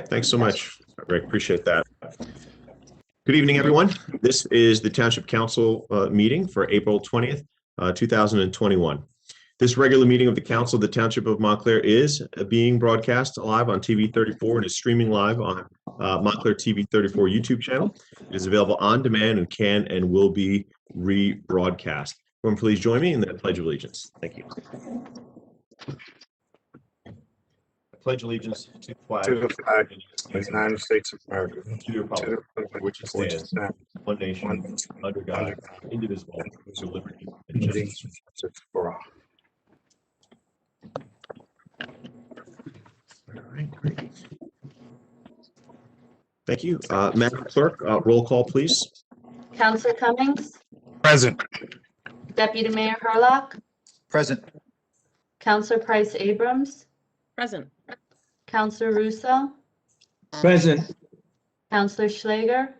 right, thanks so much, Rick. Appreciate that. Good evening, everyone. This is the Township Council meeting for April 20th, 2021. This regular meeting of the Council of the Township of Montclair is being broadcast live on TV 34 and is streaming live on Montclair TV 34 YouTube channel. It is available on demand and can and will be rebroadcast. Everyone, please join me in the Pledge of Allegiance. Thank you. I pledge allegiance to the flag of the United States of America, to the republic for which it stands, one nation, under God, indivisible, with liberty and justice for all. All right, great. Thank you. Madam Clerk, roll call, please. Councilor Cummings, Present. Deputy Mayor Hurlock, Present. Councilor Price Abrams, Present. Councilor Russo, Present. Councilor Schlager,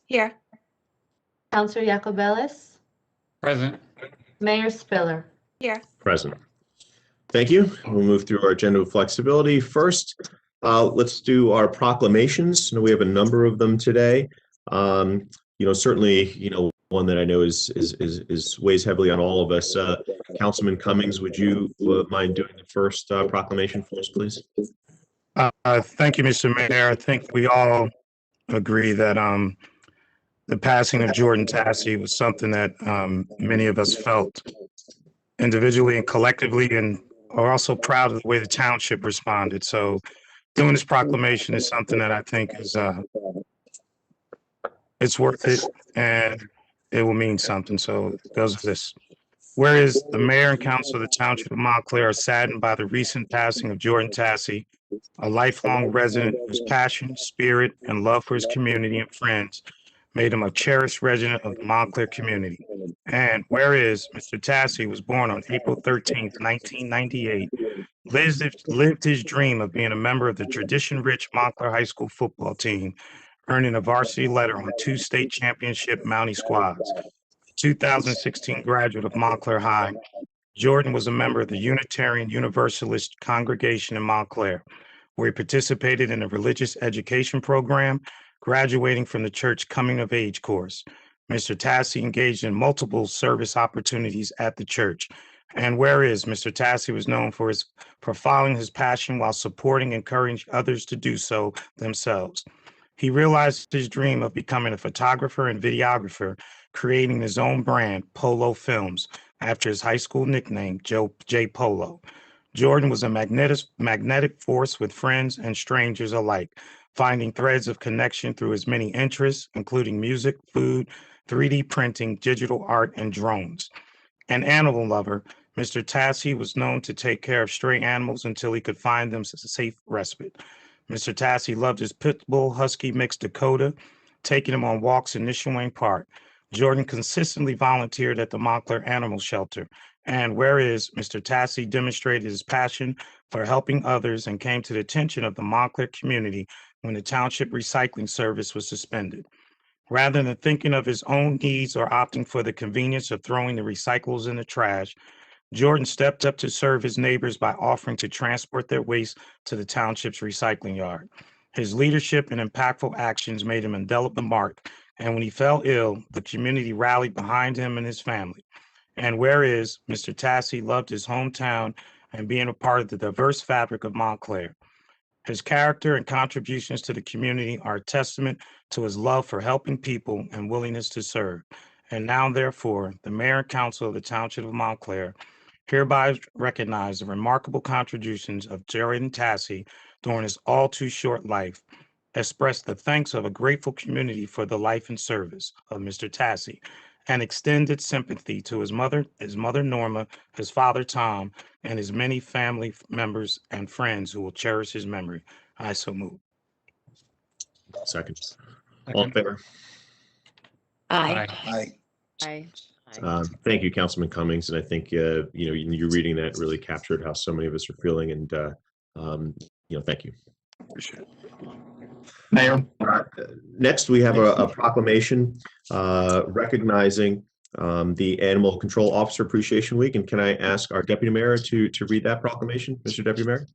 Here. Councilor Yacobelis, Present. Mayor Spiller. Here. Present. Thank you. We'll move through our agenda with flexibility. First, let's do our proclamations. We have a number of them today. Certainly, one that I know is weighs heavily on all of us. Councilman Cummings, would you mind doing the first proclamation for us, please? Thank you, Mr. Mayor. I think we all agree that the passing of Jordan Tassy was something that many of us felt individually and collectively, and are also proud of the way the township responded. So doing this proclamation is something that I think is it's worth it, and it will mean something. So it goes with this. Whereas the mayor and council of the Township of Montclair are saddened by the recent passing of Jordan Tassy, a lifelong resident whose passion, spirit, and love for his community and friends made him a cherished resident of the Montclair community. And whereas Mr. Tassy was born on April 13th, 1998, lived his dream of being a member of the tradition-rich Montclair High School football team, earning a varsity letter on 2 state championship Mountie squads. 2016 graduate of Montclair High, Jordan was a member of the Unitarian Universalist congregation in Montclair, where he participated in a religious education program, graduating from the church coming of age course. Mr. Tassy engaged in multiple service opportunities at the church. And whereas Mr. Tassy was known for following his passion while supporting and encouraging others to do so themselves. He realized his dream of becoming a photographer and videographer, creating his own brand, Polo Films, after his high school nickname, J. Polo. Jordan was a magnetic force with friends and strangers alike, finding threads of connection through his many interests, including music, food, 3D printing, digital art, and drones. An animal lover, Mr. Tassy was known to take care of stray animals until he could find them a safe respite. Mr. Tassy loved his pit bull husky mix Dakota, taking him on walks in Nishawayne Park. Jordan consistently volunteered at the Montclair Animal Shelter, and whereas Mr. Tassy demonstrated his passion for helping others and came to the attention of the Montclair community when the township recycling service was suspended. Rather than thinking of his own needs or opting for the convenience of throwing the recyclables in the trash, Jordan stepped up to serve his neighbors by offering to transport their waste to the township's recycling yard. His leadership and impactful actions made him indelible mark, and when he fell ill, the community rallied behind him and his family. And whereas Mr. Tassy loved his hometown and being a part of the diverse fabric of Montclair, his character and contributions to the community are a testament to his love for helping people and willingness to serve. And now, therefore, the mayor and council of the Township of Montclair hereby recognize the remarkable contributions of Jordan Tassy during his all too short life, express the thanks of a grateful community for the life and service of Mr. Tassy, and extended sympathy to his mother Norma, his father Tom, and his many family members and friends who will cherish his memory. I so move. Second. All in favor? Aye. Aye. Aye. Thank you, Councilman Cummings. And I think, you reading that really captured how so many of us are feeling. And, thank you. Appreciate it. Mayor. Next, we have a proclamation recognizing the Animal Control Officer Appreciation Week. And can I ask our Deputy Mayor to read that proclamation, Mr. Deputy Mayor?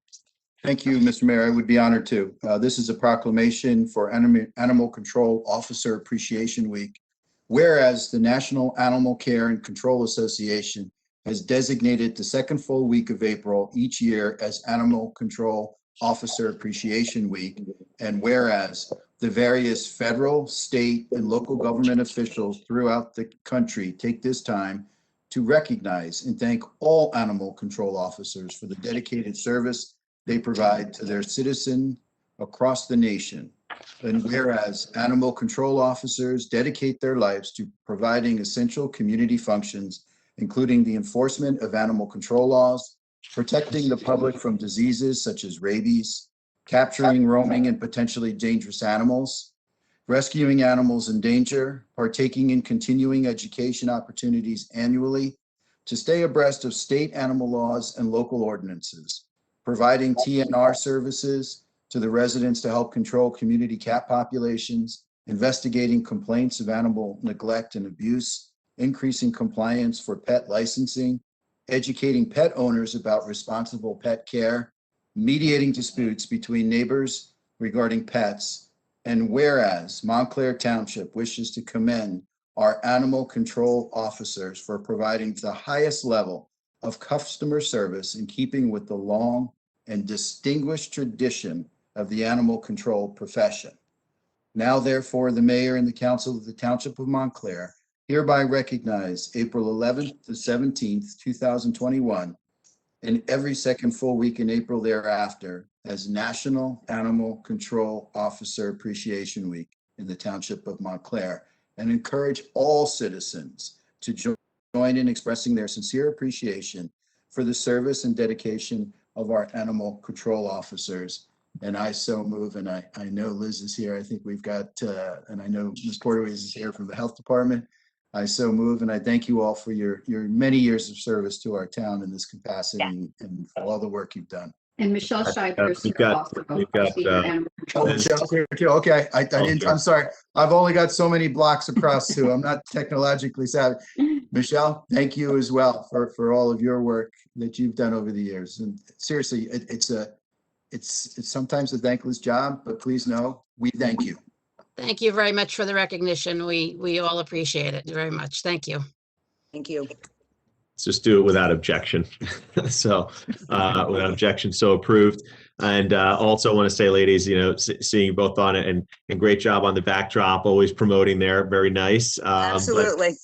Thank you, Mr. Mayor. I would be honored to. This is a proclamation for Animal Control Officer Appreciation Week. Whereas the National Animal Care and Control Association has designated the second full week of April each year as Animal Control Officer Appreciation Week. And whereas the various federal, state, and local government officials throughout the country take this time to recognize and thank all animal control officers for the dedicated service they provide to their citizens across the nation. And whereas animal control officers dedicate their lives to providing essential community functions, including the enforcement of animal control laws, protecting the public from diseases such as rabies, capturing, roaming, and potentially dangerous animals, rescuing animals in danger, partaking in continuing education opportunities annually, to stay abreast of state animal laws and local ordinances, providing TNR services to the residents to help control community cat populations, investigating complaints of animal neglect and abuse, increasing compliance for pet licensing, educating pet owners about responsible pet care, mediating disputes between neighbors regarding pets, and whereas Montclair Township wishes to commend our animal control officers for providing the highest level of customer service in keeping with the long and distinguished tradition of the animal control profession. Now, therefore, the mayor and the council of the Township of Montclair hereby recognize April 11th to 17th, 2021, and every second full week in April thereafter as National Animal Control Officer Appreciation Week in the Township of Montclair, and encourage all citizens to join in expressing their sincere appreciation for the service and dedication of our animal control officers. And I so move, and I know Liz is here. I think we've got, and I know Ms. Porterways is here from the Health Department. I so move, and I thank you all for your many years of service to our town in this capacity and for all the work you've done. And Michelle Schreiber is we've here got- also. we've got, Senior Animal Oh, Control. Michelle's here too. Okay, I didn't, I'm sorry. I've only got so many blocks across too. I'm not technologically savvy. Michelle, thank you as well for all of your work that you've done over the years. And seriously, it's sometimes a thankless job, but please know, we thank you. Thank you very much for the recognition. We all appreciate it very much. Thank you. Thank you. Let's just do it without objection. So without objection, so approved. And also want to say, ladies, seeing you both on it and great job on the backdrop, always promoting there. Very nice. Absolutely.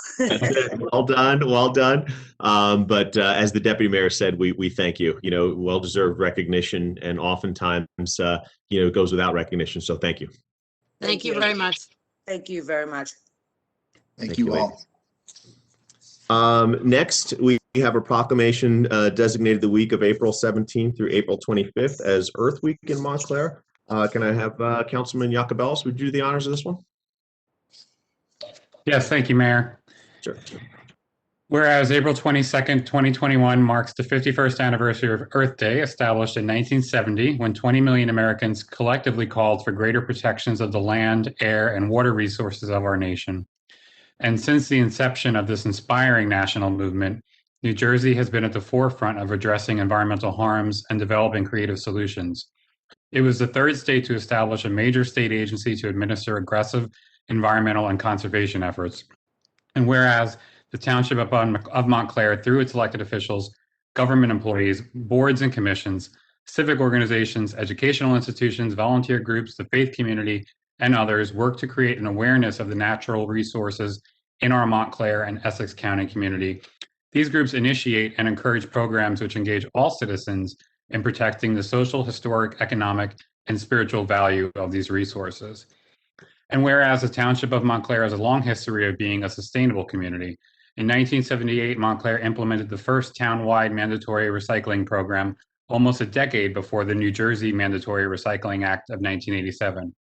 Well done. Well done. But as the deputy mayor said, we thank you. Well-deserved recognition, and oftentimes, it goes without recognition. So thank you. Thank you very much. Thank you very much. Thank you all. Next, we have a proclamation designated the week of April 17th through April 25th as Earth Week in Montclair. Can I have Councilman Yacobelis, would you do the honors of this one? Yes, thank you, Mayor. Sure. Whereas April 22nd, 2021 marks the 51st anniversary of Earth Day, established in 1970, when 20 million Americans collectively called for greater protections of the land, air, and water resources of our nation. And since the inception of this inspiring national movement, New Jersey has been at the forefront of addressing environmental harms and developing creative solutions. It was the third state to establish a major state agency to administer aggressive environmental and conservation efforts. And whereas the Township of Montclair, through its elected officials, government employees, boards and commissions, civic organizations, educational institutions, volunteer groups, the faith community, and others, work to create an awareness of the natural resources in our Montclair and Essex County community. These groups initiate and encourage programs which engage all citizens in protecting the social, historic, economic, and spiritual value of these resources. And whereas the Township of Montclair has a long history of being a sustainable community, in 1978, Montclair implemented the first town-wide mandatory recycling program almost a decade before the New Jersey Mandatory Recycling Act of 1987.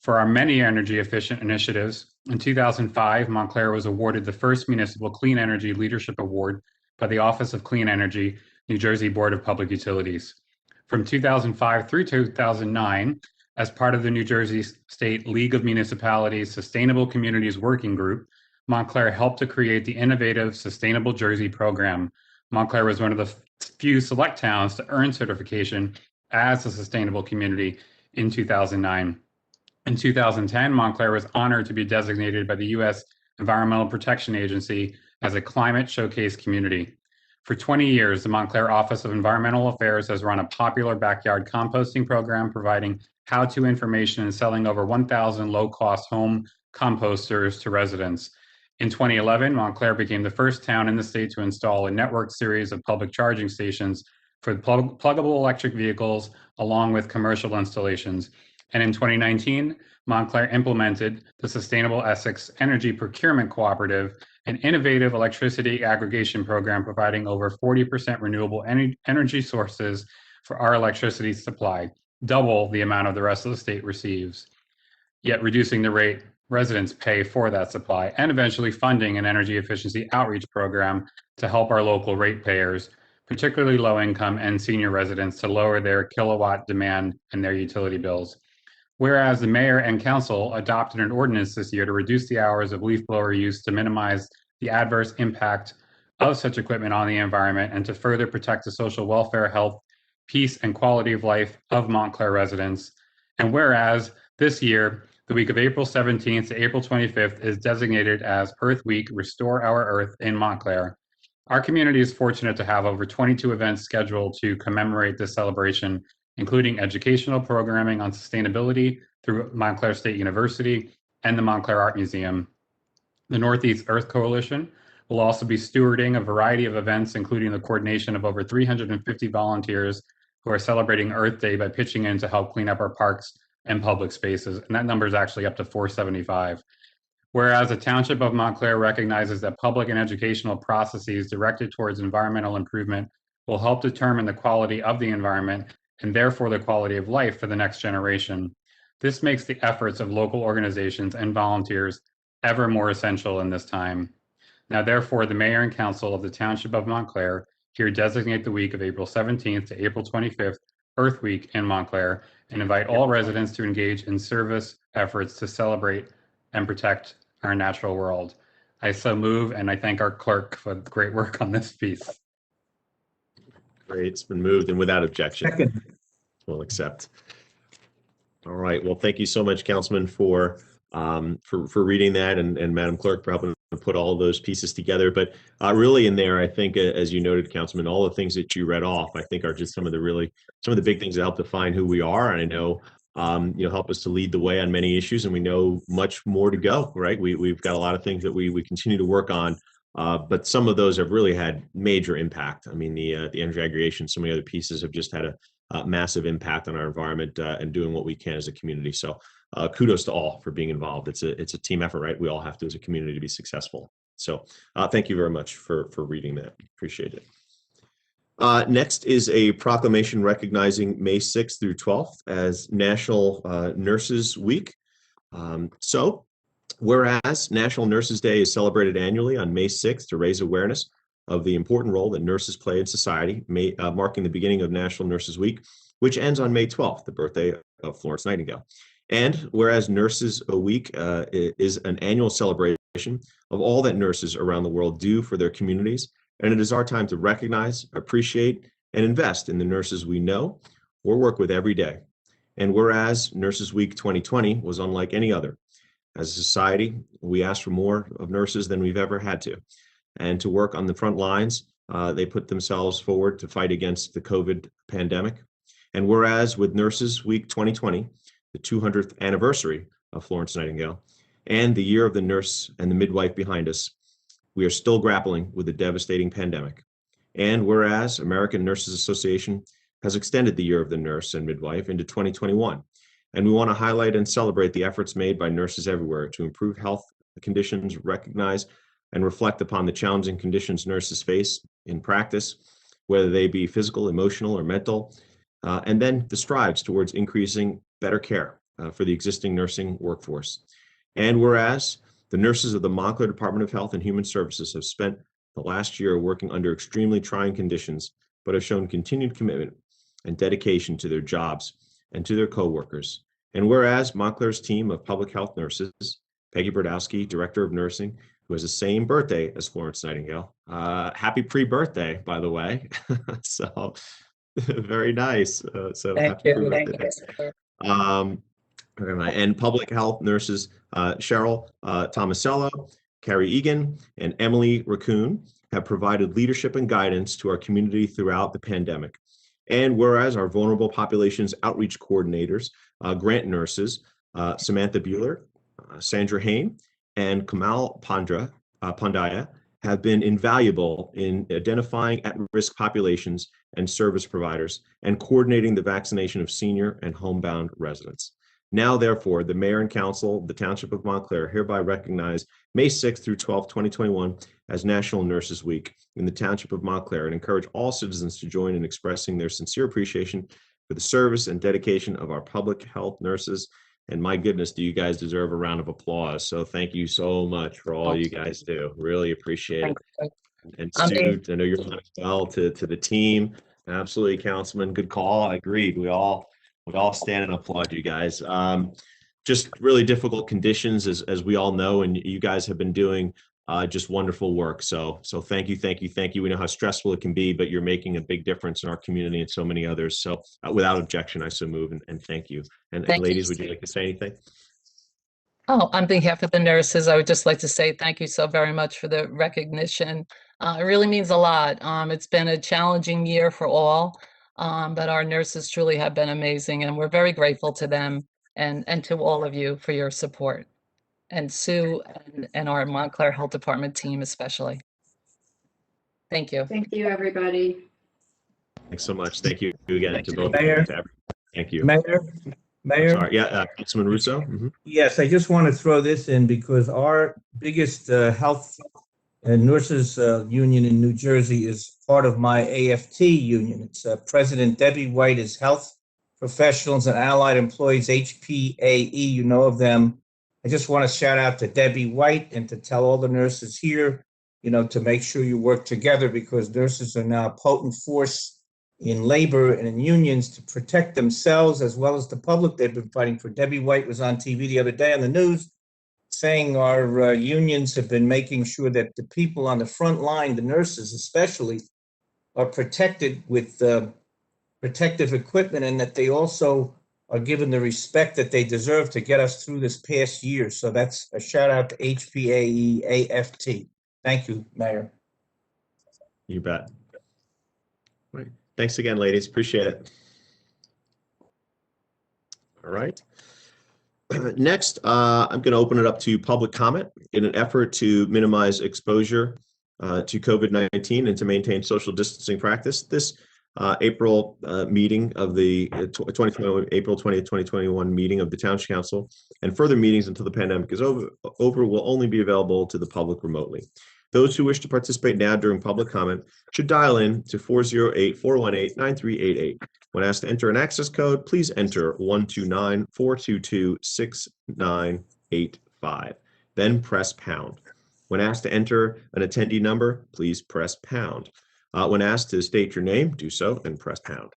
For our many energy-efficient initiatives, in 2005, Montclair was awarded the first Municipal Clean Energy Leadership Award by the Office of Clean Energy, New Jersey Board of Public Utilities. From 2005 through 2009, as part of the New Jersey State League of Municipalities Sustainable Communities Working Group, Montclair helped to create the innovative Sustainable Jersey program. Montclair was one of the few select towns to earn certification as a sustainable community in 2009. In 2010, Montclair was honored to be designated by the U.S. Environmental Protection Agency as a climate showcase community. For 20 years, the Montclair Office of Environmental Affairs has run a popular backyard composting program, providing how-to information and selling over 1,000 low-cost home composters to residents. In 2011, Montclair became the first town in the state to install a networked series of public charging stations for pluggable electric vehicles, along with commercial installations. And in 2019, Montclair implemented the Sustainable Essex Energy Procurement Cooperative, an innovative electricity aggregation program providing over 40% renewable energy sources for our electricity supply, double the amount of the rest of the state receives, yet reducing the rate residents pay for that supply, and eventually funding an energy efficiency outreach program to help our local ratepayers, particularly low-income and senior residents, to lower their kilowatt demand and their utility bills. Whereas the mayor and council adopted an ordinance this year to reduce the hours of leaf blower use to minimize the adverse impact of such equipment on the environment and to further protect the social welfare, health, peace, and quality of life of Montclair residents. And whereas this year, the week of April 17th to April 25th is designated as Earth Week, Restore Our Earth in Montclair. Our community is fortunate to have over 22 events scheduled to commemorate this celebration, including educational programming on sustainability through Montclair State University and the Montclair Art Museum. The Northeast Earth Coalition will also be stewarding a variety of events, including the coordination of over 350 volunteers who are celebrating Earth Day by pitching in to help clean up our parks and public spaces. And that number is actually up to 475. Whereas the Township of Montclair recognizes that public and educational processes directed towards environmental improvement will help determine the quality of the environment and therefore the quality of life for the next generation. This makes the efforts of local organizations and volunteers ever more essential in this time. Now, therefore, the mayor and council of the Township of Montclair here designate the week of April 17th to April 25th, Earth Week in Montclair, and invite all residents to engage in service efforts to celebrate and protect our natural world. I so move, and I thank our clerk for the great work on this piece. Great, it's been moved and without objection. Second. We'll accept. All right, well, thank you so much, Councilman, for reading that, and Madam Clerk for helping to put all those pieces together. But really in there, I think, as you noted, Councilman, all the things that you read off, I think are just some of the big things that help define who we are. And I know, help us to lead the way on many issues, and we know much more to go, right? We've got a lot of things that we continue to work on, but some of those have really had major impact. I mean, the energy aggregation, so many other pieces have just had a massive impact on our environment and doing what we can as a community. So kudos to all for being involved. It's a team effort, right? We all have to as a community to be successful. So thank you very much for reading that. Appreciate it. Next is a proclamation recognizing May 6th through 12th as National Nurses Week. So whereas National Nurses Day is celebrated annually on May 6th to raise awareness of the important role that nurses play in society, marking the beginning of National Nurses Week, which ends on May 12th, the birthday of Florence Nightingale. And whereas Nurses a Week is an annual celebration of all that nurses around the world do for their communities, and it is our time to recognize, appreciate, and invest in the nurses we know or work with every day. And whereas Nurses Week 2020 was unlike any other, as a society, we ask for more of nurses than we've ever had to. And to work on the front lines, they put themselves forward to fight against the COVID pandemic. And whereas with Nurses Week 2020, the 200th anniversary of Florence Nightingale, and the year of the nurse and the midwife behind us, we are still grappling with the devastating pandemic. And whereas American Nurses Association has extended the year of the nurse and midwife into 2021, and we want to highlight and celebrate the efforts made by nurses everywhere to improve health conditions, recognize and reflect upon the challenging conditions nurses face in practice, whether they be physical, emotional, or mental, and then the strides towards increasing better care for the existing nursing workforce. And whereas the nurses of the Montclair Department of Health and Human Services have spent the last year working under extremely trying conditions, but have shown continued commitment and dedication to their jobs and to their coworkers. And whereas Montclair's team of public health nurses, Peggy Brodowski, Director of Nursing, who has the same birthday as Florence Nightingale. Happy pre-birthday, by the way. So Very nice. So Thank happy you. birthday. Where am I? And public health nurses, Cheryl Tomasello, Carrie Egan, and Emily Raccoon have provided leadership and guidance to our community throughout the pandemic. And whereas our vulnerable populations outreach coordinators, grant nurses, Samantha Bueller, Sandra Hain, and Kamal Pandya have been invaluable in identifying at-risk populations and service providers and coordinating the vaccination of senior and homebound residents. Now, therefore, the mayor and council of the Township of Montclair hereby recognize May 6th through 12th, 2021 as National Nurses Week in the Township of Montclair and encourage all citizens to join in expressing their sincere appreciation for the service and dedication of our public health nurses. And my goodness, do you guys deserve a round of applause. So thank you so much for all you guys do. Really appreciate it. And Sue, I know you're on as well, to the team. Absolutely, Councilman. Good call. I agreed. We all stand and applaud you guys. Just really difficult conditions, as we all know, and you guys have been doing just wonderful work. So thank you, thank you, thank you. We know how stressful it can be, but you're making a big difference in our community and so many others. So without objection, I so move and thank you. And Thank you, ladies, would you Steve. like to say anything? Oh, on behalf of the nurses, I would just like to say thank you so very much for the recognition. It really means a lot. It's been a challenging year for all, but our nurses truly have been amazing, and we're very grateful to them and to all of you for your support. And Sue and our Montclair Health Department team especially. Thank you. Thank you, everybody. Thanks so much. Thank you again to both. Mayor. Thank you. Mayor, Sorry. Yeah, Councilman Russo. Mhm. yes, I just want to throw this in because our biggest health and nurses union in New Jersey is part of my AFT union. It's President Debbie White is Health Professionals and Allied Employees, HPAE, you know of them. I just want to shout out to Debbie White and to tell all the nurses here, to make sure you work together because nurses are now a potent force in labor and in unions to protect themselves as well as the public they've been fighting for. Debbie White was on TV the other day on the news saying our unions have been making sure that the people on the front line, the nurses especially, are protected with protective equipment and that they also are given the respect that they deserve to get us through this past year. So that's a shout out to HPAE AFT. Thank you, Mayor. You bet. Right. Thanks again, ladies. Appreciate it. All right. Next, I'm going to open it up to public comment in an effort to minimize exposure to COVID-19 and to maintain social distancing practice. This April meeting of the April 20th, 2021 meeting of the Township Council and further meetings until the pandemic is over will only be available to the public remotely. Those who wish to participate now during public comment should dial in to 408-418-9388. When asked to enter an access code, please enter 129-422-6985. Then press pound. When asked to enter an attendee number, please press pound. When asked to state your name, do so and press pound.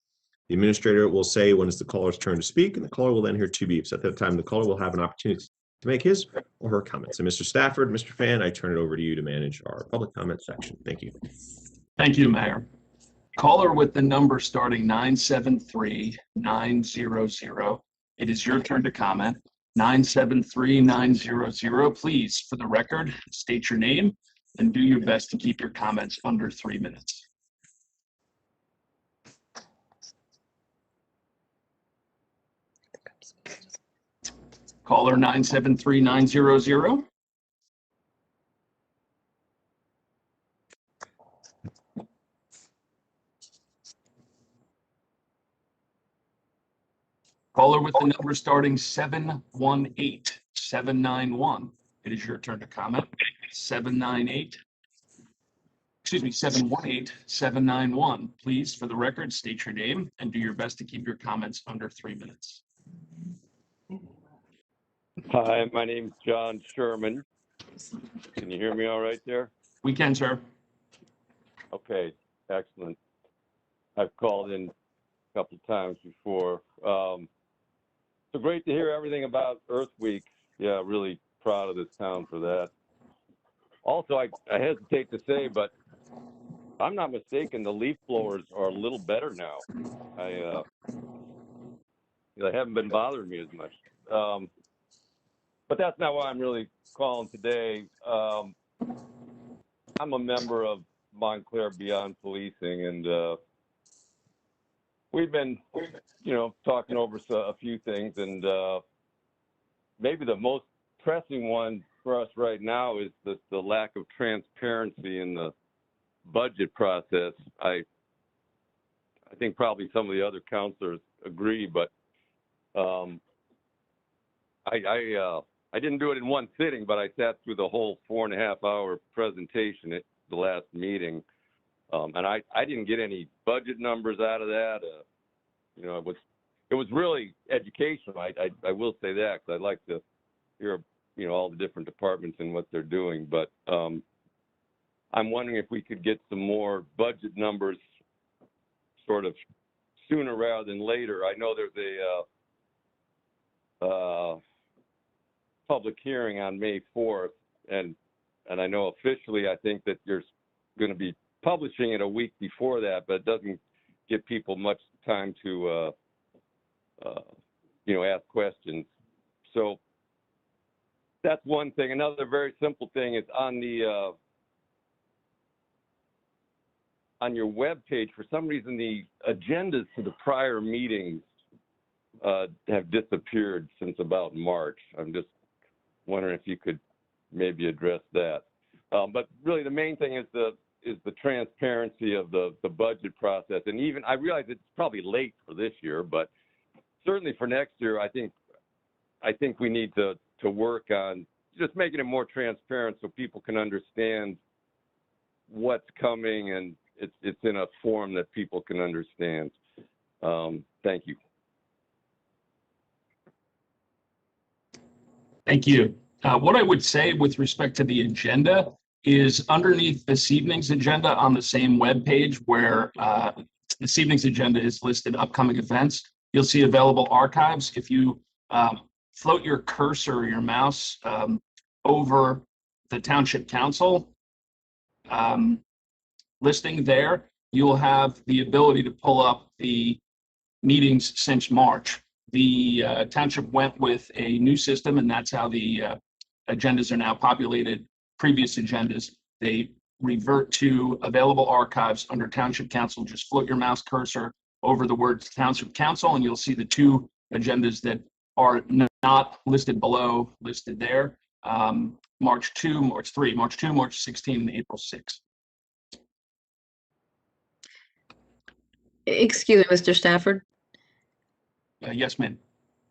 The administrator will say when it's the caller's turn to speak, and the caller will then hear two beeps. At that time, the caller will have an opportunity to make his or her comments. And Mr. Stafford, Mr. Fan, I turn it over to you to manage our public comment section. Thank you. Thank you, Mayor. Caller with the number starting 973-900. It is your turn to comment. 973-900. Please, for the record, state your name and do your best to keep your comments under 3 minutes. Caller 973-900. Caller with the number starting 718-791. It is your turn to comment. 718-791. Please, for the record, state your name and do your best to keep your comments under 3 minutes. Hi, my name's John Sherman. Can you hear me all right there? We can, sir. Okay, excellent. I've called in a couple of times before. So great to hear everything about Earth Week. Yeah, really proud of this town for that. Also, I hesitate to say, but I'm not mistaken, the leaf blowers are a little better now. They haven't been bothering me as much. But that's not why I'm really calling today. I'm a member of Montclair Beyond Policing, and we've been, talking over a few things, and maybe the most pressing one for us right now is the lack of transparency in the budget process. I think probably some of the other counselors agree, but I didn't do it in one sitting, but I sat through the whole 4.5-hour presentation at the last meeting, and I didn't get any budget numbers out of that. It was really educational. I will say that, because I'd like to hear all the different departments and what they're doing, but I'm wondering if we could get some more budget numbers sort of sooner rather than later. I know there's a public hearing on May 4th, and I know officially I think that you're going to be publishing it a week before that, but it doesn't give people much time to ask questions. So that's one thing. Another very simple thing is on your web page, for some reason the agendas to the prior meetings have disappeared since about March. I'm just wondering if you could maybe address that. But really the main thing is the transparency of the budget process. And even, I realize it's probably late for this year, but certainly for next year, I think we need to work on just making it more transparent so people can understand what's coming, and it's in a form that people can understand. Thank you. Thank you. What I would say with respect to the agenda is underneath this evening's agenda on the same web page where this evening's agenda is listed upcoming events, you'll see available archives. If you float your cursor or your mouse over the Township Council listing there, you'll have the ability to pull up the meetings since March. The township went with a new system, and that's how the agendas are now populated. Previous agendas, they revert to available archives under Township Council. Just float your mouse cursor over the words Township Council, and you'll see the two agendas that are not listed below, listed there. March 2, March 3, March 2, March 16, and April 6. Excuse me, Mr. Stafford. Yes, ma'am.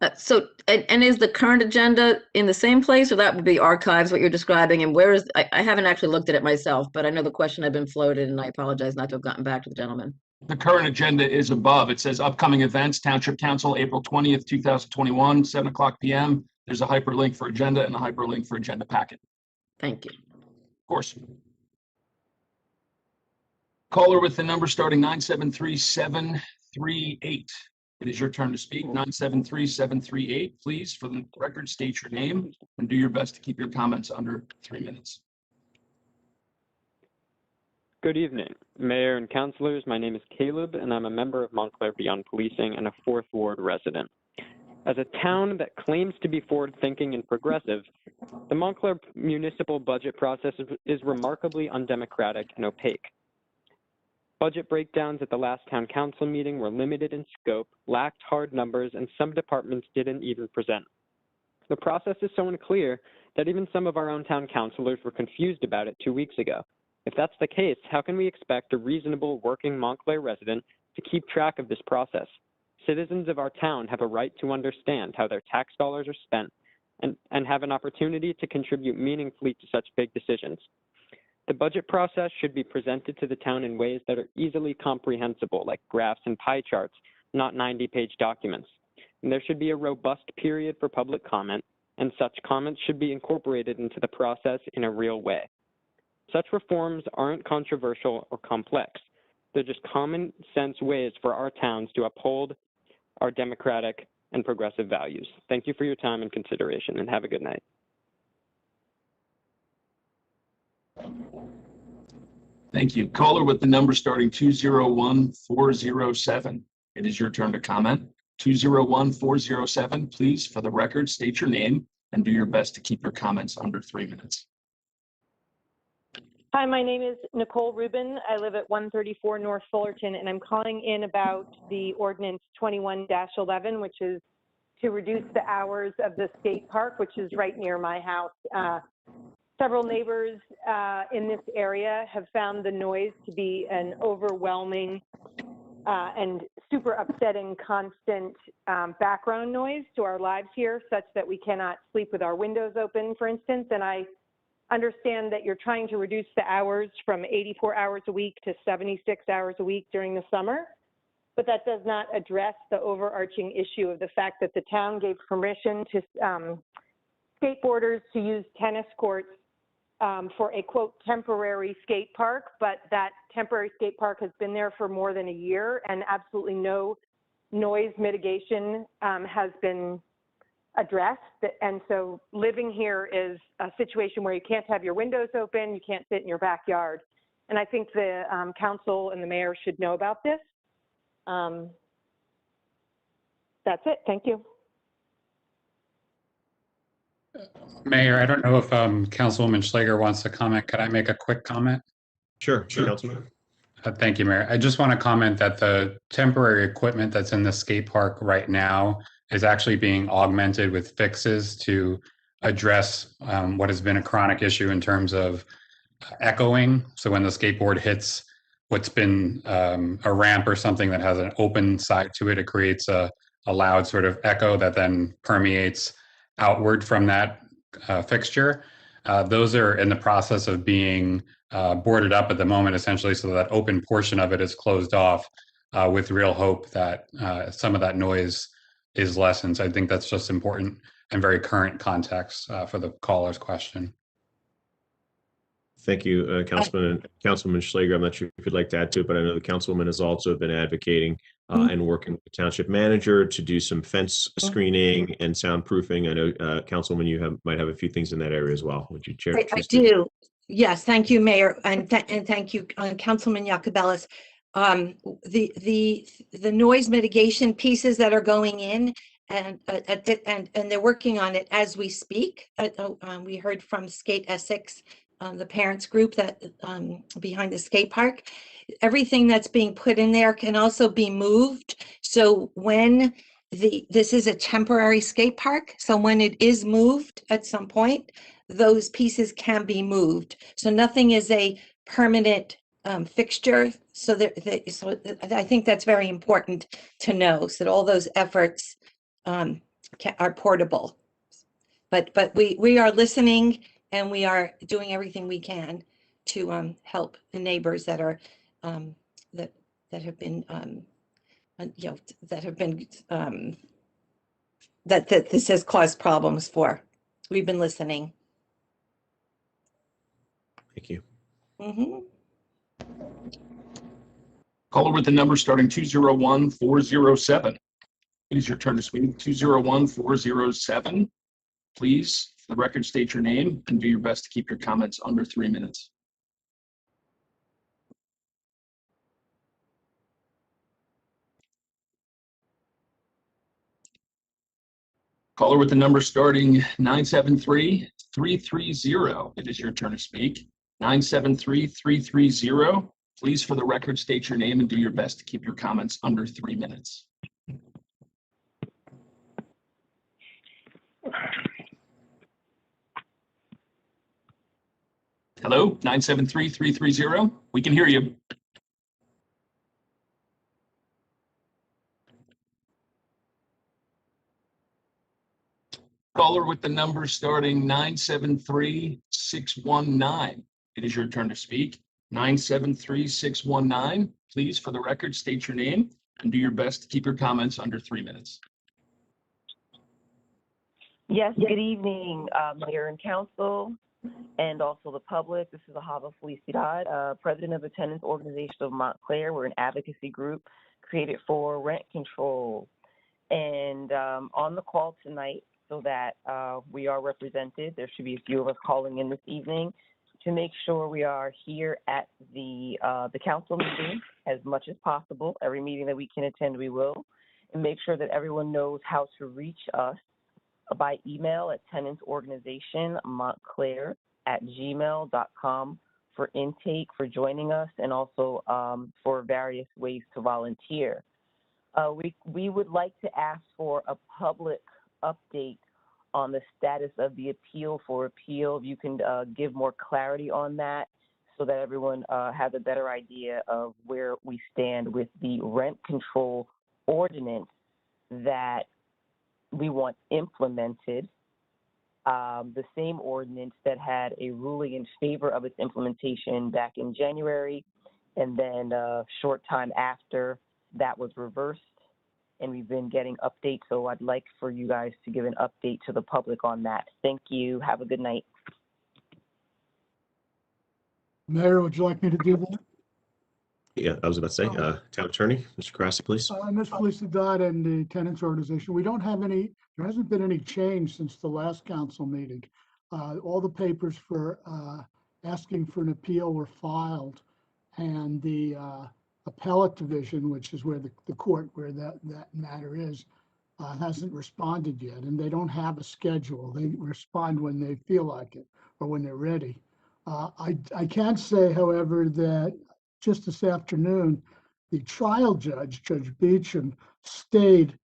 And is the current agenda in the same place, or that would be archives, what you're describing? And where is, I haven't actually looked at it myself, but I know the question had been floated, and I apologize not to have gotten back to the gentleman. The current agenda is above. It says upcoming events, Township Council, April 20th, 2021, 7 o'clock p.m. There's a hyperlink for agenda and a hyperlink for agenda packet. Thank you. Of course. Caller with the number starting 973-738. It is your turn to speak. 973-738. Please, for the record, state your name and do your best to keep your comments under 3 minutes. Good evening, Mayor and councilors. My name is Caleb, and I'm a member of Montclair Beyond Policing and a 4th Ward resident. As a town that claims to be forward-thinking and progressive, the Montclair municipal budget process is remarkably undemocratic and opaque. Budget breakdowns at the last town council meeting were limited in scope, lacked hard numbers, and some departments didn't even present. The process is so unclear that even some of our own town councilors were confused about it 2 weeks ago. If that's the case, how can we expect a reasonable working Montclair resident to keep track of this process? Citizens of our town have a right to understand how their tax dollars are spent and have an opportunity to contribute meaningfully to such big decisions. The budget process should be presented to the town in ways that are easily comprehensible, like graphs and pie charts, not 90-page documents. And there should be a robust period for public comment, and such comments should be incorporated into the process in a real way. Such reforms aren't controversial or complex. They're just common sense ways for our towns to uphold our democratic and progressive values. Thank you for your time and consideration, and have a good night. Thank you. Caller with the number starting 201-407. It is your turn to comment. 201-407, please, for the record, state your name and do your best to keep your comments under 3 minutes. Hi, my name is Nicole Rubin. I live at 134 North Fullerton, and I'm calling in about the Ordinance 21-11, which is to reduce the hours of the skate park, which is right near my house. Several neighbors in this area have found the noise to be an overwhelming and super upsetting constant background noise to our lives here, such that we cannot sleep with our windows open, for instance. And I understand that you're trying to reduce the hours from 84 hours a week to 76 hours a week during the summer, but that does not address the overarching issue of the fact that the town gave permission to skateboarders to use tennis courts for a, quote, temporary skate park, but that temporary skate park has been there for more than a year and absolutely no noise mitigation has been addressed. And so living here is a situation where you can't have your windows open, you can't sit in your backyard. And I think the council and the mayor should know about this. That's it. Thank you. Mayor, I don't know if Councilwoman Schlager wants to comment. Could I make a quick comment? Sure, Councilman. Thank you, Mayor. I just want to comment that the temporary equipment that's in the skate park right now is actually being augmented with fixes to address what has been a chronic issue in terms of echoing. So when the skateboard hits what's been a ramp or something that has an open side to it, it creates a loud sort of echo that then permeates outward from that fixture. Those are in the process of being boarded up at the moment, essentially, so that open portion of it is closed off with real hope that some of that noise is lessened. So I think that's just important and very current context for the caller's question. Thank you, Councilman Schlager. I'm not sure if you'd like to add to it, but I know the councilwoman has also been advocating and working with the township manager to do some fence screening and soundproofing. I know, Councilwoman, you might have a few things in that area as well. Would you chair? I do. Yes, thank you, Mayor, and thank you, Councilman Yacobelis. The noise mitigation pieces that are going in, and they're working on it as we speak. We heard from N.J.S.A, the parents group that behind the skate park. Everything that's being put in there can also be moved. So when this is a temporary skate park, so when it is moved at some point, those pieces can be moved. So nothing is a permanent fixture. So I think that's very important to know, so that all those efforts are portable. But we are listening, and we are doing everything we can to help the neighbors that are that have been that this has caused problems for. We've been listening. Thank you. Caller with the number starting 201-407. It is your turn to speak. 201-407. Please, for the record, state your name and do your best to keep your comments under 3 minutes. Caller with the number starting 973-330. It is your turn to speak. 973-330. Please, for the record, state your name and do your best to keep your comments under 3 minutes. Hello, 973-330. We can hear you. Caller with the number starting 973-619. It is your turn to speak. 973-619. Please, for the record, state your name and do your best to keep your comments under 3 minutes. Yes, good evening, Mayor and Council, and also the public. This is Ahava Felicidad, President of the Tenants Organization of Montclair. We're an advocacy group created for rent control. And on the call tonight, so that we are represented, there should be a few of us calling in this evening to make sure we are here at the council meeting as much as possible. Every meeting that we can attend, we will, and make sure that everyone knows how to reach us by email at tenantsorganizationmontclair@gmail.com for intake, for joining us, and also for various ways to volunteer. We would like to ask for a public update on the status of the appeal for repeal. If you can give more clarity on that so that everyone has a better idea of where we stand with the rent control ordinance that we want implemented. The same ordinance that had a ruling in favor of its implementation back in January, and then a short time after that was reversed, and we've been getting updates. So I'd like for you guys to give an update to the public on that. Thank you. Have a good night. Mayor, would you like me to do that? Yeah, I was about to say, Town Attorney, Mr. Carrassi, please. Ms. Felicidad and the tenants organization, we don't have any, there hasn't been any change since the last council meeting. All the papers for asking for an appeal were filed, and the appellate division, which is where the court where that matter is, hasn't responded yet, and they don't have a schedule. They respond when they feel like it or when they're ready. I can say, however, that just this afternoon, the trial judge, Judge Beecham, stayed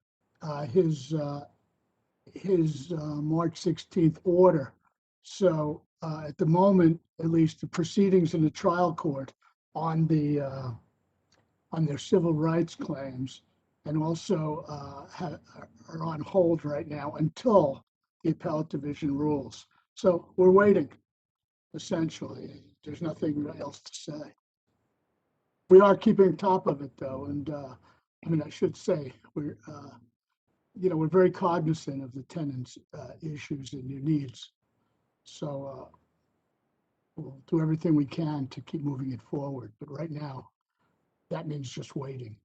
his March 16th order. So at the moment, at least, the proceedings in the trial court on their civil rights claims, and also are on hold right now until the appellate division rules. So we're waiting, essentially. There's nothing else to say. We are keeping top of it, though, and I mean, I should say we're very cognizant of the tenants' issues and their needs. So we'll do everything we can to keep moving it forward. But right now, that means just waiting.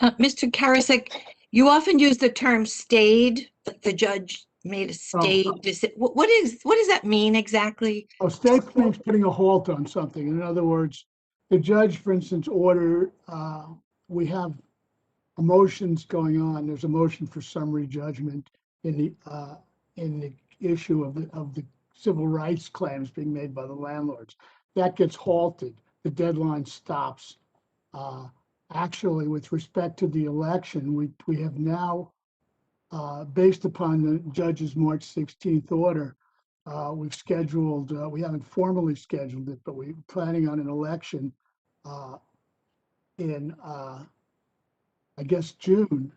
Mr. Karasik, you often use the term stayed, but the judge made a stayed decision. What does that mean exactly? Oh, stayed means putting a halt on something. In other words, the judge, for instance, order, we have motions going on. There's a motion for summary judgment in the issue of the civil rights claims being made by the landlords. That gets halted. The deadline stops. Actually, with respect to the election, we have now, based upon the judge's March 16th order, we've scheduled, we haven't formally scheduled it, but we're planning on an election in, I guess, June.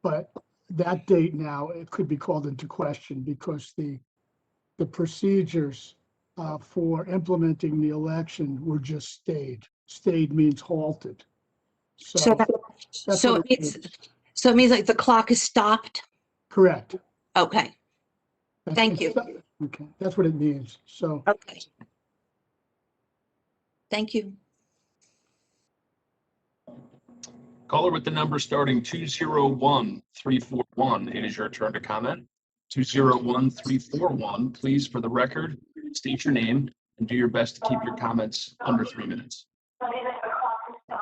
But that date now, it could be called into question because the procedures for implementing the election were just stayed. Stayed means halted. So it means like the clock is stopped? Correct. Okay. Thank you. Okay, that's what it means. So. Okay. Thank you. Caller with the number starting 201-341. It is your turn to comment. 201-341. Please, for the record, state your name and do your best to keep your comments under 3 minutes.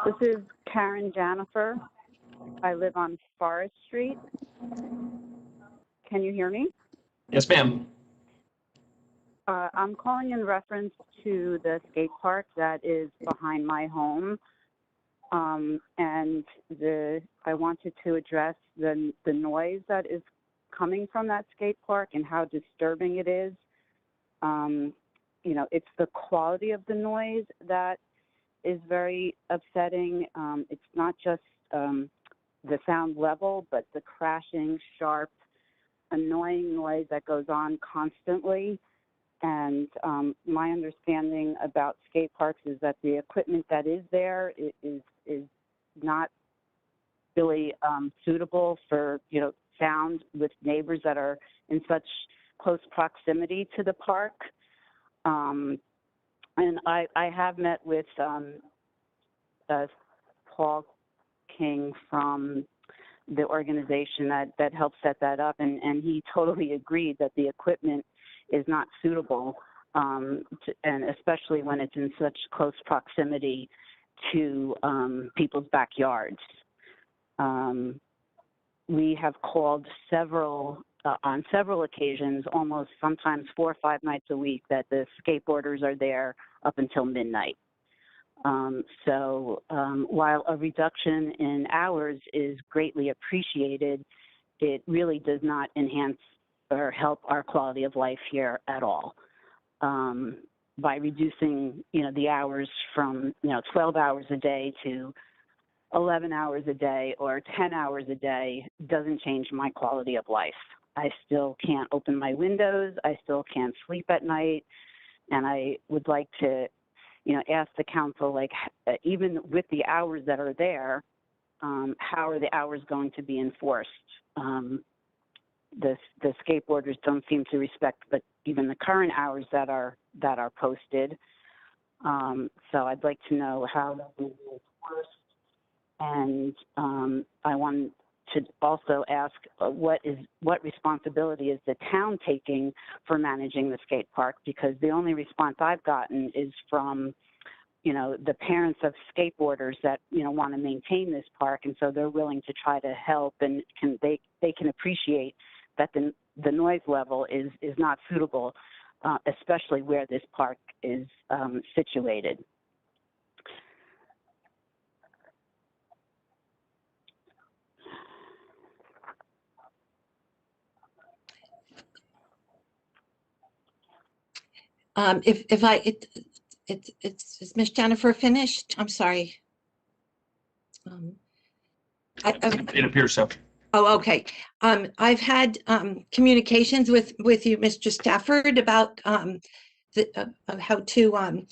This is Karen Janifer. I live on Forest Street. Can you hear me? Yes, ma'am. I'm calling in reference to the skate park that is behind my home. And I wanted to address the noise that is coming from that skate park and how disturbing it is. It's the quality of the noise that is very upsetting. It's not just the sound level, but the crashing, sharp, annoying noise that goes on constantly. And my understanding about skate parks is that the equipment that is there is not really suitable for sound with neighbors that are in such close proximity to the park. And I have met with Paul King from the organization that helped set that up, and he totally agreed that the equipment is not suitable, and especially when it's in such close proximity to people's backyards. We have called on several occasions, almost sometimes 4 or 5 nights a week, that the skateboarders are there up until midnight. While a reduction in hours is greatly appreciated, it really does not enhance or help our quality of life here at all. By reducing, the hours from, 12 hours a day to 11 hours a day or 10 hours a day doesn't change my quality of life. I still can't open my windows. I still can't sleep at night. And I would like to, ask the council, even with the hours that are there, how are the hours going to be enforced? The skateboarders don't seem to respect, but even the current hours that are posted. So I'd like to know how that will be enforced. And I want to also ask what responsibility is the town taking for managing the skate park? Because the only response I've gotten is from, the parents of skateboarders that, want to maintain this park. And so they're willing to try to help, and they can appreciate that the noise level is not suitable, especially where this park is situated. Is Miss Jennifer finished? I'm sorry. It appears so. Oh, okay. I've had communications with you, Mr. Stafford, about how to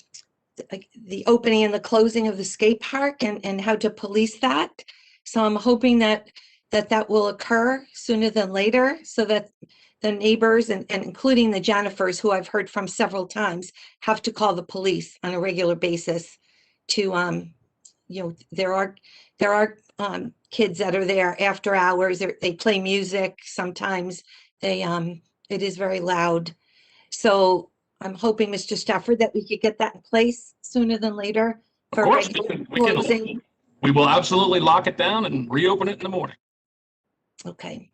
the opening and the closing of the skate park and how to police that. So I'm hoping that will occur sooner than later, so that the neighbors and including the Jennifers, who I've heard from several times, have to call the police on a regular basis to, there are kids that are there after hours. They play music. Sometimes it is very loud. So I'm hoping, Mr. Stafford, that we could get that in place sooner than later. Of course, we will absolutely lock it down and reopen it in the morning. Okay.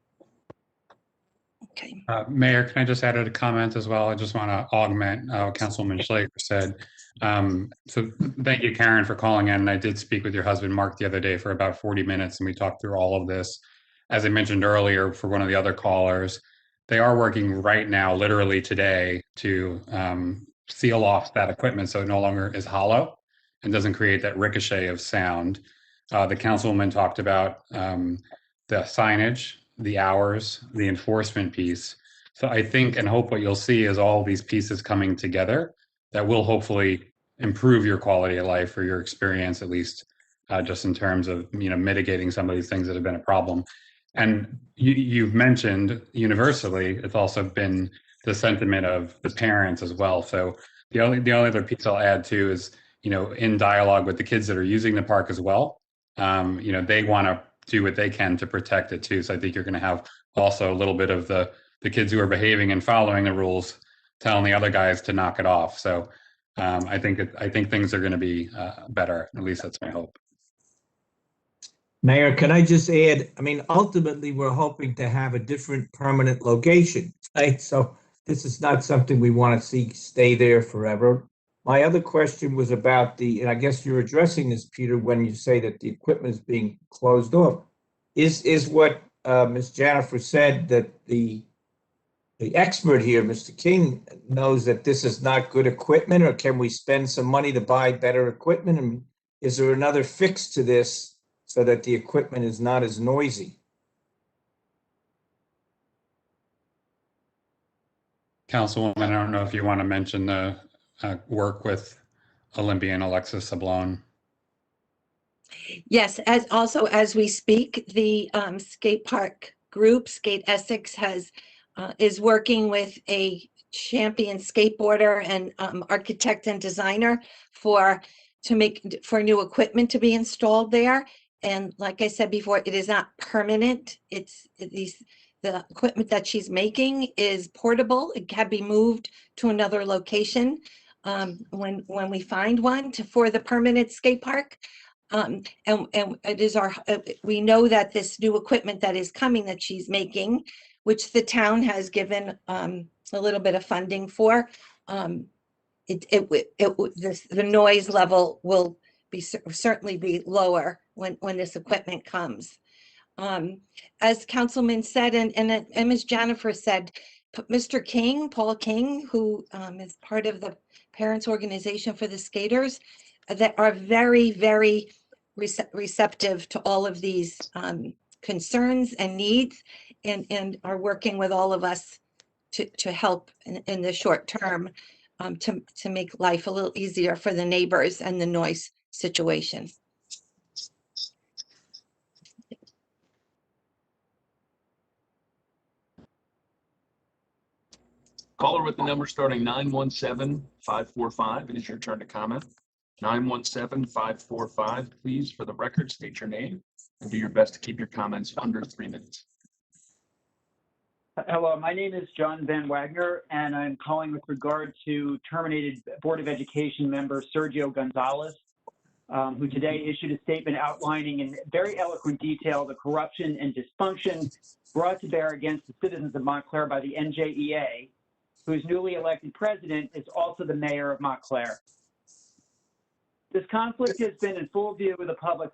Okay. Mayor, can I just add a comment as well? I just want to augment what Councilwoman Schlager said. So thank you, Karen, for calling in. I did speak with your husband, Mark, the other day for about 40 minutes, and we talked through all of this. As I mentioned earlier for one of the other callers, they are working right now, literally today, to seal off that equipment so it no longer is hollow and doesn't create that ricochet of sound. The councilwoman talked about the signage, the hours, the enforcement piece. So I think and hope what you'll see is all these pieces coming together that will hopefully improve your quality of life or your experience, at least just in terms of mitigating some of these things that have been a problem. And you've mentioned universally, it's also been the sentiment of the parents as well. So the only other piece I'll add too is, in dialogue with the kids that are using the park as well, they want to do what they can to protect it too. So I think you're going to have also a little bit of the kids who are behaving and following the rules telling the other guys to knock it off. So I think things are going to be better. At least that's my hope. Mayor, can I just add, ultimately, we're hoping to have a different permanent location, right? So this is not something we want to see stay there forever. My other question was about and I guess you're addressing this, Peter, when you say that the equipment is being closed off. Is what Ms. Jennifer said, that the expert here, Mr. King, knows that this is not good equipment, or can we spend some money to buy better equipment? And is there another fix to this so that the equipment is not as noisy? Councilwoman, I don't know if you want to mention the work with Olympian Alexis Sablon. Yes, as we speak, the skate park group, Skate Essex, is working with a champion skateboarder and architect and designer for new equipment to be installed there. And like I said before, it is not permanent. The equipment that she's making is portable. It can be moved to another location when we find one for the permanent skate park. And it is we know that this new equipment that is coming that she's making, which the town has given a little bit of funding for, the noise level will certainly be lower when this equipment comes. As Councilman said, and Ms. Jennifer said, Mr. King, Paul King, who is part of the parents organization for the skaters, that are very, very receptive to all of these concerns and needs, and are working with all of us to help in the short term to make life a little easier for the neighbors and the noise situation. Caller with the number starting 917-545. It is your turn to comment. 917-545, please, for the record, state your name and do your best to keep your comments under 3 minutes. Hello, my name is John Van Wagner, and I'm calling with regard to terminated Board of Education member Sergio Gonzalez, who today issued a statement outlining in very eloquent detail the corruption and dysfunction brought to bear against the citizens of Montclair by the N.J.S.A, whose newly elected president is also the mayor of Montclair. This conflict has been in full view of the public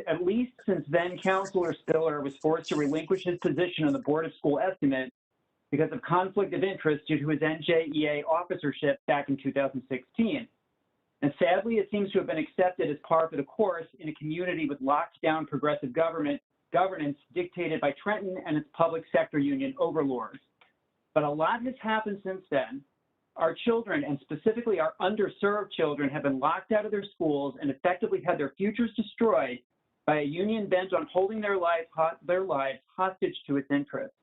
at least since then Councilor Spiller was forced to relinquish his position on the Board of School Estimate because of conflict of interest due to his N.J.S.A officership back in 2016. And sadly, it seems to have been accepted as par for the course in a community with locked down progressive governance dictated by Trenton and its public sector union overlords. But a lot has happened since then. Our children, and specifically our underserved children, have been locked out of their schools and effectively had their futures destroyed by a union bent on holding their lives hostage to its interests.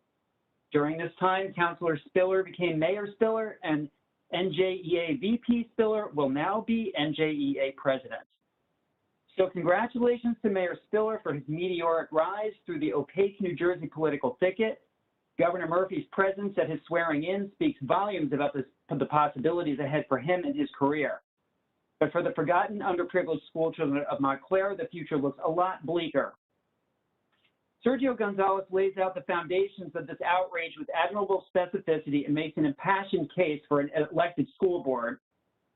During this time, Councilor Spiller became Mayor Spiller, and N.J.S.A VP Spiller will now be N.J.S.A president. So congratulations to Mayor Spiller for his meteoric rise through the opaque New Jersey political thicket. Governor Murphy's presence at his swearing-in speaks volumes about the possibilities ahead for him and his career. But for the forgotten, underprivileged school children of Montclair, the future looks a lot bleaker. Sergio Gonzalez lays out the foundations of this outrage with admirable specificity and makes an impassioned case for an elected school board.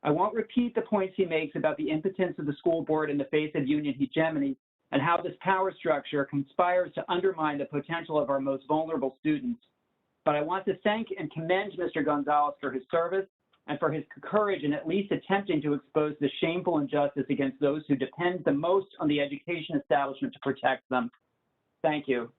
I won't repeat the points he makes about the impotence of the school board in the face of union hegemony, and how this power structure conspires to undermine the potential of our most vulnerable students. But I want to thank and commend Mr. Gonzalez for his service and for his courage in at least attempting to expose the shameful injustice against those who depend the most on the education establishment to protect them. Thank you.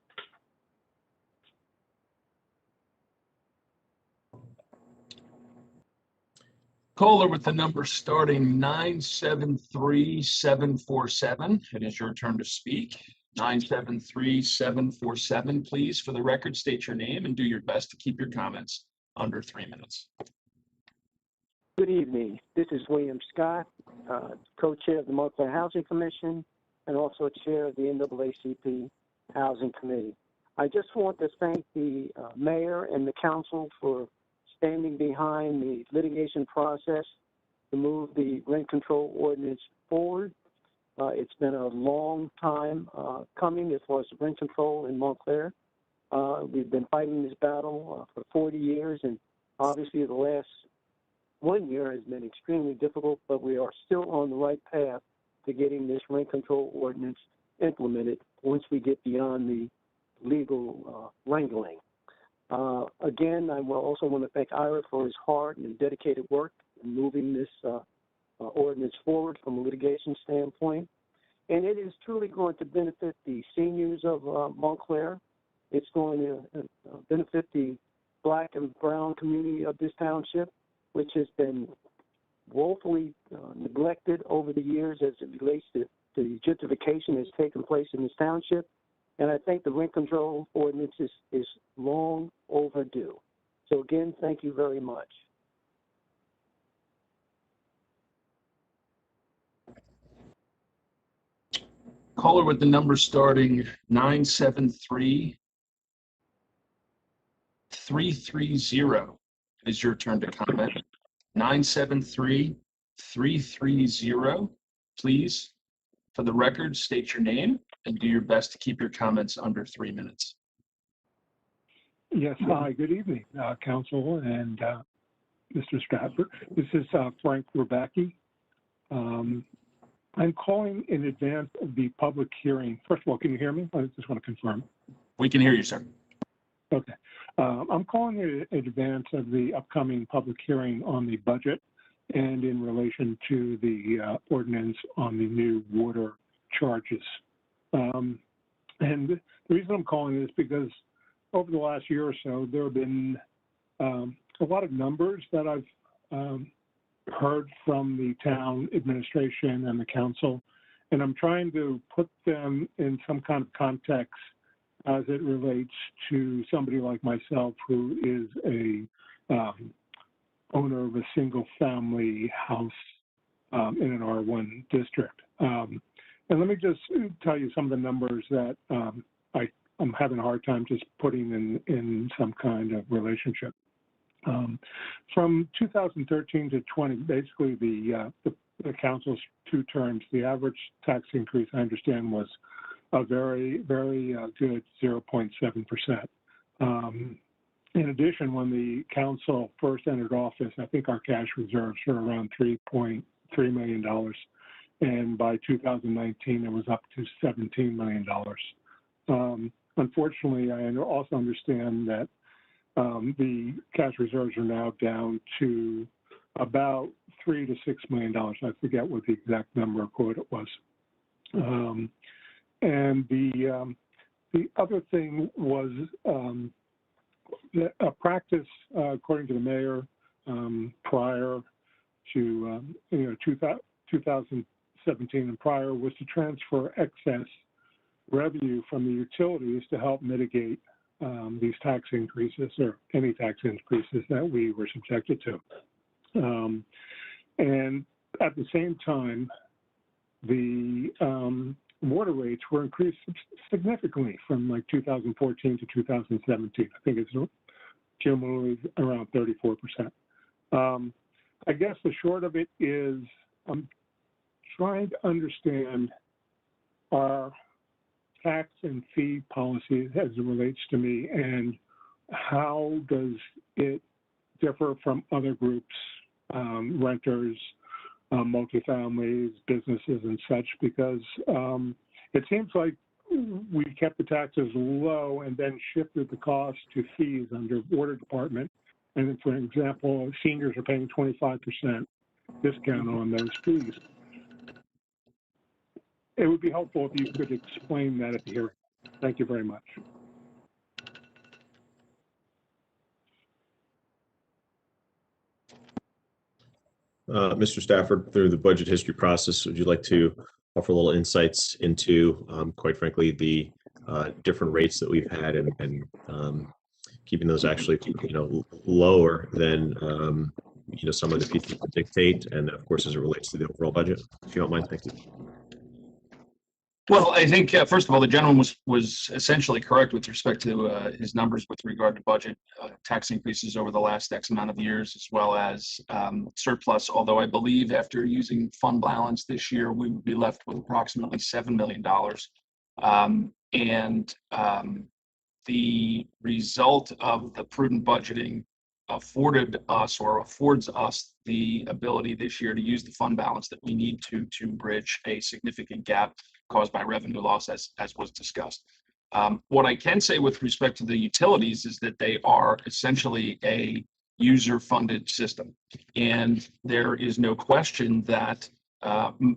Caller with the number starting 973-747. It is your turn to speak. 973-747, please. For the record, state your name and do your best to keep your comments under 3 minutes. Good evening. This is William Scott, co-chair of the Montclair Housing Commission and also chair of the NAACP Housing Committee. I just want to thank the mayor and the council for standing behind the litigation process to move the rent control ordinance forward. It's been a long time coming as far as rent control in Montclair. We've been fighting this battle for 40 years, and obviously the last 1 year has been extremely difficult, but we are still on the right path to getting this rent control ordinance implemented once we get beyond the legal wrangling. Again, I will also want to thank Ira for his hard and dedicated work in moving this ordinance forward from a litigation standpoint. And it is truly going to benefit the seniors of Montclair. It's going to benefit the Black and brown community of this township, which has been woefully neglected over the years as it relates to the gentrification that's taken place in this township. And I think the rent control ordinance is long overdue. So again, thank you very much. Caller with the number starting 973-748. 330 is your turn to comment. 973-330. Please, for the record, state your name and do your best to keep your comments under 3 minutes. Yes, hi, good evening, Council and Mr. Stratford. This is Frank Rebecki. I'm calling in advance of the public hearing. First of all, can you hear me? I just want to confirm. We can hear you, sir. Okay. I'm calling in advance of the upcoming public hearing on the budget and in relation to the ordinance on the new water charges. And the reason I'm calling is because over the last year or so, there have been a lot of numbers that I've heard from the town administration and the council, and I'm trying to put them in some kind of context as it relates to somebody like myself who is a owner of a single family house in an R1 district. And let me just tell you some of the numbers that I'm having a hard time just putting in some kind of relationship. From 2013 to 20, basically the council's 2 terms, the average tax increase, I understand, was a very, very good 0.7%. In addition, when the council first entered office, I think our cash reserves were around $3.3 million. And by 2019, it was up to $17 million. Unfortunately, I also understand that the cash reserves are now down to about $3 to $6 million. I forget what the exact number of quote it was. And the other thing was a practice, according to the mayor, prior to 2017 and prior, was to transfer excess revenue from the utilities to help mitigate these tax increases or any tax increases that we were subjected to. And at the same time, the water rates were increased significantly from like 2014 to 2017. I think it's cumulatively around 34%. I guess the short of it is I'm trying to understand our tax and fee policies as it relates to me, and how does it differ from other groups, renters, multifamilies, businesses, and such, because it seems like we kept the taxes low and then shifted the cost to fees under water department. And for example, seniors are paying 25% discount on those fees. It would be helpful if you could explain that at the hearing. Thank you very much. Mr. Stafford, through the budget history process, would you like to offer a little insights into, quite frankly, the different rates that we've had and keeping those actually, lower than, some of the pieces that dictate, and of course, as it relates to the overall budget, if you don't mind, thank you. Well, I think, first of all, the gentleman was essentially correct with respect to his numbers with regard to budget tax increases over the last X amount of years, as well as surplus, although I believe after using fund balance this year, we would be left with approximately $7 million. The result of the prudent budgeting afforded us or affords us the ability this year to use the fund balance that we need to bridge a significant gap caused by revenue loss, as was discussed. What I can say with respect to the utilities is that they are essentially a user-funded system. And there is no question that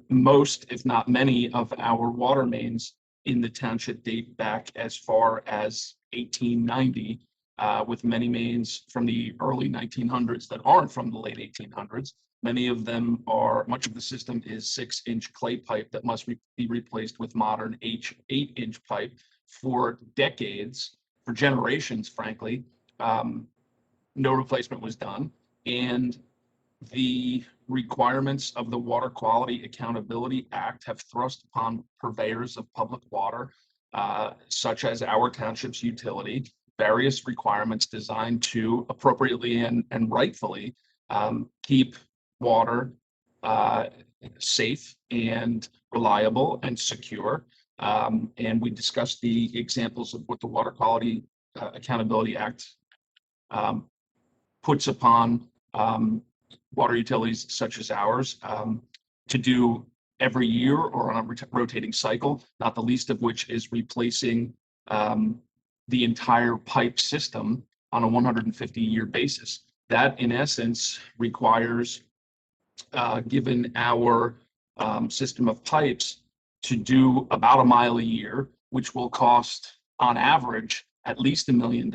most, if not many, of our water mains in the township date back as far as 1890, with many mains from the early 1900s that aren't from the late 1800s. Many of them are, much of the system is 6-inch clay pipe that must be replaced with modern 8-inch pipe for decades, for generations, frankly. No replacement was done. And the requirements of the Water Quality Accountability Act have thrust upon purveyors of public water, such as our township's utility, various requirements designed to appropriately and rightfully keep water safe and reliable and secure. And we discussed the examples of what the Water Quality Accountability Act puts upon water utilities such as ours to do every year or on a rotating cycle, not the least of which is replacing the entire pipe system on a 150-year basis. That, in essence, requires, given our system of pipes, to do about a mile a year, which will cost, on average, at least $1 million,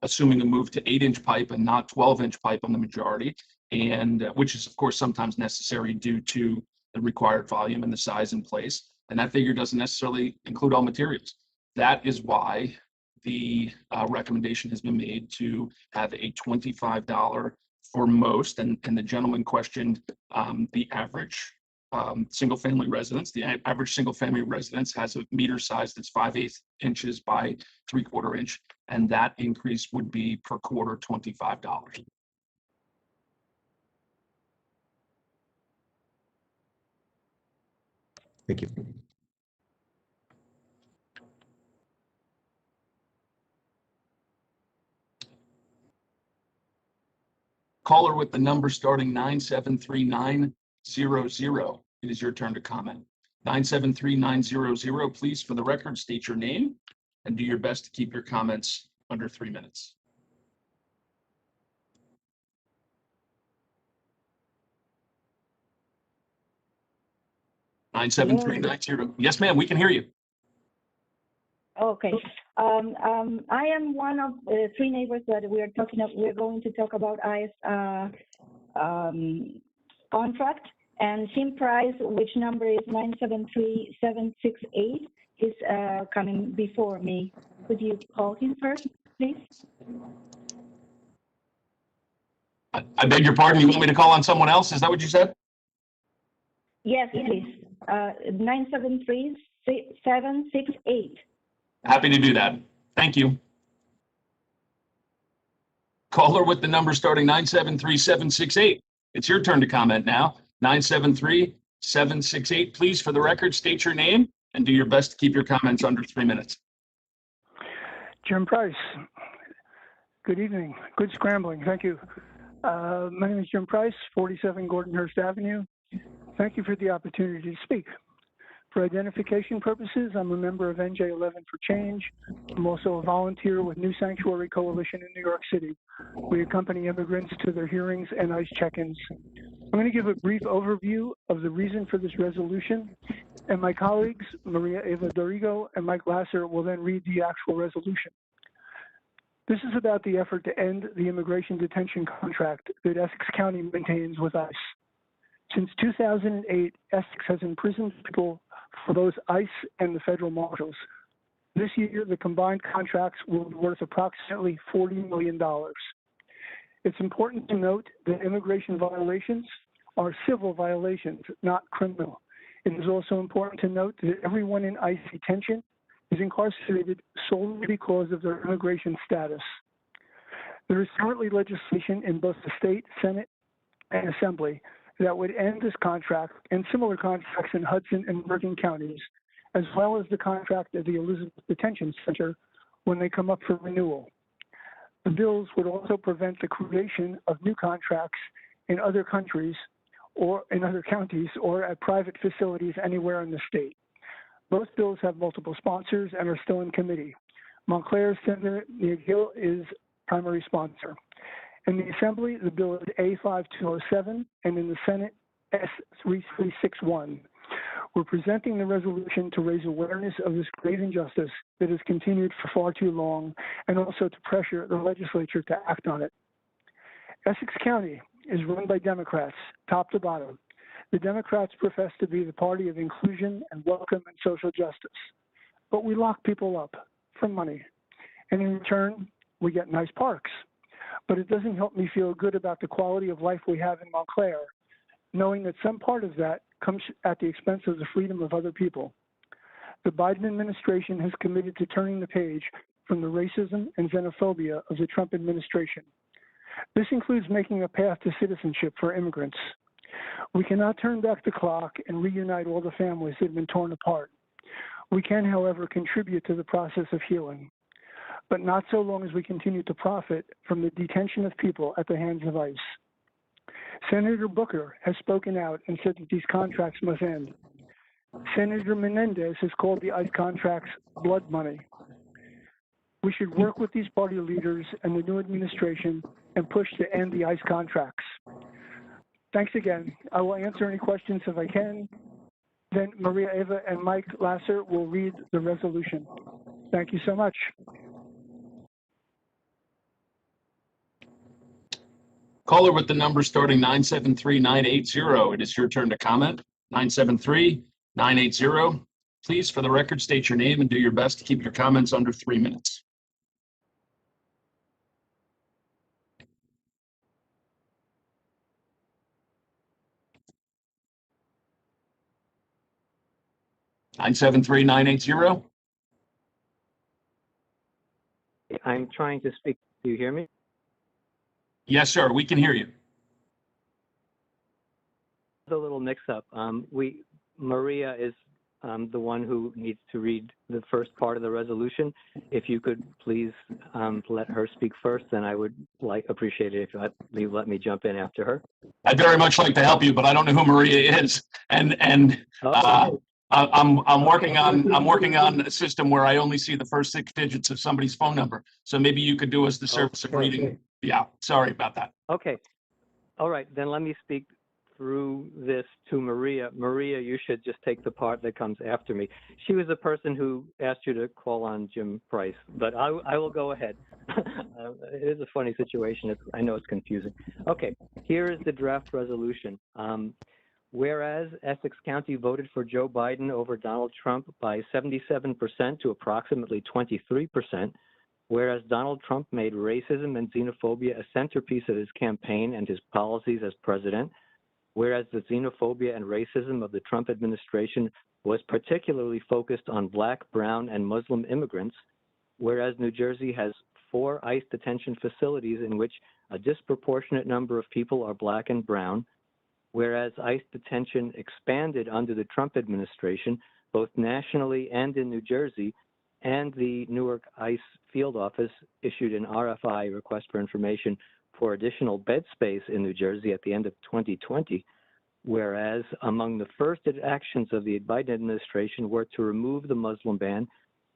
assuming a move to 8-inch pipe and not 12-inch pipe on the majority, and which is, of course, sometimes necessary due to the required volume and the size in place. And that figure doesn't necessarily include all materials. That is why the recommendation has been made to have a $25 for most, and the gentleman questioned the average single-family residence. The average single-family residence has a meter size that's 5/8 inches by 3/4 inch, and that increase would be per quarter $25. Thank you. Caller with the number starting 973-900. It is your turn to comment. 973-900. Please, for the record, state your name and do your best to keep your comments under 3 minutes. Nine seven three 900. Yes, ma'am, we can hear you. Okay. I am one of the 3 neighbors that we're going to talk about ICE contract, and SIM price, which number is 973-768, is coming before me. Could you call him first, please? I beg your pardon. You want me to call on someone else? Is that what you said? Yes, please. 973-768. Happy to do that. Thank you. Caller with the number starting 973-768. It's your turn to comment now. 973-768. Please, for the record, state your name and do your best to keep your comments under 3 minutes. Jim Price. Good evening. Good scrambling. Thank you. My name is Jim Price, 47 Gordonhurst Avenue. Thank you for the opportunity to speak. For identification purposes, I'm a member of N.J.S.A for Change. I'm also a volunteer with New Sanctuary Coalition in New York City. We accompany immigrants to their hearings and ICE check-ins. I'm going to give a brief overview of the reason for this resolution, and my colleagues, Maria Eva Dorigo and Mike Lasser, will then read the actual resolution. This is about the effort to end the immigration detention contract that Essex County maintains with ICE. Since 2008, Essex has imprisoned people for both ICE and the federal marshals. This year, the combined contracts will be worth approximately $40 million. It's important to note that immigration violations are civil violations, not criminal. It is also important to note that everyone in ICE detention is incarcerated solely because of their immigration status. There is currently legislation in both the state, Senate, and Assembly that would end this contract and similar contracts in Hudson and Bergen counties, as well as the contract at the Elizabeth Detention Center when they come up for renewal. The bills would also prevent the creation of new contracts in other countries or in other counties or at private facilities anywhere in the state. Both bills have multiple sponsors and are still in committee. Montclair Senator Neil is primary sponsor. In the Assembly, the bill is A5207, and in the Senate, S3361. We're presenting the resolution to raise awareness of this grave injustice that has continued for far too long, and also to pressure the legislature to act on it. Essex County is run by Democrats, top to bottom. The Democrats profess to be the party of inclusion and welcome and social justice. But we lock people up for money, and in return, we get nice parks. But it doesn't help me feel good about the quality of life we have in Montclair, knowing that some part of that comes at the expense of the freedom of other people. The Biden administration has committed to turning the page from the racism and xenophobia of the Trump administration. This includes making a path to citizenship for immigrants. We cannot turn back the clock and reunite all the families that have been torn apart. We can, however, contribute to the process of healing, but not so long as we continue to profit from the detention of people at the hands of ICE. Senator Booker has spoken out and said that these contracts must end. Senator Menendez has called the ICE contracts blood money. We should work with these party leaders and the new administration and push to end the ICE contracts. Thanks again. I will answer any questions if I can. Then Maria Eva and Mike Lasser will read the resolution. Thank you so much. Caller with the number starting 973-980. It is your turn to comment. 973-980. Please, for the record, state your name and do your best to keep your comments under 3 minutes. Nine seven three 980. I'm trying to speak. Do you hear me? Yes, sir. We can hear you. A little mix-up. Maria is the one who needs to read the first part of the resolution. If you could please let her speak first, then I would appreciate it if you let me jump in after her. I'd very much like to help you, but I don't know who Maria is, and I'm working on a system where I only see the first 6 digits of somebody's phone number. So maybe you could do us the service of reading. Yeah, sorry about that. Okay. All right, then let me speak through this to Maria. Maria, you should just take the part that comes after me. She was the person who asked you to call on Jim Price, but I will go ahead. It is a funny situation. I know it's confusing. Okay, here is the draft resolution. Whereas Essex County voted for Joe Biden over Donald Trump by 77% to approximately 23%, whereas Donald Trump made racism and xenophobia a centerpiece of his campaign and his policies as president, whereas the xenophobia and racism of the Trump administration was particularly focused on Black, brown, and Muslim immigrants, whereas New Jersey has 4 ICE detention facilities in which a disproportionate number of people are Black and brown, whereas ICE detention expanded under the Trump administration, both nationally and in New Jersey, and the Newark ICE field office issued an RFI, request for information, for additional bed space in New Jersey at the end of 2020, whereas among the first actions of the Biden administration were to remove the Muslim ban,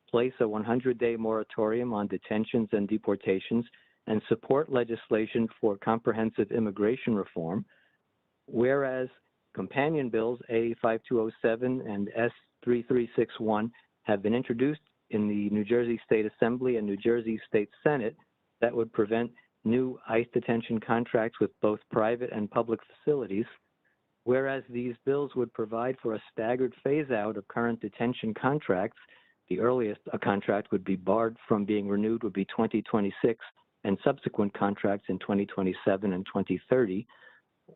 place a 100-day moratorium on detentions and deportations, and support legislation for comprehensive immigration reform, whereas companion bills A5207 and S3361 have been introduced in the New Jersey State Assembly and New Jersey State Senate that would prevent new ICE detention contracts with both private and public facilities, whereas these bills would provide for a staggered phase-out of current detention contracts. The earliest a contract would be barred from being renewed would be 2026, and subsequent contracts in 2027 and 2030,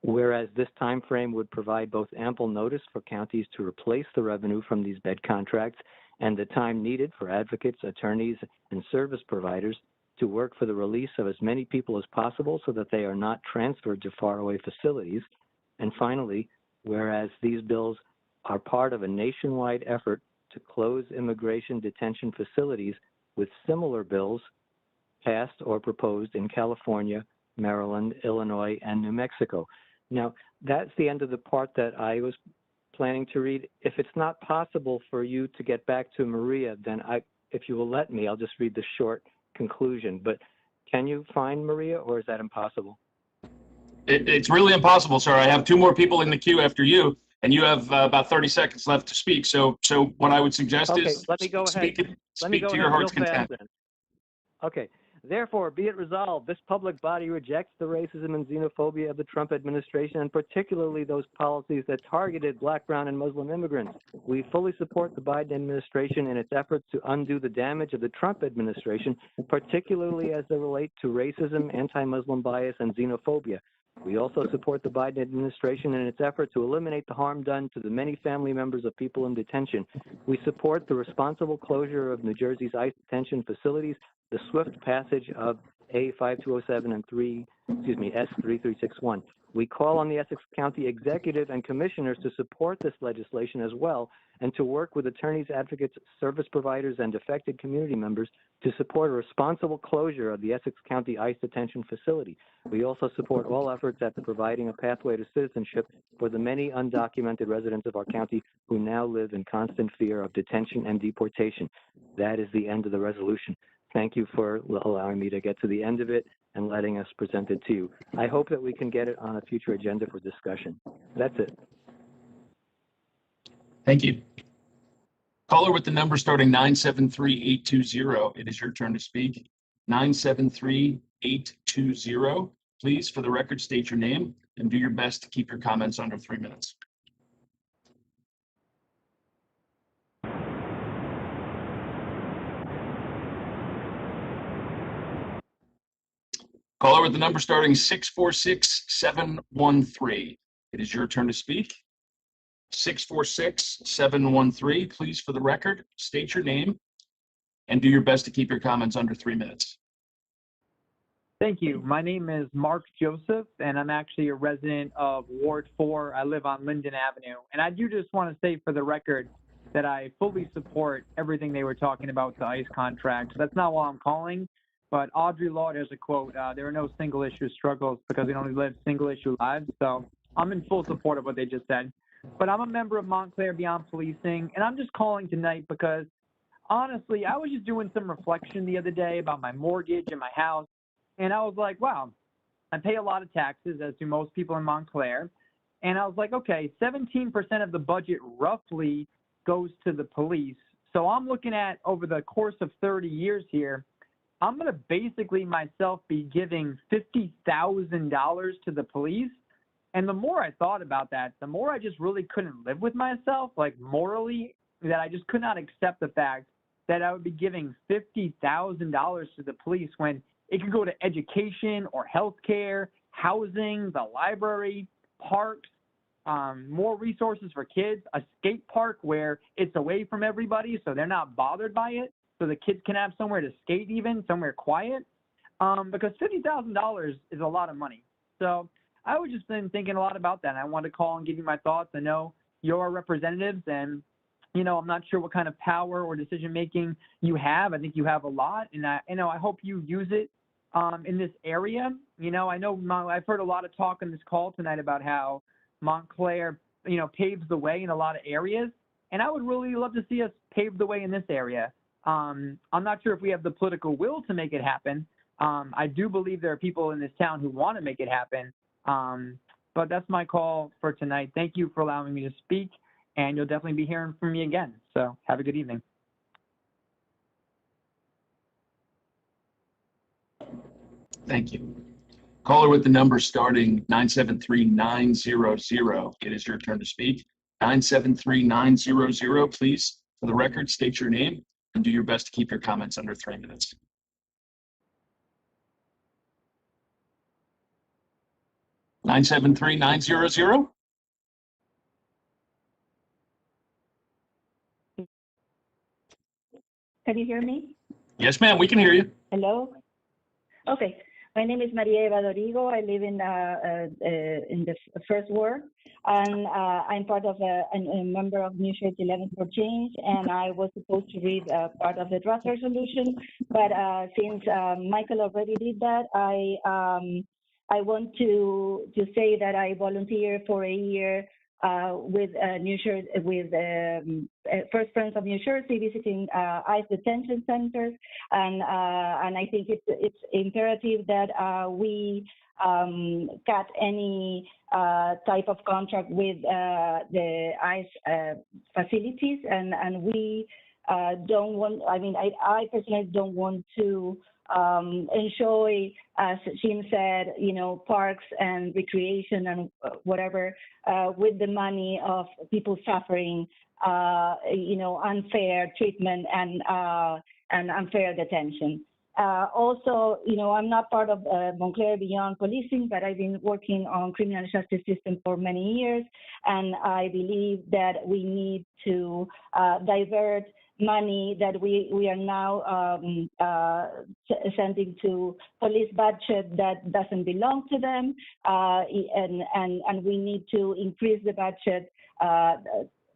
whereas this time frame would provide both ample notice for counties to replace the revenue from these bed contracts and the time needed for advocates, attorneys, and service providers to work for the release of as many people as possible so that they are not transferred to faraway facilities. And finally, whereas these bills are part of a nationwide effort to close immigration detention facilities with similar bills passed or proposed in California, Maryland, Illinois, and New Mexico. Now, that's the end of the part that I was planning to read. If it's not possible for you to get back to Maria, then if you will let me, I'll just read the short conclusion. But can you find Maria, or is that impossible? It's really impossible, sir. I have 2 more people in the queue after you, and you have about 30 seconds left to speak. So what I would suggest is let me go ahead. Speak to your heart's content. Okay. Therefore, be it resolved, this public body rejects the racism and xenophobia of the Trump administration, and particularly those policies that targeted Black, brown, and Muslim immigrants. We fully support the Biden administration in its efforts to undo the damage of the Trump administration, particularly as they relate to racism, anti-Muslim bias, and xenophobia. We also support the Biden administration in its effort to eliminate the harm done to the many family members of people in detention. We support the responsible closure of New Jersey's ICE detention facilities, the swift passage of A5207 and S3361. We call on the Essex County Executive and Commissioners to support this legislation as well, and to work with attorneys, advocates, service providers, and affected community members to support a responsible closure of the Essex County ICE detention facility. We also support all efforts at providing a pathway to citizenship for the many undocumented residents of our county who now live in constant fear of detention and deportation. That is the end of the resolution. Thank you for allowing me to get to the end of it and letting us present it to you. I hope that we can get it on a future agenda for discussion. That's it. Thank you. Caller with the number starting 973-820. It is your turn to speak. 973-820. Please, for the record, state your name and do your best to keep your comments under 3 minutes. Caller with the number starting 646-713. It is your turn to speak. 646-713. Please, for the record, state your name and do your best to keep your comments under 3 minutes. Thank you. My name is Mark Joseph, and I'm actually a resident of Ward 4. I live on Linden Avenue. And I do just want to say for the record that I fully support everything they were talking about with the ICE contract. So that's not why I'm calling. But Audre Lorde has a quote, there are no single issue struggles because we only live single issue lives. So I'm in full support of what they just said. But I'm a member of Montclair Beyond Policing, and I'm just calling tonight because, honestly, I was just doing some reflection the other day about my mortgage and my house, and I was like, wow, I pay a lot of taxes, as do most people in Montclair, and I was like, okay, 17% of the budget roughly goes to the police. So I'm looking at, over the course of 30 years here, I'm going to basically myself be giving $50,000 to the police. And the more I thought about that, the more I just really couldn't live with myself, like morally, that I just could not accept the fact that I would be giving $50,000 to the police when it could go to education or healthcare, housing, the library, parks, more resources for kids, a skate park where it's away from everybody so they're not bothered by it, so the kids can have somewhere to skate even, somewhere quiet, because $50,000 is a lot of money. So I was just been thinking a lot about that. And I wanted to call and give you my thoughts. I know you're representatives, and I'm not sure what kind of power or decision making you have. I think you have a lot, and I hope you use it in this area. I know I've heard a lot of talk on this call tonight about how Montclair, paves the way in a lot of areas, and I would really love to see us pave the way in this area. I'm not sure if we have the political will to make it happen. I do believe there are people in this town who want to make it happen. But that's my call for tonight. Thank you for allowing me to speak, and you'll definitely be hearing from me again. So have a good evening. Thank you. Caller with the number starting 973-900. It is your turn to speak. 973-900. Please, for the record, state your name and do your best to keep your comments under 3 minutes. Nine 973-900. Can you hear me? Yes, ma'am, we can hear you. Hello? Okay. My name is Maria Eva Dorigo. I live in the first ward, and I'm part of a member of New Jersey 11 for Change, and I was supposed to read part of the draft resolution, but since Michael already did that, I want to say that I volunteer for a year with New Jersey, with First Friends of New Jersey, visiting ICE detention centers, and I think it's imperative that we cut any type of contract with the ICE facilities, and we don't want. I mean, I personally don't want to enjoy, as Jim said, parks and recreation and whatever, with the money of people suffering, unfair treatment and unfair detention. Also, I'm not part of Montclair Beyond Policing, but I've been working on criminal justice system for many years, and I believe that we need to divert money that we are now sending to police budget that doesn't belong to them, and we need to increase the budget,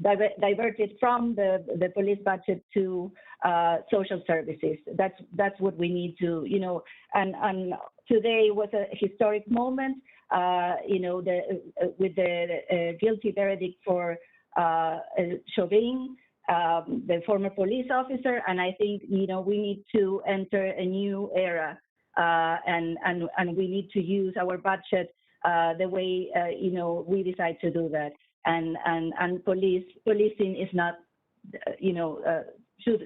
divert it from the police budget to social services. That's what we need to, and today was a historic moment, with the guilty verdict for Chauvin, the former police officer, and I think we need to enter a new era, and we need to use our budget the way we decide to do that, and policing is not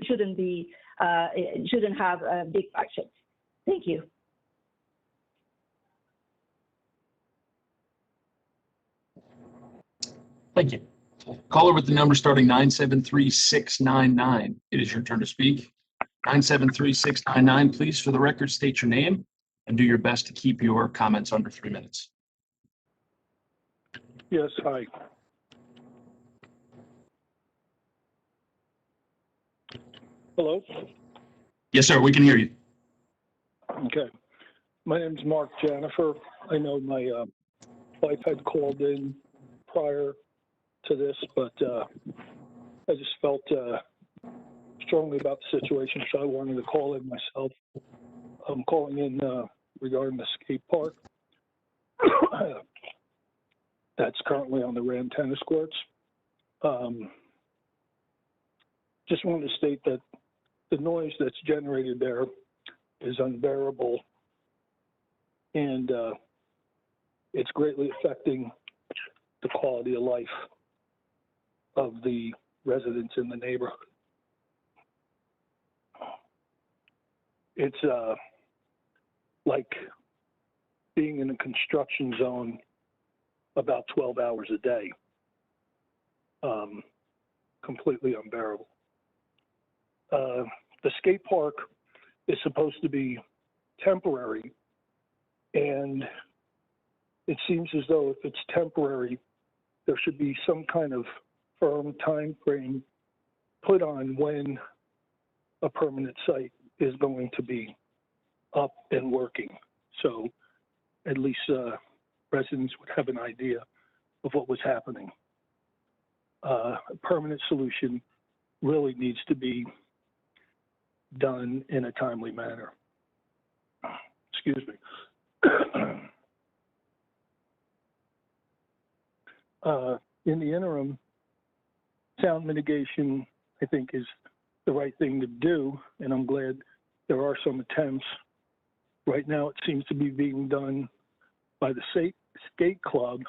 shouldn't have big budgets. Thank you. Thank you. Caller with the number starting 973-699. It is your turn to speak. 973-699, please, for the record, state your name and do your best to keep your comments under 3 minutes. Yes, hi. Hello? Yes, sir, we can hear you. Okay. My name is Mark Jennifer. I know my wife had called in prior to this, but I just felt strongly about the situation, so I wanted to call in myself. I'm calling in regarding the skate park that's currently on the Ram tennis courts. Just wanted to state that the noise that's generated there is unbearable, and it's greatly affecting the quality of life of the residents in the neighborhood. It's like being in a construction zone about 12 hours a day. Completely unbearable. The skate park is supposed to be temporary, and it seems as though if it's temporary, there should be some kind of firm time frame put on when a permanent site is going to be up and working. So at least residents would have an idea of what was happening. A permanent solution really needs to be done in a timely manner. Excuse me. In the interim, sound mitigation, I think, is the right thing to do, and I'm glad there are some attempts. Right now, it seems to be being done by the skate club,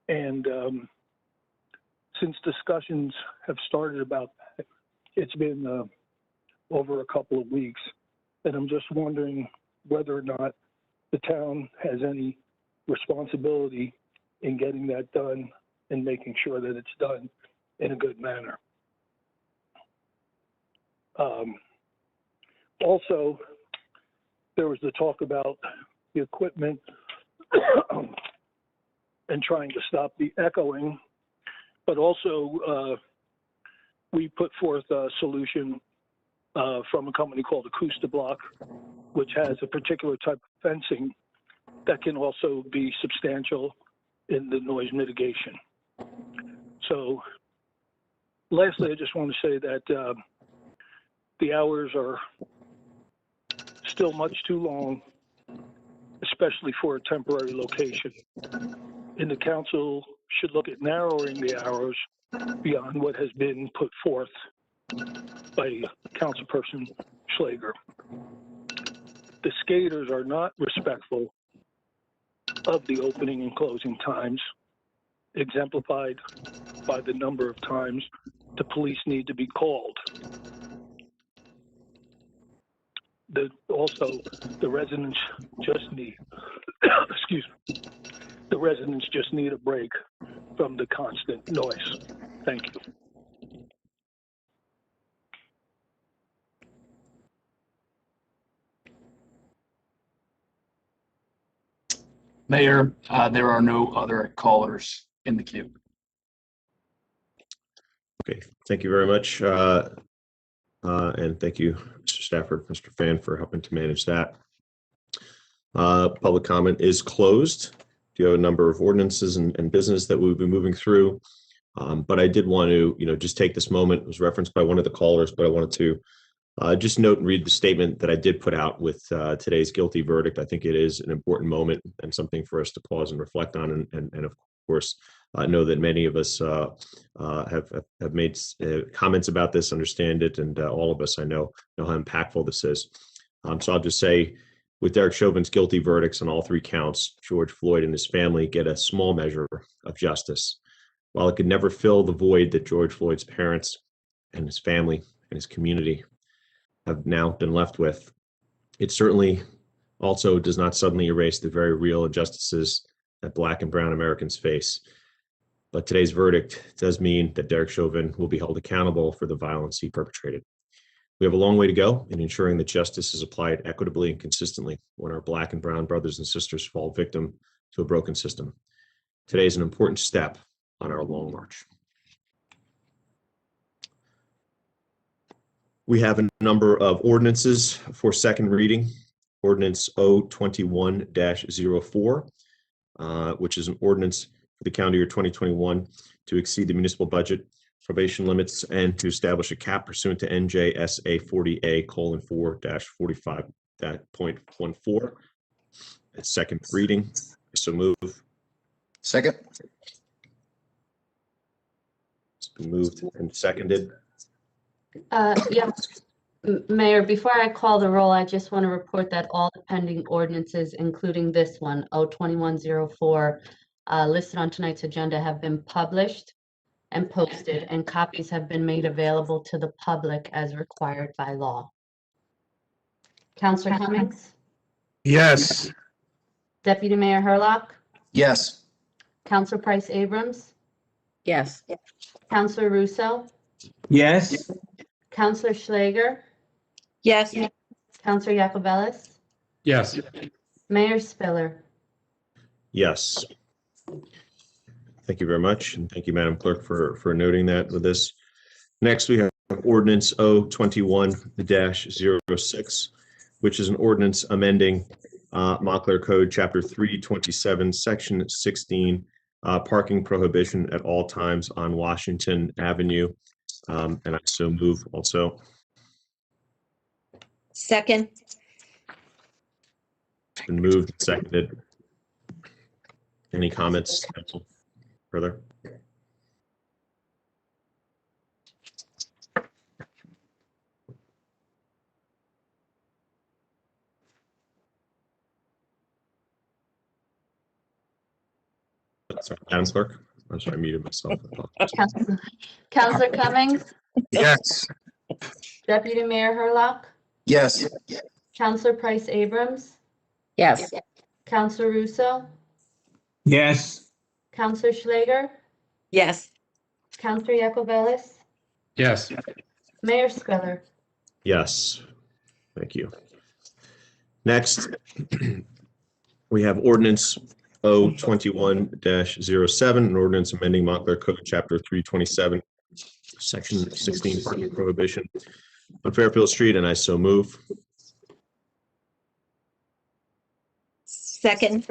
and since discussions have started about that, it's been over a couple of weeks, and I'm just wondering whether or not the town has any responsibility in getting that done and making sure that it's done in a good manner. Also, there was the talk about the equipment and trying to stop the echoing, but also we put forth a solution from a company called Acoustablock, which has a particular type of fencing that can also be substantial in the noise mitigation. So lastly, I just want to say that the hours are still much too long, especially for a temporary location. And the council should look at narrowing the hours beyond what has been put forth by Councilperson Schlager. The skaters are not respectful of the opening and closing times, exemplified by the number of times the police need to be called. Also, the residents just need, excuse me, the residents just need a break from the constant noise. Thank you. Mayor, there are no other callers in the queue. Okay, thank you very much. And thank you, Mr. Stafford, Mr. Fan, for helping to manage that. Public comment is closed. Do you have a number of ordinances and business that we'll be moving through? But I did want to, just take this moment. It was referenced by one of the callers, but I wanted to just note and read the statement that I did put out with today's guilty verdict. I think it is an important moment and something for us to pause and reflect on, and of course, know that many of us have made comments about this, understand it, and all of us, I know how impactful this is. So I'll just say, with Derek Chauvin's guilty verdicts on all 3 counts, George Floyd and his family get a small measure of justice. While it could never fill the void that George Floyd's parents and his family and his community have now been left with, it certainly also does not suddenly erase the very real injustices that Black and brown Americans face. But today's verdict does mean that Derek Chauvin will be held accountable for the violence he perpetrated. We have a long way to go in ensuring that justice is applied equitably and consistently when our Black and brown brothers and sisters fall victim to a broken system. Today is an important step on our long march. We have a number of ordinances for second reading. Ordinance O-21-04, which is an ordinance for the calendar year 2021 to exceed the municipal budget probation limits and to establish a cap pursuant to N.J.S.A 40A:4.5.14. It's second reading. So move. Second. It's been moved and seconded. Yeah, Mayor, before I call the roll, I just want to report that all the pending ordinances, including this one, O-21-04, listed on tonight's agenda, have been published and posted, and copies have been made available to the public as required by law. Councilor Cummings? Yes. Deputy Mayor Herlock? Yes. Councilor Price Abrams? Yes. Councilor Russo? Yes. Councilor Schlager? Yes. Councilor Yacobelis? Yes. Mayor Spiller? Yes. Thank you very much. And thank you, Madam Clerk, for noting that with this. Next, we have Ordinance O-21-06, which is an ordinance amending Montclair Code Chapter 327, Section 16, parking prohibition at all times on Washington Avenue. And I so move also. Second. It's been moved and seconded. Any comments, council? Further? Sorry, Madam Clerk. I'm sorry, I muted myself. Councilor Cummings? Yes. Deputy Mayor Herlock? Yes. Councilor Price Abrams? Yes. Councilor Russo? Yes. Councilor Schlager? Yes. Councilor Yacobelis? Yes. Mayor Spiller? Yes. Thank you. Next, we have Ordinance O-21-07, an ordinance amending Montclair Code Chapter 327, Section 16, parking prohibition on Fairfield Street, and I so move. Second.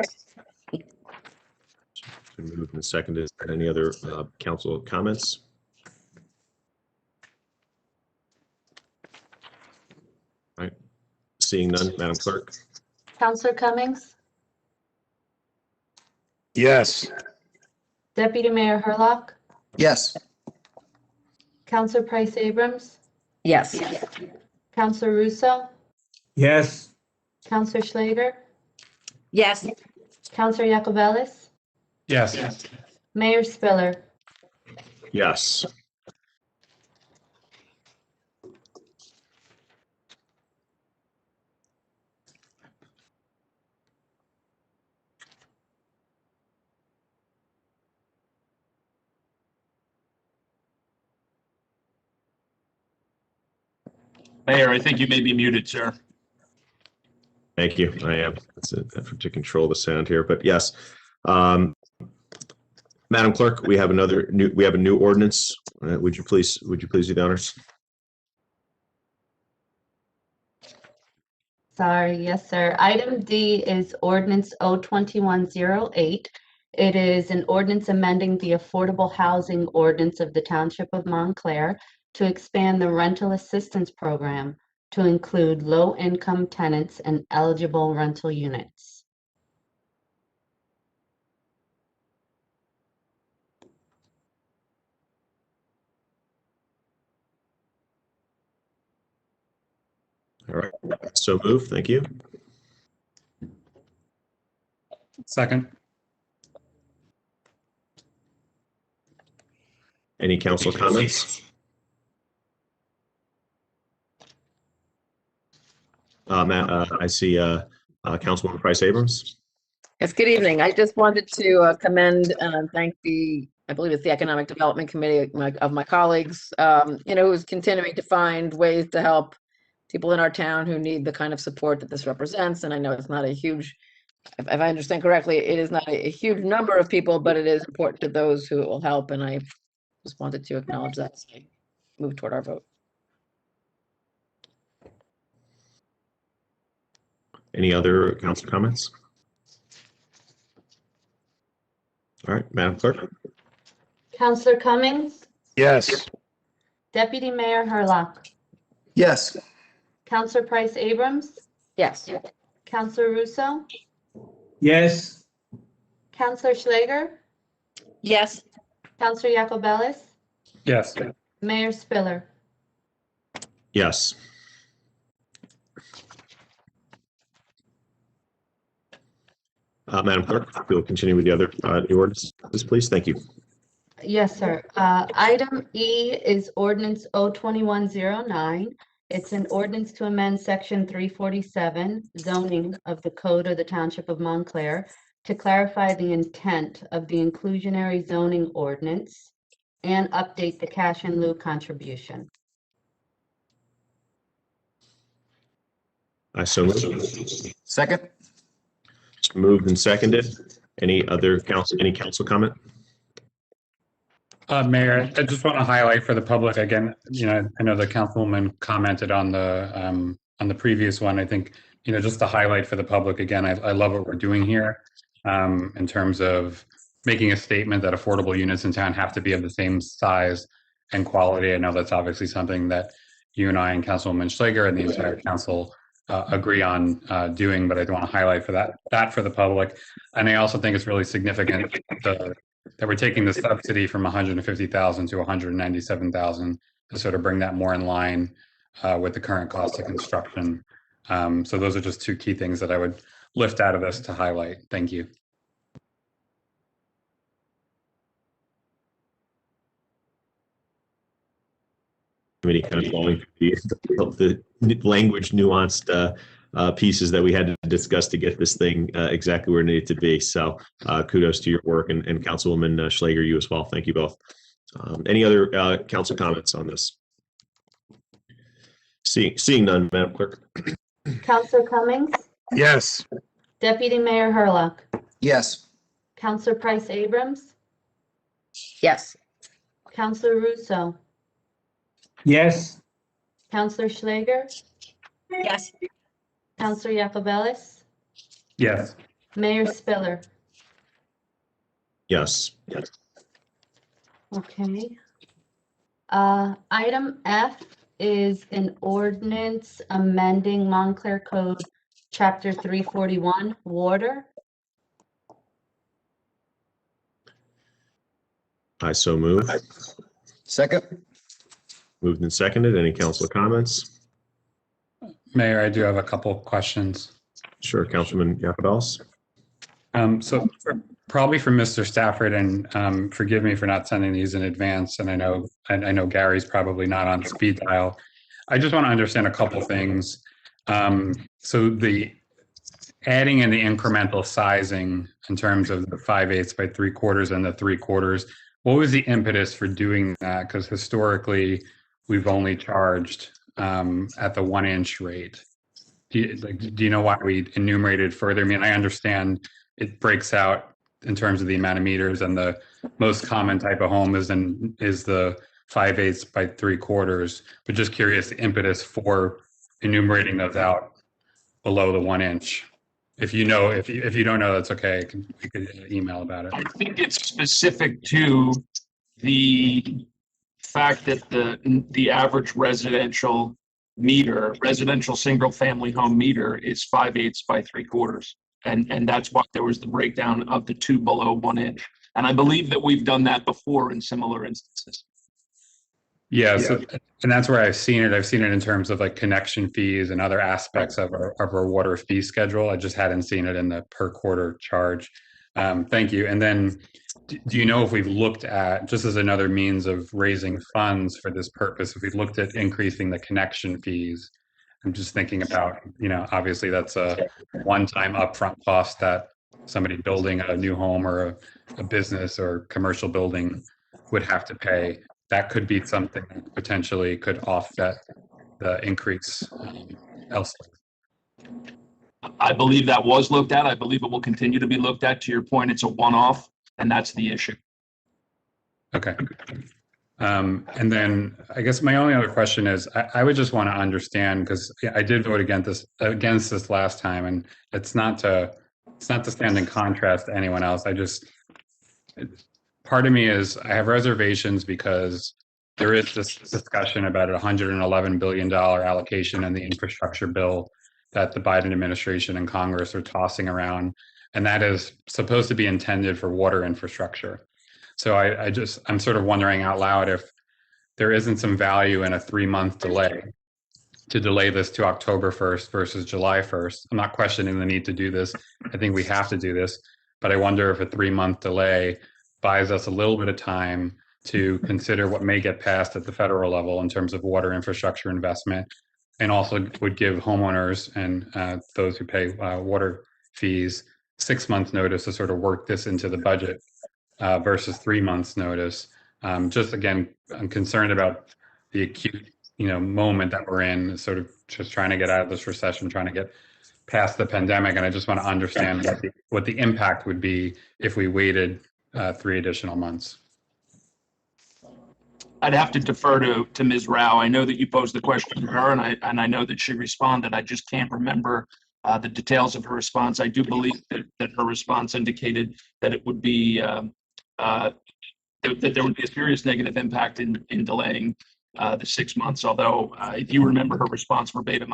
Been moved and seconded. Any other council comments? All right. Seeing none, Madam Clerk. Councilor Cummings? Yes. Deputy Mayor Herlock? Yes. Councilor Price Abrams? Yes. Councilor Russo? Yes. Councilor Schlager? Yes. Councilor Yacobelis? Yes. Mayor Spiller? Yes. Mayor, I think you may be muted, sir. Thank you. I am. It's an effort to control the sound here, but yes. Madam Clerk, we have a new ordinance. Would you please do the honors? Sorry, yes, sir. Item D is Ordinance O-21-08. It is an ordinance amending the Affordable Housing Ordinance of the Township of Montclair to expand the rental assistance program to include low-income tenants and eligible rental units. All right. So moved. Thank you. Second. Any council comments? Matt, I see Councilwoman Price Abrams. Yes, good evening. I just wanted to commend and thank I believe it's the Economic Development Committee of my colleagues, who's continuing to find ways to help people in our town who need the kind of support that this represents. And I know it's not a huge, if I understand correctly, it is not a huge number of people, but it is important to those who it will help. And I just wanted to acknowledge that as I move toward our vote. Any other council comments? All right, Madam Clerk. Councilor Cummings, Yes. Deputy Mayor Hurlock, Yes. Councilor Price Abrams, Yes. Councilor Russo, Yes. Councilor Schlager, Yes. Councilor Yacobelis, Yes. Mayor Spiller. Yes. Madam Clerk, if you'll continue with the other new ordinances, please. Thank you. Yes, sir. Item E is Ordinance O-21-09. It's an ordinance to amend Section 347 zoning of the Code of the Township of Montclair to clarify the intent of the inclusionary zoning ordinance and update the cash in lieu contribution. I so move. Second. It's moved and seconded. Any council comment? Mayor, I just want to highlight for the public again, I know the councilwoman commented on the previous one. I think, just to highlight for the public again, I love what we're doing here in terms of making a statement that affordable units in town have to be of the same size and quality. I know that's obviously something that you and I and Councilwoman Schlager and the entire council agree on doing, but I want to highlight for that for the public. And I also think it's really significant that we're taking the subsidy from $150,000 to $197,000 to sort of bring that more in line with the current cost of construction. So those are just two key things that I would lift out of this to highlight. Thank you. Committee kind of going through the language nuanced pieces that we had to discuss to get this thing exactly where it needed to be. So kudos to your work, and Councilwoman Schlager, you as well. Thank you both. Any other council comments on this? Seeing none, Madam Clerk. Councilor Cummings, Yes. Deputy Mayor Hurlock, Yes. Councilor Price Abrams, Yes. Councilor Russo, Yes. Councilor Schlager, Yes. Councilor Yacobelis, Yes. Mayor Spiller. Yes. Okay. Item F is an ordinance amending Montclair Code Chapter 341, water. I so move. Second. Moved and seconded. Any council comments? Mayor, I do have a couple questions. Sure, Councilman Yacobelis. So probably for Mr. Stafford, and forgive me for not sending these in advance. And I know Gary's probably not on speed dial. I just want to understand a couple things. So the adding in the incremental sizing in terms of the 5/8 by 3/4 and the 3/4, what was the impetus for doing that? Because historically, we've only charged at the 1-inch rate. do you know why we enumerated further? I mean, I understand it breaks out in terms of the amount of meters, and the most common type of home is the 5/8 by 3/4. But just curious, the impetus for enumerating those out below the 1 inch. If you know, if you don't know, that's okay. We could email about it. I think it's specific to the fact that the average residential single family home meter is 5/8 by 3/4. And that's why there was the breakdown of the 2 below 1 inch. And I believe that we've done that before in similar instances. Yeah, so, and that's where I've seen it. I've seen it in terms of like connection fees and other aspects of our water fee schedule. I just hadn't seen it in the per quarter charge. Thank you. And then, do you know if we've looked at, just as another means of raising funds for this purpose, if we've looked at increasing the connection fees? I'm just thinking about, obviously that's a one-time upfront cost that somebody building a new home or a business or commercial building would have to pay. That could be something that potentially could offset the increase elsewhere. I believe that was looked at. I believe it will continue to be looked at. To your point, it's a one-off, and that's the issue. Okay. And then I guess my only other question is, I would just want to understand, because I did vote against this last time, and it's not to stand in contrast to anyone else. Part of me is I have reservations because there is this discussion about a $111 billion allocation in the infrastructure bill that the Biden administration and Congress are tossing around, and that is supposed to be intended for water infrastructure. So I'm sort of wondering out loud if there isn't some value in a 3-month delay to delay this to October 1st versus July 1st. I'm not questioning the need to do this. I think we have to do this, but I wonder if a 3-month delay buys us a little bit of time to consider what may get passed at the federal level in terms of water infrastructure investment, and also would give homeowners and those who pay water fees 6 months notice to sort of work this into the budget versus 3 months notice. Just again, I'm concerned about the acute, moment that we're in, sort of just trying to get out of this recession, trying to get past the pandemic. And I just want to understand what the impact would be if we waited 3 additional months. I'd have to defer to Ms. Rao. I know that you posed the question to her, and I know that she responded. I just can't remember the details of her response. I do believe that her response indicated that it would be that there would be a serious negative impact in delaying the 6 months. Although, if you remember her response verbatim,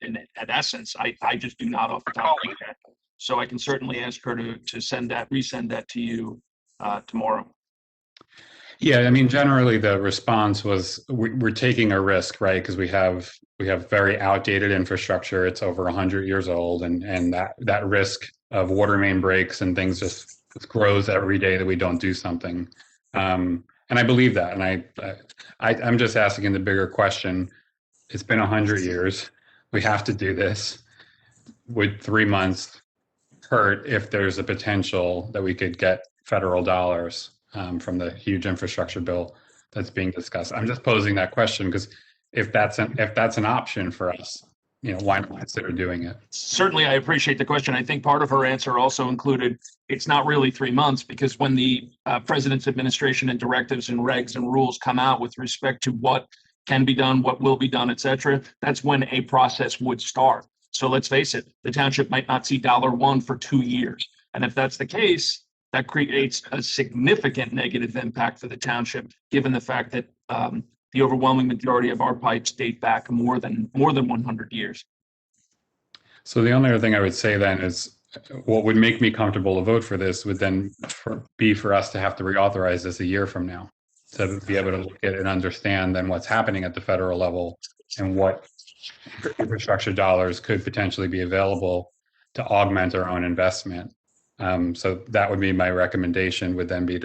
in essence, I just do not off the top of my head. So I can certainly ask her to resend that to you tomorrow. Yeah, I mean, generally the response was we're taking a risk, right? Because we have very outdated infrastructure. It's over 100 years old, and that risk of water main breaks and things just grows every day that we don't do something. And I believe that. And I'm just asking the bigger question. It's been 100 years. We have to do this. Would 3 months hurt if there's a potential that we could get federal dollars from the huge infrastructure bill that's being discussed? I'm just posing that question because if that's an option for us, why not consider doing it? Certainly, I appreciate the question. I think part of her answer also included it's not really 3 months, because when the president's administration and directives and regs and rules come out with respect to what can be done, what will be done, et cetera, that's when a process would start. So let's face it, the township might not see $1 for 2 years. And if that's the case, that creates a significant negative impact for the township, given the fact that the overwhelming majority of our pipes date back more than 100 years. So the only other thing I would say then is what would make me comfortable to vote for this would then be for us to have to reauthorize this a year from now, to be able to look at and understand then what's happening at the federal level and what infrastructure dollars could potentially be available to augment our own investment. So that would be my recommendation, would then be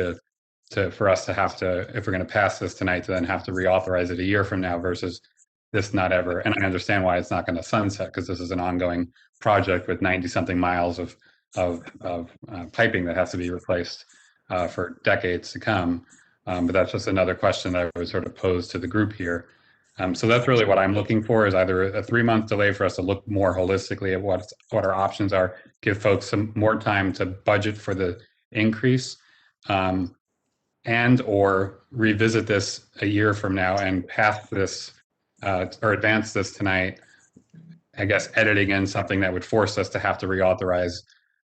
for us to have to, if we're going to pass this tonight, to then have to reauthorize it a year from now versus this not ever. And I understand why it's not going to sunset, because this is an ongoing project with 90-something miles of piping that has to be replaced for decades to come. But that's just another question that I would sort of pose to the group here. So that's really what I'm looking for, is either a 3-month delay for us to look more holistically at what our options are, give folks some more time to budget for the increase, and or revisit this a year from now and pass this or advance this tonight, I guess, editing in something that would force us to have to reauthorize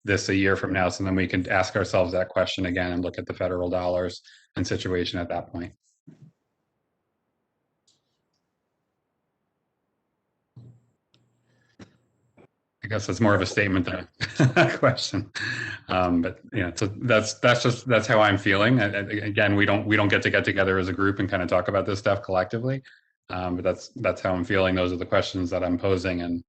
this a year from now. So then we can ask ourselves that question again and look at the federal dollars and situation at that point. I guess that's more of a statement than a question, but yeah. So that's how I'm feeling. Again, we don't get together as a group and kind of talk about this stuff collectively, but that's how I'm feeling. Those are the questions that I'm posing. And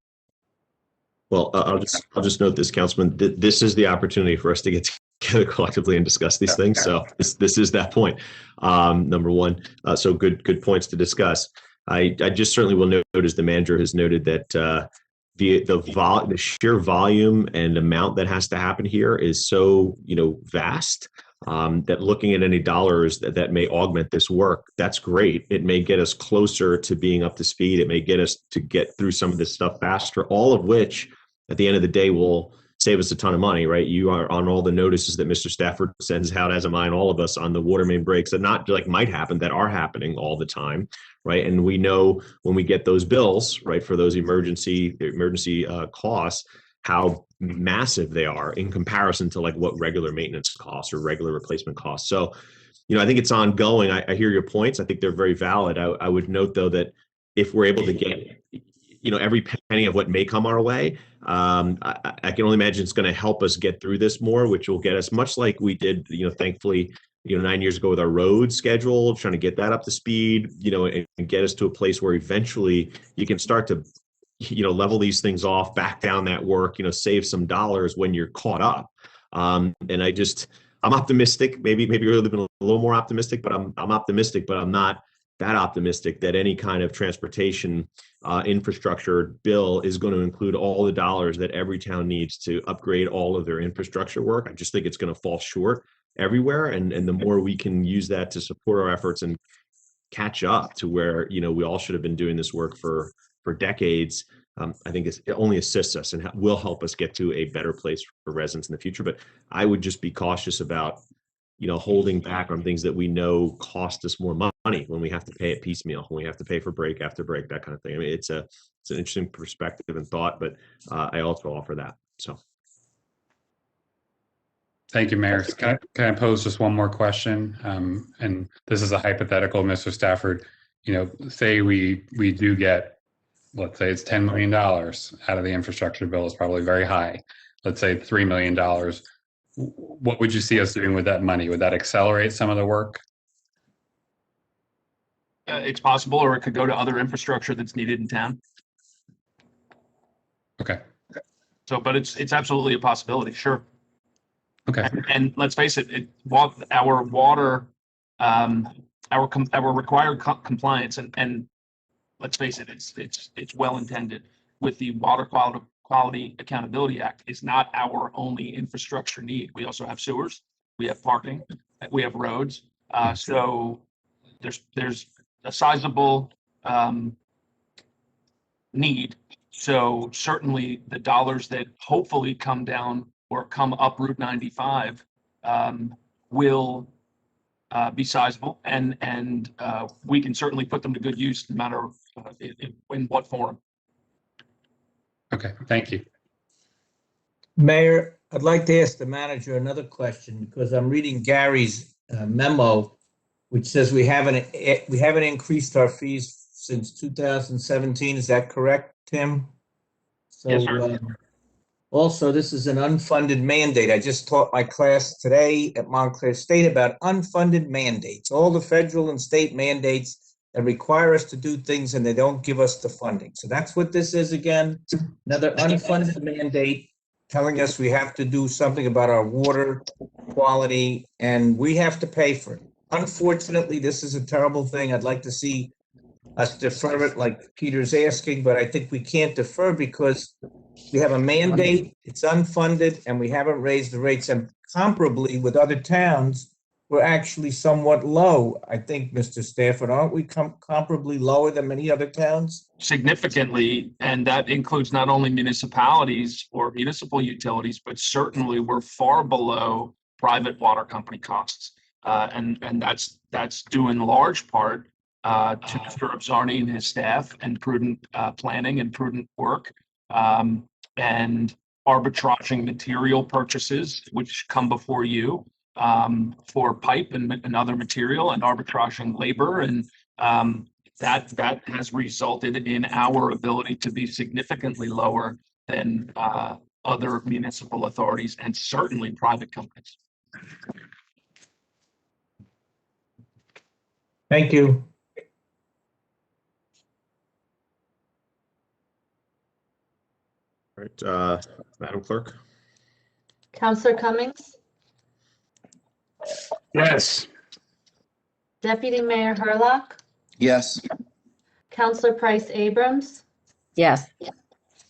well, I'll just note this, Councilman. This is the opportunity for us to get together collectively and discuss these things. So this is that point. Number one. So good points to discuss. I just certainly will note, as the manager has noted, that. The sheer volume and amount that has to happen here is so vast that looking at any dollars that may augment this work, that's great. It may get us closer to being up to speed. It may get us to get through some of this stuff faster, all of which at the end of the day will save us a ton of money, right? You are on all the notices that Mr. Stafford sends out, as am I, and all of us, on the water main breaks that not like might happen, that are happening all the time, right? And we know when we get those bills, right, for those emergency costs, how massive they are in comparison to like what regular maintenance costs or regular replacement costs. So, I think it's ongoing. I hear your points. I think they're very valid. I would note though that if we're able to get every penny of what may come our way, I can only imagine it's going to help us get through this more, which will get us much like we did, thankfully, 9 years ago with our road schedule, trying to get that up to speed, and get us to a place where eventually you can start to, level these things off, back down that work, save some dollars when you're caught up. And I'm optimistic. Maybe we're been a little more optimistic, but I'm optimistic, but I'm not that optimistic that any kind of transportation infrastructure bill is going to include all the dollars that every town needs to upgrade all of their infrastructure work. I just think it's going to fall short everywhere. And the more we can use that to support our efforts and catch up to where, we all should have been doing this work for decades, I think it only assists us and will help us get to a better place for residents in the future. But I would just be cautious about holding back on things that we know cost us more money when we have to pay it piecemeal, when we have to pay for break after break, that kind of thing. I mean, it's an interesting perspective and thought, but I also offer that. So. Thank you, Mayor. Can I pose just one more question? And this is a hypothetical, Mr. Stafford. Say we do get, let's say it's $10 million out of the infrastructure bill. Is probably very high. Let's say $3 million. What would you see us doing with that money? Would that accelerate some of the work? It's possible, or it could go to other infrastructure that's needed in town. Okay. So, but it's absolutely a possibility. Sure. Okay. And let's face it, our water, our required compliance, and let's face it, it's well intended with the Water Quality Accountability Act, is not our only infrastructure need. We also have sewers, we have parking, we have roads. So there's a sizable need. So certainly the dollars that hopefully come down or come up Route 95 will be sizable, and we can certainly put them to good use, no matter in what form. Okay, thank you. Mayor, I'd like to ask the manager another question, because I'm reading Gary's memo, which says we haven't increased our fees since 2017. Is that correct, Tim? So, yes, sir. Also, this is an unfunded mandate. I just taught my class today at Montclair State about unfunded mandates, all the federal and state mandates that require us to do things and they don't give us the funding. So that's what this is again, another unfunded mandate telling us we have to do something about our water quality and we have to pay for it. Unfortunately, this is a terrible thing. I'd like to see us defer it like Peter's asking, but I think we can't defer because we have a mandate, it's unfunded, and we haven't raised the rates. And comparably with other towns, we're actually somewhat low, I think, Mr. Stafford. Aren't we comparably lower than many other towns? Significantly, and that includes not only municipalities or municipal utilities, but certainly we're far below private water company costs. And that's due in large part to Mr. Abzarni and his staff and prudent planning and prudent work, and arbitraging material purchases, which come before you for pipe and other material, and arbitraging labor. And that has resulted in our ability to be significantly lower than other municipal authorities and certainly private companies. Thank you. All right, Madam Clerk. Counselor Cummings, Yes. Deputy Mayor Hurlock, Yes. Counselor Price Abrams, Yes.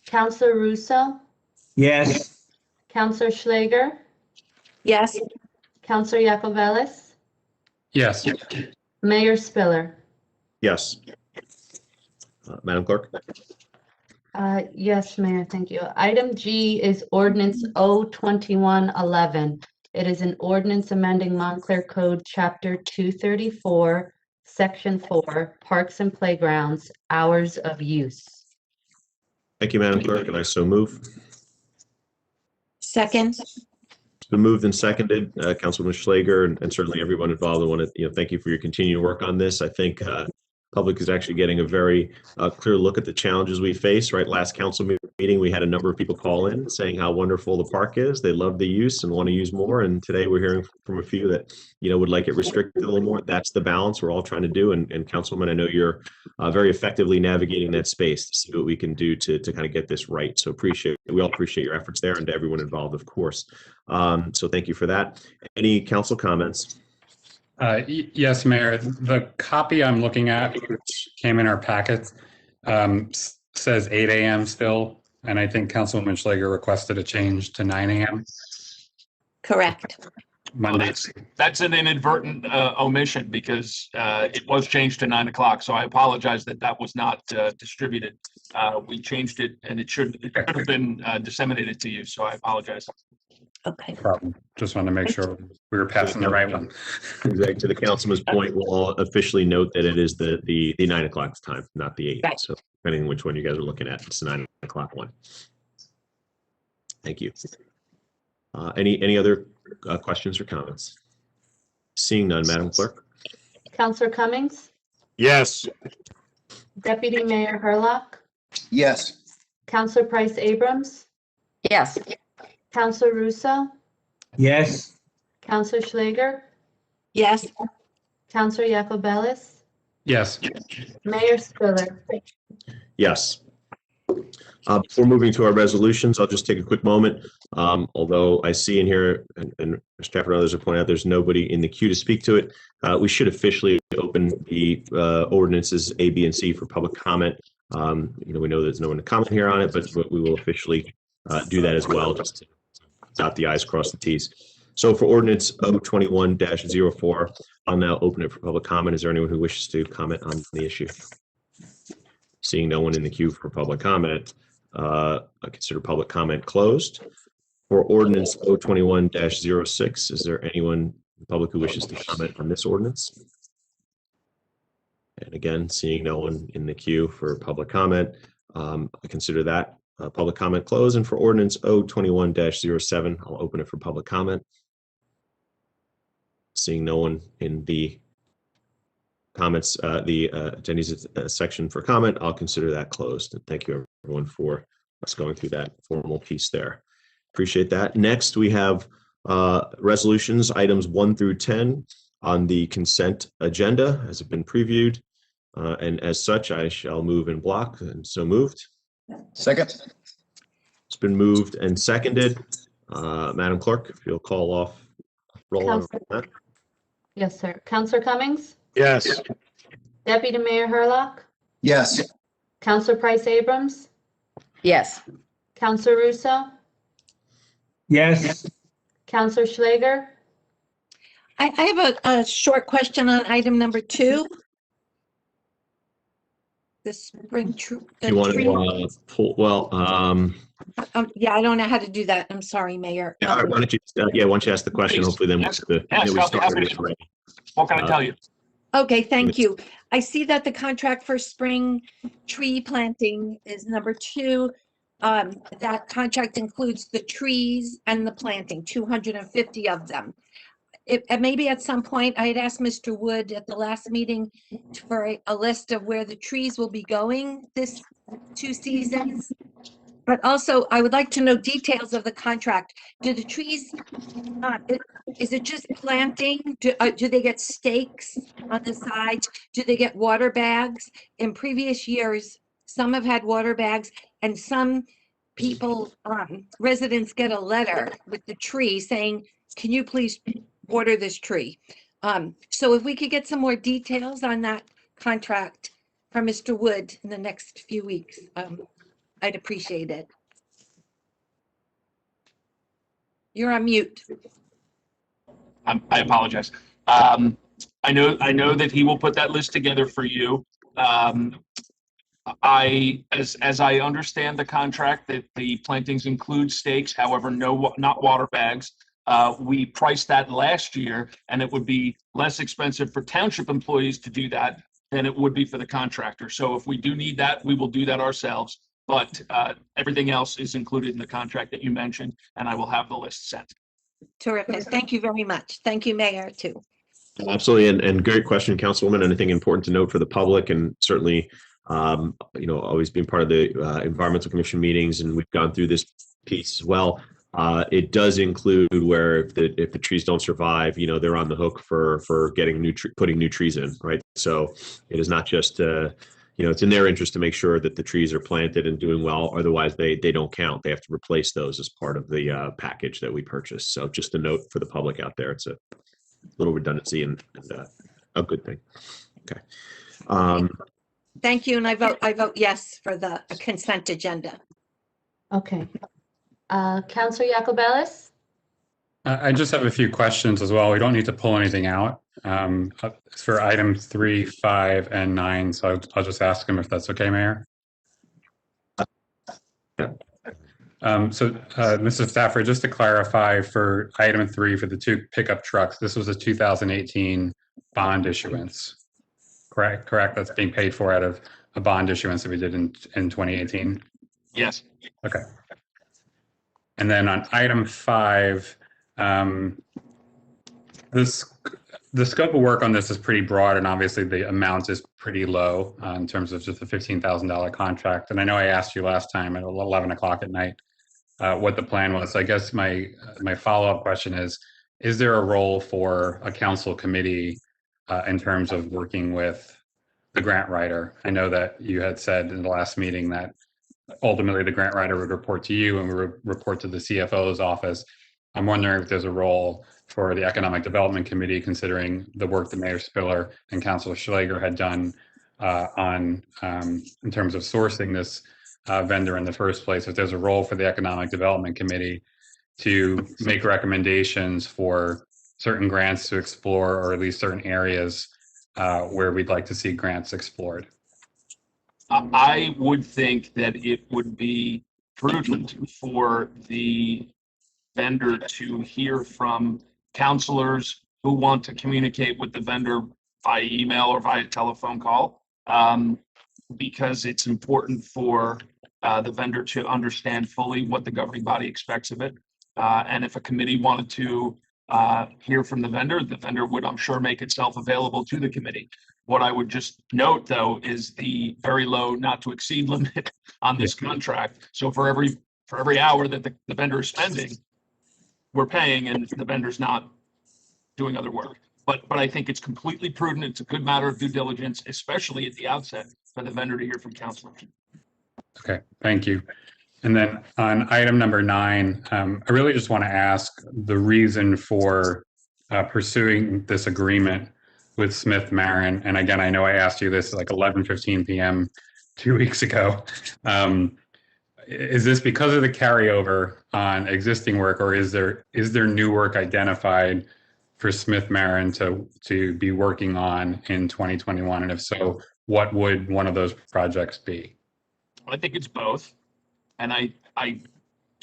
Counselor Russo, Yes. Counselor Schlager, Yes. Counselor Yacovelis, Yes. Mayor Spiller. Yes. Madam Clerk. Yes, Mayor, thank you. Item G is Ordinance O-21-11. It is an ordinance amending Montclair Code Chapter 234, Section 4, Parks and Playgrounds, Hours of Use. Thank you, Madam Clerk, and I so move. Second. It's been moved and seconded. Councilman Schlager and certainly everyone involved. I want to thank you for your continued work on this. I think public is actually getting a very clear look at the challenges we face. Right, last council meeting, we had a number of people call in saying how wonderful the park is. They love the use and want to use more. And today we're hearing from a few that would like it restricted a little more. That's the balance we're all trying to do. And Councilman, I know you're very effectively navigating that space to see what we can do to kind of get this right. So we all appreciate your efforts there, and to everyone involved, of course. So thank you for that. Any council comments? Yes, Mayor. The copy I'm looking at, which came in our packet, says 8 a.m. still, and I think Councilwoman Schlager requested a change to 9 a.m. Correct. Monday. That's an inadvertent omission, because it was changed to 9 o'clock. So I apologize that was not distributed. We changed it, and it should have been disseminated to you. So I apologize. Okay. No problem. Just wanted to make sure we were passing the right one. Exactly. To the councilman's point, we'll all officially note that it is the 9 o'clock time, not the 8. Right. So depending on which one you guys are looking at, it's the 9 o'clock one. Thank you. Any other questions or comments? Seeing none, Madam Clerk. Counselor Cummings, Yes. Deputy Mayor Hurlock, Yes. Counselor Price Abrams, Yes. Counselor Russo, Yes. Counselor Schlager, Yes. Counselor Yacovelis, Yes. Mayor Spiller. Yes. Before moving to our resolutions, I'll just take a quick moment. Although I see in here, and Mr. Stafford and others have pointed out, there's nobody in the queue to speak to it. We should officially open the ordinances A, B, and C for public comment. We know there's no one to comment here on it, but we will officially do that as well, just to dot the I's, cross the T's. So for Ordinance O-21-04, I'll now open it for public comment. Is there anyone who wishes to comment on the issue? Seeing no one in the queue for public comment, I consider public comment closed. For Ordinance O-21-06, is there anyone in the public who wishes to comment on this ordinance? And again, seeing no one in the queue for public comment, I consider that public comment closed. And for Ordinance O-21-07, I'll open it for public comment. Seeing no one in the comments, the attendees section for comment, I'll consider that closed. And thank you, everyone, for us going through that formal piece there. Appreciate that. Next, we have resolutions, items 1 through 10 on the consent agenda as have been previewed. And as such, I shall move in block, and so moved. Second. It's been moved and seconded. Madam Clerk, if you'll call off roll on that. Yes, sir. Counselor Cummings, Yes. Deputy Mayor Hurlock, Yes. Counselor Price Abrams, Yes. Counselor Russo, Yes. Counselor Schlager, I have a short question on item number 2. The spring tree. You want to pull, well, Yeah, I don't know how to do that. I'm sorry, Mayor. why don't you, why don't you ask the question? Please. Hopefully then Yes. we Yes, we I'll be start happy with to. this right. What can I tell you? Okay, thank you. I see that the contract for spring tree planting is number 2. That contract includes the trees and the planting, 250 of them. Maybe at some point, I had asked Mr. Wood at the last meeting for a list of where the trees will be going this 2 seasons. But also, I would like to know details of the contract. Do the trees, is it just planting? Do they get stakes on the sides? Do they get water bags? In previous years, some have had water bags, and some people, residents get a letter with the tree saying, can you please water this tree? So if we could get some more details on that contract from Mr. Wood in the next few weeks, I'd appreciate it. You're on mute. I apologize. I know that he will put that list together for you. As I understand the contract, that the plantings include stakes, however, not water bags. We priced that last year, and it would be less expensive for township employees to do that than it would be for the contractor. So if we do need that, we will do that ourselves. But everything else is included in the contract that you mentioned, and I will have the list sent. Terrific. Thank you very much. Thank you, Mayor, too. Absolutely, and great question, Councilwoman, and I think important to note for the public, and certainly, always being part of the Environmental Commission meetings, and we've gone through this piece as well. It does include where if the trees don't survive, they're on the hook for getting putting new trees in, right? So it is not just it's in their interest to make sure that the trees are planted and doing well. Otherwise, they don't count. They have to replace those as part of the package that we purchased. So just a note for the public out there. It's a little redundancy and a good thing. Okay. Thank you, and I vote yes for the consent agenda. Okay. Councilor Yacobelis? I just have a few questions as well. We don't need to pull anything out. It's for item 3, 5, and 9. So I'll just ask them if that's okay, Mayor. Mr. Stafford, just to clarify for item 3 for the 2 pickup trucks, this was a 2018 bond issuance. Correct. That's being paid for out of a bond issuance that we did in 2018. Yes. Okay. And then on item 5, the scope of work on this is pretty broad, and obviously the amount is pretty low in terms of just a $15,000 contract. And I know I asked you last time at 11 o'clock at night what the plan was. So I guess my follow-up question is there a role for a council committee in terms of working with the grant writer? I know that you had said in the last meeting that ultimately the grant writer would report to you and would report to the CFO's office. I'm wondering if there's a role for the Economic Development Committee, considering the work that Mayor Spiller and Councilor Schlager had done in terms of sourcing this vendor in the first place. If there's a role for the Economic Development Committee to make recommendations for certain grants to explore, or at least certain areas where we'd like to see grants explored. I would think that it would be prudent for the vendor to hear from counselors who want to communicate with the vendor via email or via telephone call, because it's important for the vendor to understand fully what the governing body expects of it. And if a committee wanted to hear from the vendor would, I'm sure, make itself available to the committee. What I would just note, though, is the very low not to exceed limit on this contract. So for every hour that the vendor is spending, we're paying, and the vendor's not doing other work. But I think it's completely prudent. It's a good matter of due diligence, especially at the outset, for the vendor to hear from counselors. Okay, thank you. And then on item number 9, I really just want to ask the reason for pursuing this agreement with Smith Marin. And again, I know I asked you this like 11:15 p.m. 2 weeks ago. Is this because of the carryover on existing work, or is there new work identified for Smith Marin to be working on in 2021? And if so, what would one of those projects be? I think it's both. And I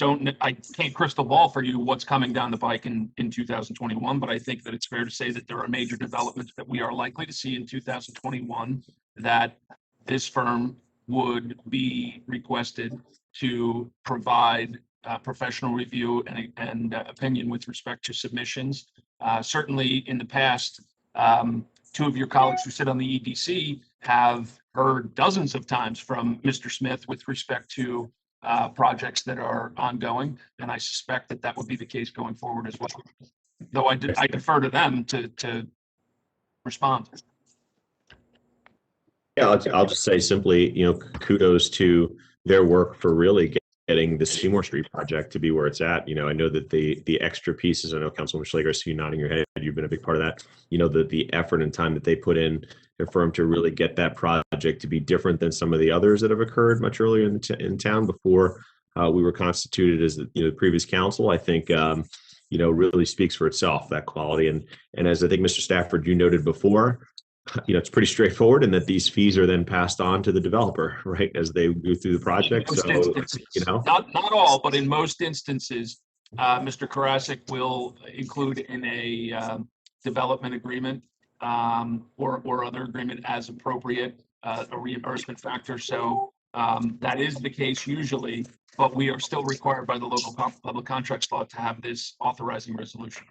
can't crystal ball for you what's coming down the pike in 2021, but I think that it's fair to say that there are major developments that we are likely to see in 2021 that this firm would be requested to provide professional review and opinion with respect to submissions. Certainly in the past, two of your colleagues who sit on the EDC have heard dozens of times from Mr. Smith with respect to projects that are ongoing, and I suspect that that would be the case going forward as well. Though I defer to them to respond. Yeah, I'll just say simply, kudos to their work for really getting the Seymour Street project to be where it's at. I know that the extra pieces, I know Councilwoman Schlager, I see you nodding your head, you've been a big part of that. The effort and time that they put in their firm to really get that project to be different than some of the others that have occurred much earlier in town before we were constituted as the previous council, I think, really speaks for itself, that quality. And as I think Mr. Stafford, you noted before, it's pretty straightforward in that these fees are then passed on to the developer, right, as they go through the project. So, not all, but in most instances, Mr. Karasik will include in a development agreement or other agreement as appropriate a reimbursement factor. So that is the case usually, but we are still required by the local public contracts law to have this authorizing resolution.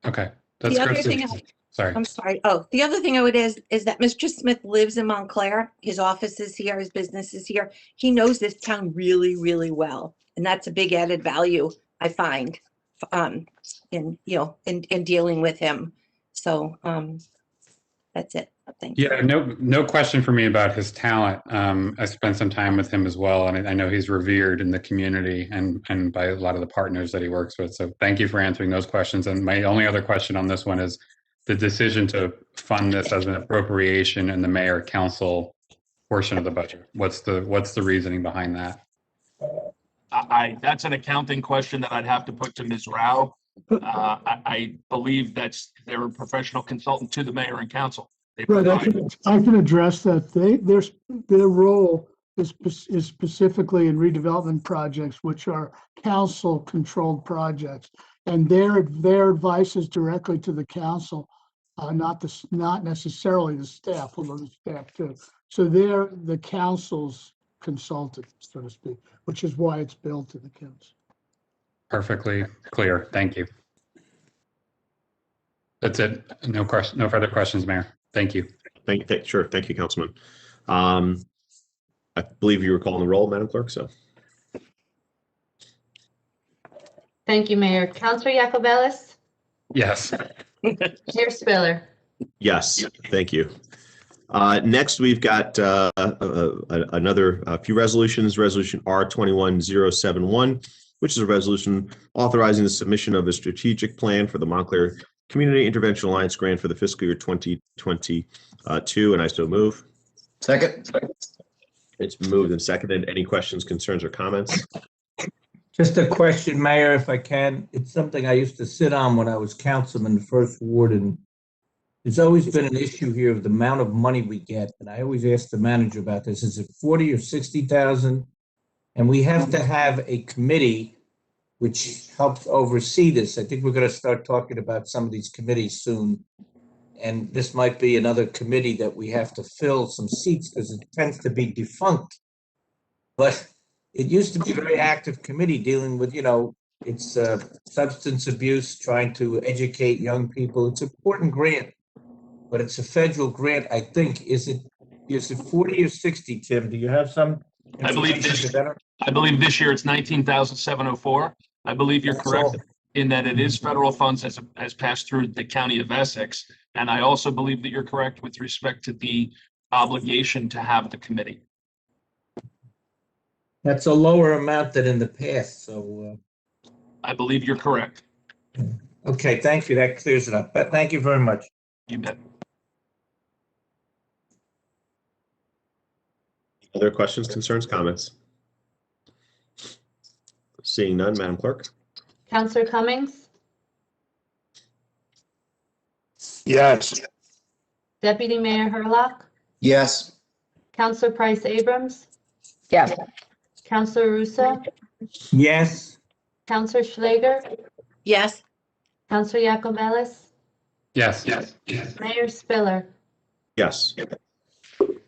Okay, that's good. Sorry. I'm sorry. Oh, the other thing I would is that Mr. Smith lives in Montclair. His office is here. His business is here. He knows this town really, really well, and that's a big added value I find in dealing with him. So that's it. Thank you. Yeah, no question for me about his talent. I spent some time with him as well, and I know he's revered in the community and by a lot of the partners that he works with. So thank you for answering those questions. And my only other question on this one is the decision to fund this as an appropriation in the mayor council portion of the budget. What's the reasoning behind that? That's an accounting question that I'd have to put to Ms. Rao. I believe they're a professional consultant to the mayor and council. Right, I can address that. Their role is specifically in redevelopment projects, which are council-controlled projects, and their advice is directly to the council, not necessarily the staff, although the staff too. So they're the council's consultant, so to speak, which is why it's billed to the council. Perfectly clear. Thank you. That's it. No further questions, Mayor. Thank you. Sure. Thank you, Councilman. I believe you were calling the roll, Madam Clerk. So. Thank you, Mayor. Councilor Yacobelis? Yes. Chair Spiller? Yes. Thank you. Next, we've got another few resolutions. Resolution R-21-071, which is a resolution authorizing the submission of a strategic plan for the Montclair Community Intervention Alliance grant for the fiscal year 2022, and I so move. Second. It's moved and seconded. Any questions, concerns, or comments? Just a question, Mayor, if I can. It's something I used to sit on when I was councilman in the First Ward, and there's always been an issue here of the amount of money we get, and I always ask the manager about this. Is it 40 or 60,000? And we have to have a committee which helps oversee this. I think we're going to start talking about some of these committees soon. And this might be another committee that we have to fill some seats because it tends to be defunct. But it used to be a very active committee dealing with, it's substance abuse, trying to educate young people. It's an important grant, but it's a federal grant, I think. Is it 40 or 60, Tim? Do you have some? I believe this year it's 19,704. I believe you're correct in that it is federal funds as passed through the county of Essex. And I also believe that you're correct with respect to the obligation to have the committee. That's a lower amount than in the past. So I believe you're correct. Okay, thank you. That clears it up. But thank you very much. You bet. Other questions, concerns, comments? Seeing none, Madam Clerk. Councilor Cummings? Yes. Deputy Mayor Hurlock, Yes. Counselor Price Abrams, Yes. Counselor Russo, Yes. Counselor Schlager, Yes. Counselor Yacobelis, Yes. Mayor Spiller. Yes.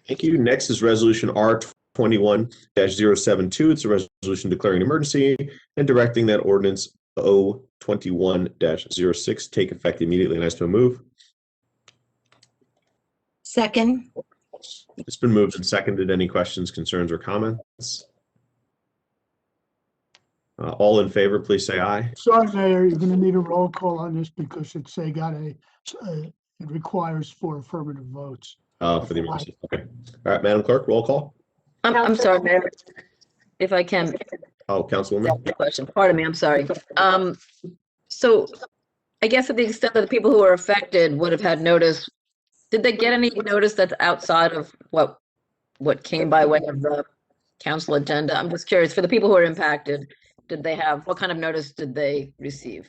Thank you. Next is Resolution R21-072. It's a resolution declaring an emergency and directing that Ordinance O-21-06 take effect immediately, and I so move. Second. It's been moved and seconded. Any questions, concerns, or comments? All in favor, please say aye. Sorry, Mayor, you're going to need a roll call on this because it requires 4 affirmative votes. For the emergency. Okay. All right, Madam Clerk, roll call. I'm sorry, Mayor, if I can. Oh, Councilwoman. Question. Pardon me, I'm sorry. So I guess to the extent that the people who are affected would have had notice, did they get any notice that's outside of what came by way of the council agenda? I'm just curious, for the people who are impacted, what kind of notice did they receive?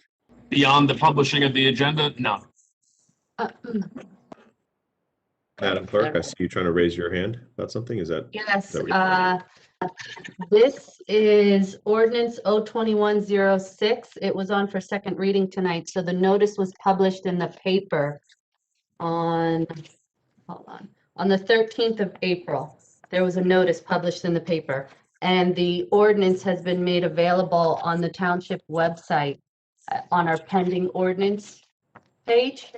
Beyond the publishing of the agenda, no. Madam Clerk, I see you trying to raise your hand about something. Is that? Yes, is that this is Ordinance O-21-06. It was on for second reading tonight, so the notice was published in the paper on the 13th of April. There was a notice published in the paper, and the ordinance has been made available on the township website on our pending ordinance page.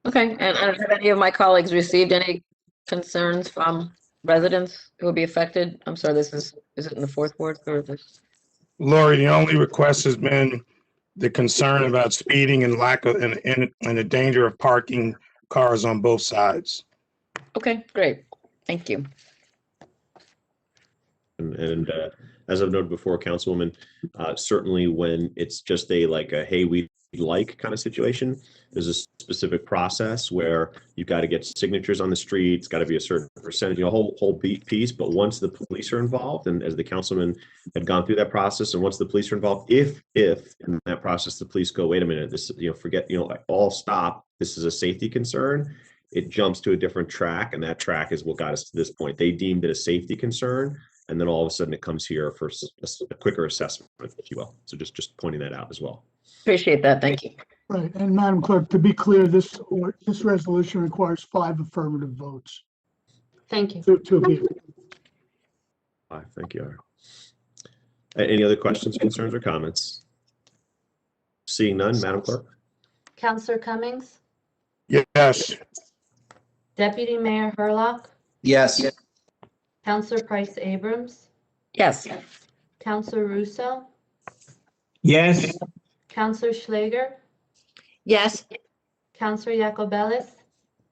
Okay, and have any of my colleagues received any concerns from residents who will be affected? I'm sorry, is it in the 4th ward or this? Lori, the only request has been the concern about speeding and lack of, and the danger of parking cars on both sides. Okay, great. Thank you. And as I've noted before, Councilwoman, certainly when it's just a hey, we like kind of situation, there's a specific process where you've got to get signatures on the street. It's got to be a certain percentage, whole piece. But once the police are involved, and as the councilman had gone through that process, and once the police are involved, if in that process the police go, wait a minute, this forget, all stop, this is a safety concern, it jumps to a different track, and that track is what got us to this point. They deemed it a safety concern, and then all of a sudden it comes here for a quicker assessment, if you will. So just pointing that out as well. Appreciate that. Thank you. Right, and Madam Clerk, to be clear, this resolution requires 5 affirmative votes. Thank you. To be. Thank you. Any other questions, concerns, or comments? Seeing none, Madam Clerk. Counselor Cummings, Yes. Deputy Mayor Hurlock, Yes. Counselor Price Abrams, Yes. Counselor Russo, Yes. Counselor Schlager, Yes. Counselor Yacobelis,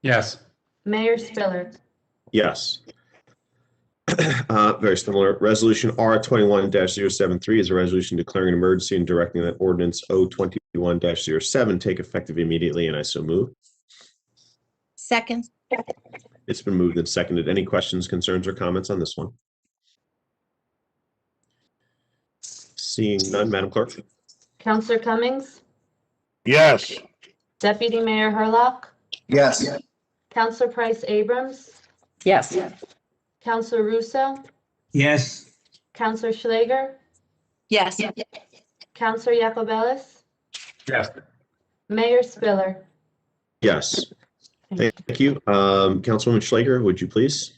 Yes. Mayor Spiller. Yes. Very similar. Resolution R21-073 is a resolution declaring an emergency and directing that Ordinance O-21-07 take effective immediately, and I so move. Second. It's been moved and seconded. Any questions, concerns, or comments on this one? Seeing none, Madam Clerk. Counselor Cummings, Yes. Deputy Mayor Hurlock, Yes. Counselor Price Abrams, Yes. Counselor Russo, Yes. Counselor Schlager, Yes. Counselor Yacobelis, Yes. Mayor Spiller. Yes. Thank you. Councilwoman Schlager, would you please?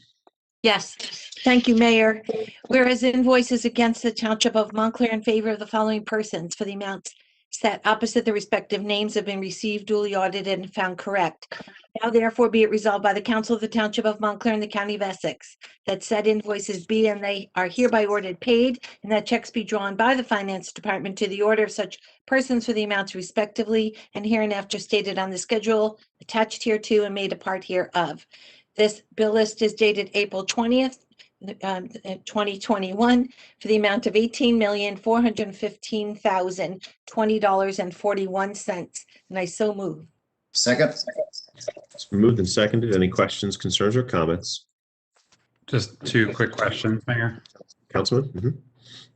Yes. Thank you, Mayor. Whereas invoices against the Township of Montclair in favor of the following persons for the amounts set opposite the respective names have been received, duly audited, and found correct. Now therefore be it resolved by the Council of the Township of Montclair and the County of Essex that said invoices be and they are hereby ordered paid, and that checks be drawn by the Finance Department to the order of such persons for the amounts respectively, and hereinafter stated on the schedule attached hereto and made a part hereof. This bill list is dated April 20th, 2021 for the amount of $18,415,020.41, and I so move. Second. It's been moved and seconded. Any questions, concerns, or comments? Just 2 quick questions, Mayor. Councilman?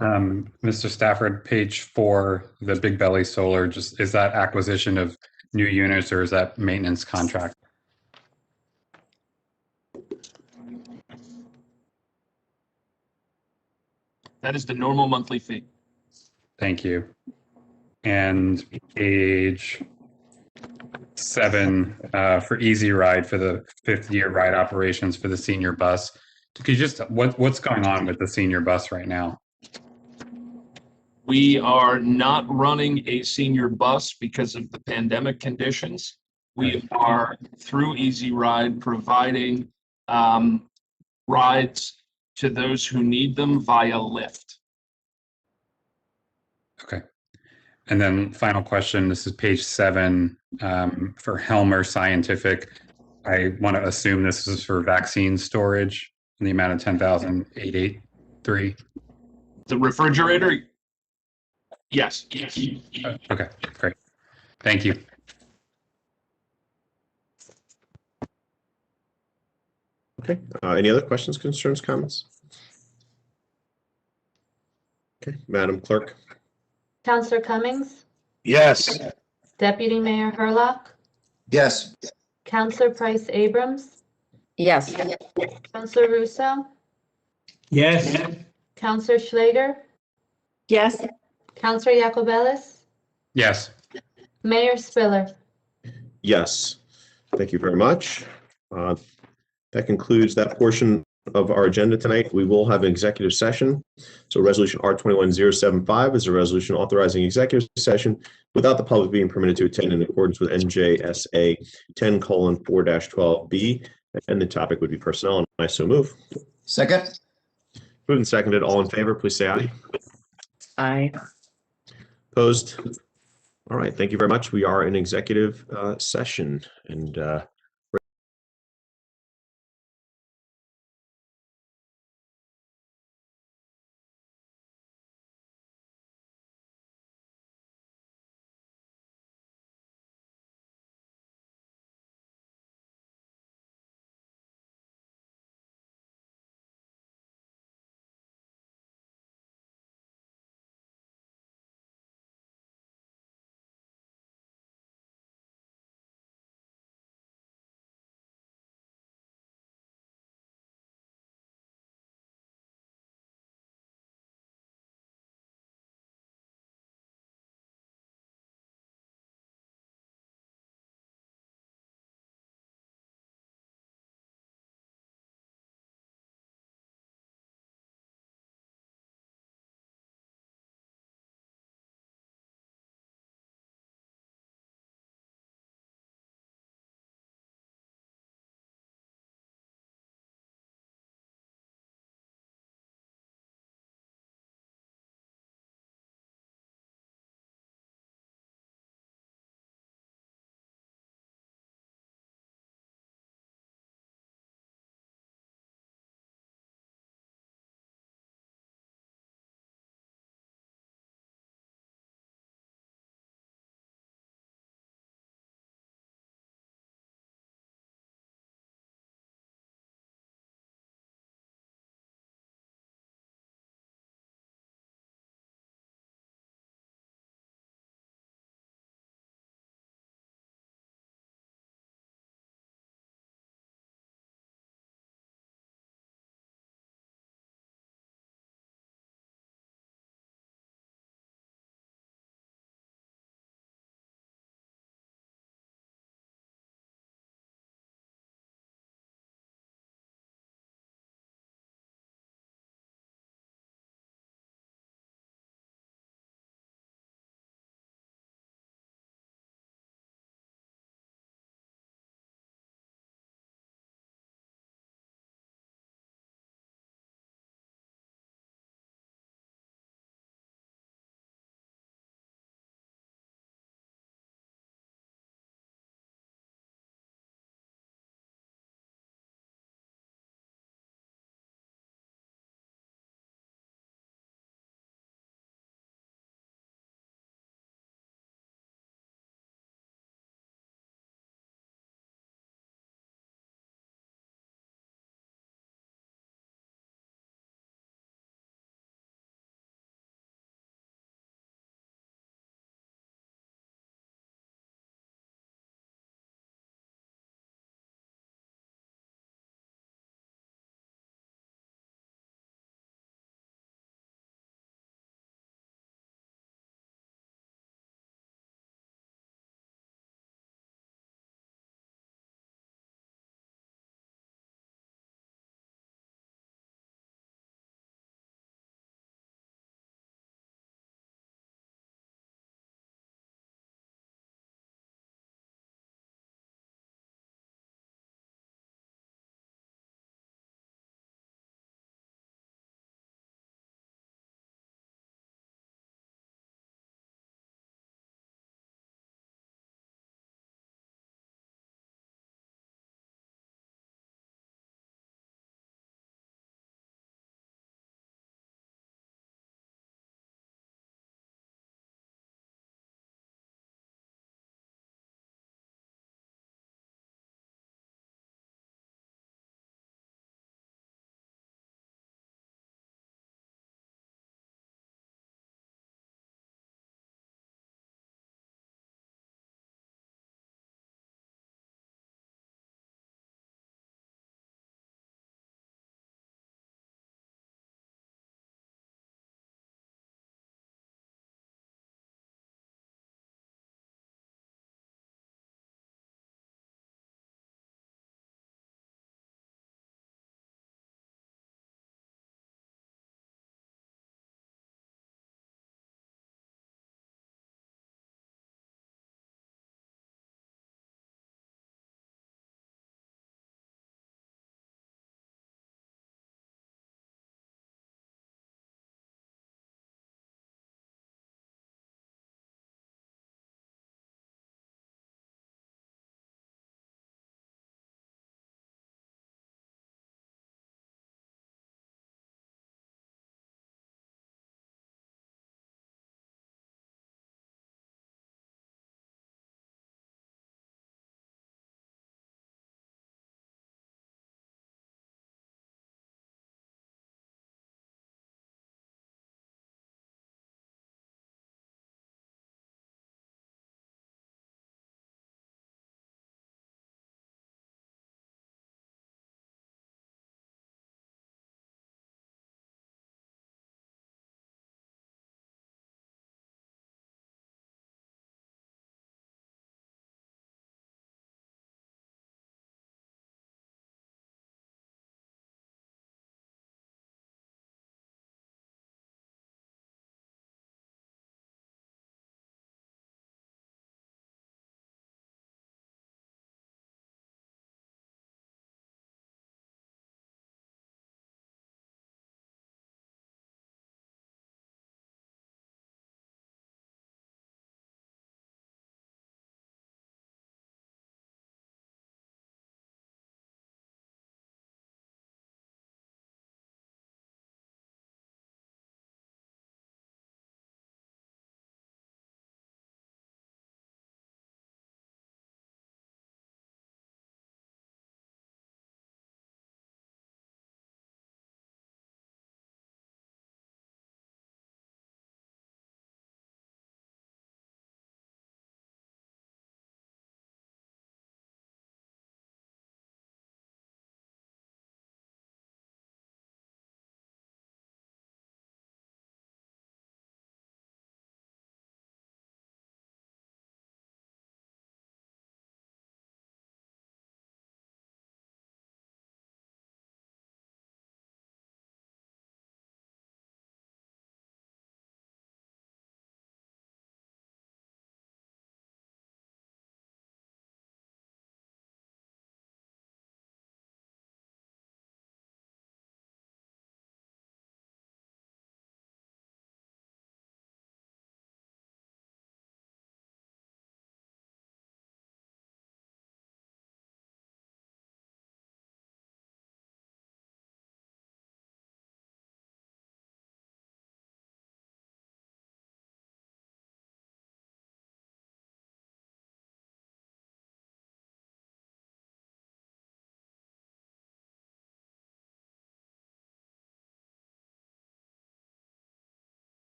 Mr. Stafford, page 4, the Big Belly Solar, is that acquisition of new units, or is that maintenance contract? That is the normal monthly fee. Thank you. And page 7 for Easy Ride for the 5th-year ride operations for the senior bus. Could you just what's going on with the senior bus right now? We are not running a senior bus because of the pandemic conditions. We are, through Easy Ride, providing rides to those who need them via Lyft. Okay. And then final question, this is page 7 for Helmer Scientific. I want to assume this is for vaccine storage in the amount of $10,883. The refrigerator? Yes. Okay, great. Thank you. Okay. Any other questions, concerns, comments? Okay, Madam Clerk. Counselor Cummings, Yes. Deputy Mayor Hurlock, Yes. Counselor Price Abrams, Yes. Counselor Russo, Yes. Counselor Schlager, Yes. Counselor Yacobelis, Yes. Mayor Spiller. Yes. Thank you very much. That concludes that portion of our agenda tonight. We will have an executive session. So Resolution R-21-075 is a resolution authorizing executive session without the public being permitted to attend in accordance with N.J.S.A 10:4-12B, and the topic would be personnel, and I so move. Second? Moved and seconded. All in favor, please say aye. Aye. Opposed? All right. Thank you very much. We are in executive session, and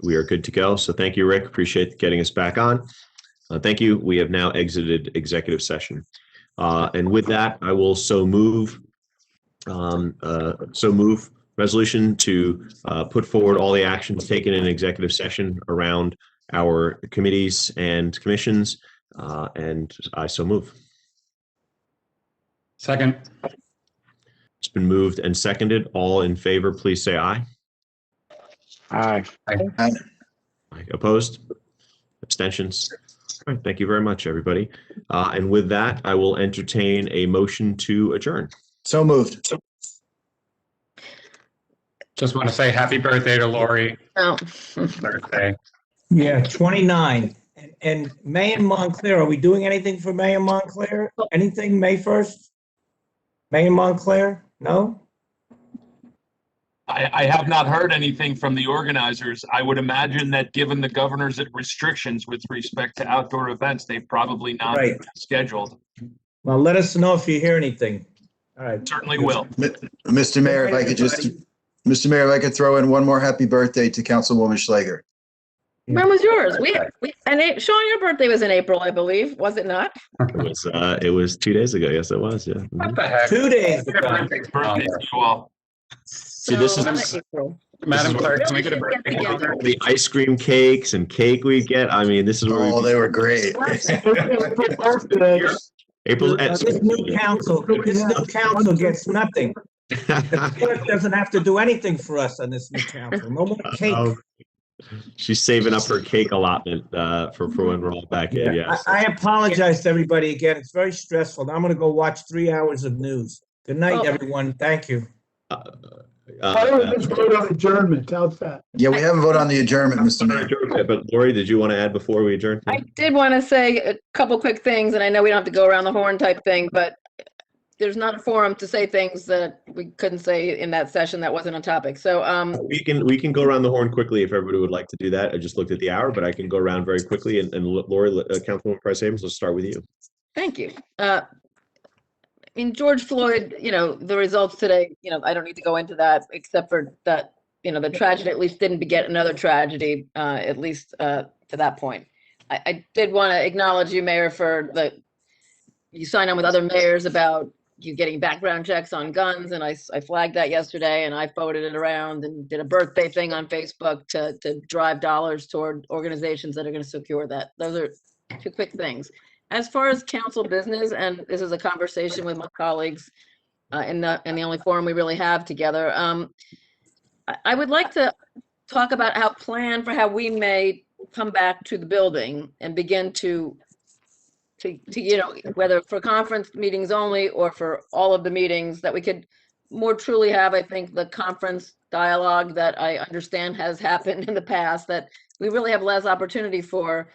we are good to go. So thank you, Rick. Appreciate getting us back on. Thank you. We have now exited executive session. And with that, I will so move resolution to put forward all the actions taken in executive session around our committees and commissions. And I so move. Second. It's been moved and seconded. All in favor, please say aye. Aye. Aye. Opposed? Abstentions? All right, thank you very much, everybody. And with that, I will entertain a motion to adjourn. So moved. Just want to say happy birthday to Lori. Oh. Birthday. Yeah, 29. And May in Montclair, are we doing anything for May in Montclair? Anything May 1st? May in Montclair? No? I have not heard anything from the organizers. I would imagine that given the governor's restrictions with respect to outdoor events, they've probably not Right. scheduled. Well, let us know if you hear anything. All right. Certainly will. Mr. Mayor, if I could just, Mr. Mayor, if I could throw in one more happy birthday to Councilwoman Schlager. When was yours? Sean, your birthday was in April, I believe, was it not? It was 2 days ago. Yes, it was. Yeah. What the heck? 2 days Happy ago. birthday to you all. See, this So, is April. Madam Clerk, can we get a Really birthday? should get together. the ice cream cakes and cake we get. I mean, this is where Oh, they were great. April. This new council gets nothing. The clerk doesn't have to do anything for us on this new council. No more cake. She's saving up her cake allotment for when we're all back in. Yes. I apologize to everybody again. It's very stressful. Now I'm going to go watch 3 hours of news. Good night, everyone. Thank you. Let's vote on adjournment. How's that? Yeah, we have a vote on the adjournment, Mr. Mayor. But Lori, did you want to add before we adjourn? I did want to say a couple quick things, and I know we don't have to go around the horn type thing, but there's not a forum to say things that we couldn't say in that session that wasn't on topic. So We can go around the horn quickly if everybody would like to do that. I just looked at the hour, but I can go around very quickly. And Lori, Councilwoman Price Abrams, let's start with you. thank you. I mean, George Floyd, the results today, I don't need to go into that except for that, the tragedy at least didn't beget another tragedy, at least to that point. I did want to acknowledge you, Mayor, for you signed on with other mayors about you getting background checks on guns, and I flagged that yesterday, and I forwarded it around and did a birthday thing on Facebook to drive dollars toward organizations that are going to secure that. Those are 2 quick things. As far as council business, and this is a conversation with my colleagues in the only forum we really have together, I would like to talk about plan for how we may come back to the building and begin to whether for conference meetings only or for all of the meetings, that we could more truly have, I think, the conference dialogue that I understand has happened in the past, that we really have less opportunity for.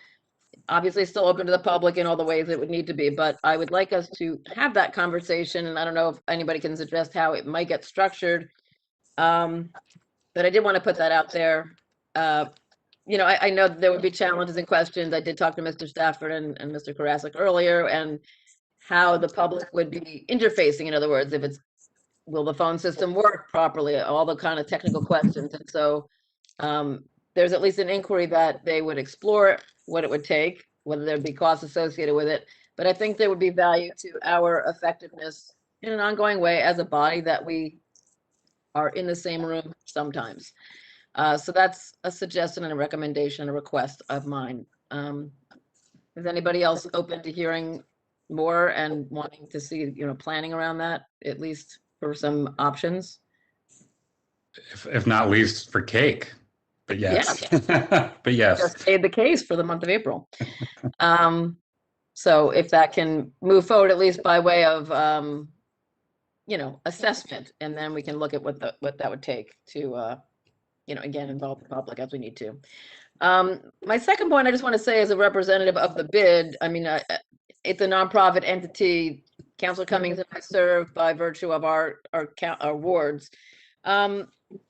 Obviously still open to the public in all the ways it would need to be, but I would like us to have that conversation, and I don't know if anybody can suggest how it might get structured. But I did want to put that out there. I know there would be challenges and questions. I did talk to Mr. Stafford and Mr. Karasik earlier, and how the public would be interfacing. In other words, will the phone system work properly? All the kind of technical questions. And so there's at least an inquiry that they would explore what it would take, whether there'd be costs associated with it. But I think there would be value to our effectiveness in an ongoing way as a body, that we are in the same room sometimes. So that's a suggestion and a recommendation, a request of mine. Is anybody else open to hearing more and wanting to see, planning around that, at least for some options? If not least for cake, but yes. Yeah. But yes. Just made the case for the month of April. So if that can move forward, at least by way of, assessment, and then we can look at what that would take to, again, involve the public as we need to. My second point, I just want to say, as a representative of the bid, I mean, it's a nonprofit entity. Councilor Cummings and I serve by virtue of our wards.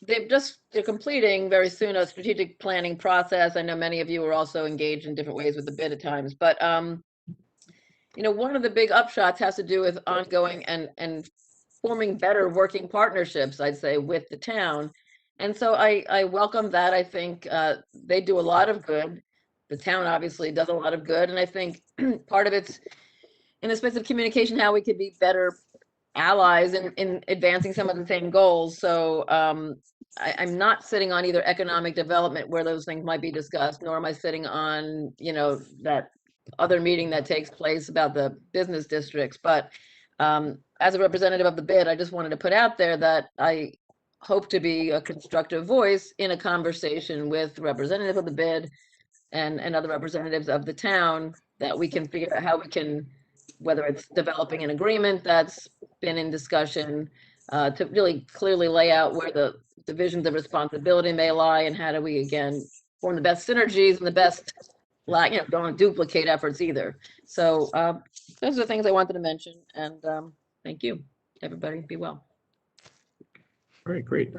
They're completing very soon a strategic planning process. I know many of you are also engaged in different ways with the bid at times, but one of the big upshots has to do with ongoing and forming better working partnerships, I'd say, with the town. And so I welcome that. I think they do a lot of good. The town obviously does a lot of good. And I think part of it's in the space of communication, how we could be better allies in advancing some of the same goals. So I'm not sitting on either economic development where those things might be discussed, nor am I sitting on, that other meeting that takes place about the business districts. But as a representative of the bid, I just wanted to put out there that I hope to be a constructive voice in a conversation with representative of the bid and other representatives of the town, that we can figure out how we can, whether it's developing an agreement that's been in discussion, to really clearly lay out where the divisions of responsibility may lie, and how do we, again, form the best synergies and the best, don't duplicate efforts either. So those are the things I wanted to mention, and thank you, everybody. Be well. All right, great.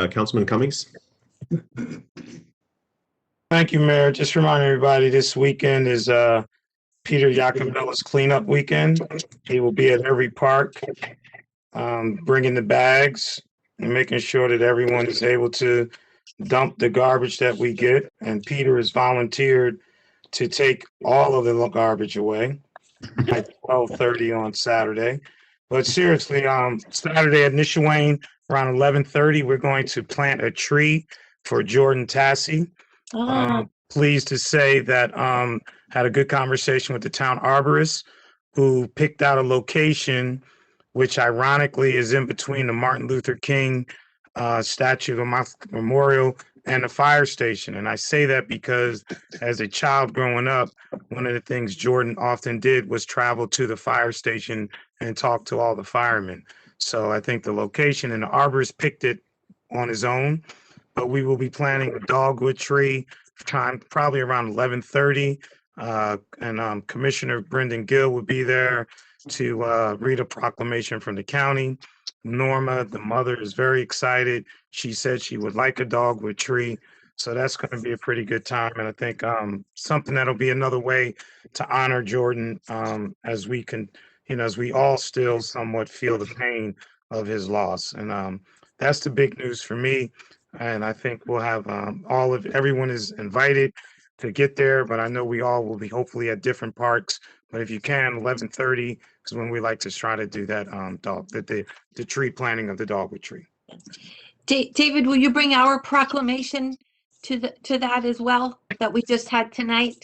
Councilman Cummings? Thank you, Mayor. Just remind everybody, this weekend is Peter Yacobella's cleanup weekend. He will be at every park, bringing the bags and making sure that everyone is able to dump the garbage that we get. And Peter has volunteered to take all of the garbage away at 12:30 on Saturday. But seriously, Saturday at Nishawane, around 11:30, we're going to plant a tree for Jordan Tassy. Pleased to say that had a good conversation with the town arborist, who picked out a location which ironically is in between the Martin Luther King statue of Memorial and the fire station. And I say that because as a child growing up, one of the things Jordan often did was travel to the fire station and talk to all the firemen. So I think the location, and the arborist picked it on his own, but we will be planting a dogwood tree time probably around 11:30. And Commissioner Brendan Gill will be there to read a proclamation from the county. Norma, the mother, is very excited. She said she would like a dogwood tree. So that's going to be a pretty good time. And I think something that'll be another way to honor Jordan as we can, as we all still somewhat feel the pain of his loss. And that's the big news for me. And I think we'll have everyone is invited to get there, but I know we all will be hopefully at different parks. But if you can, 11:30 is when we like to try to do that the tree planting of the dogwood tree. David, will you bring our proclamation to that as well that we just had tonight?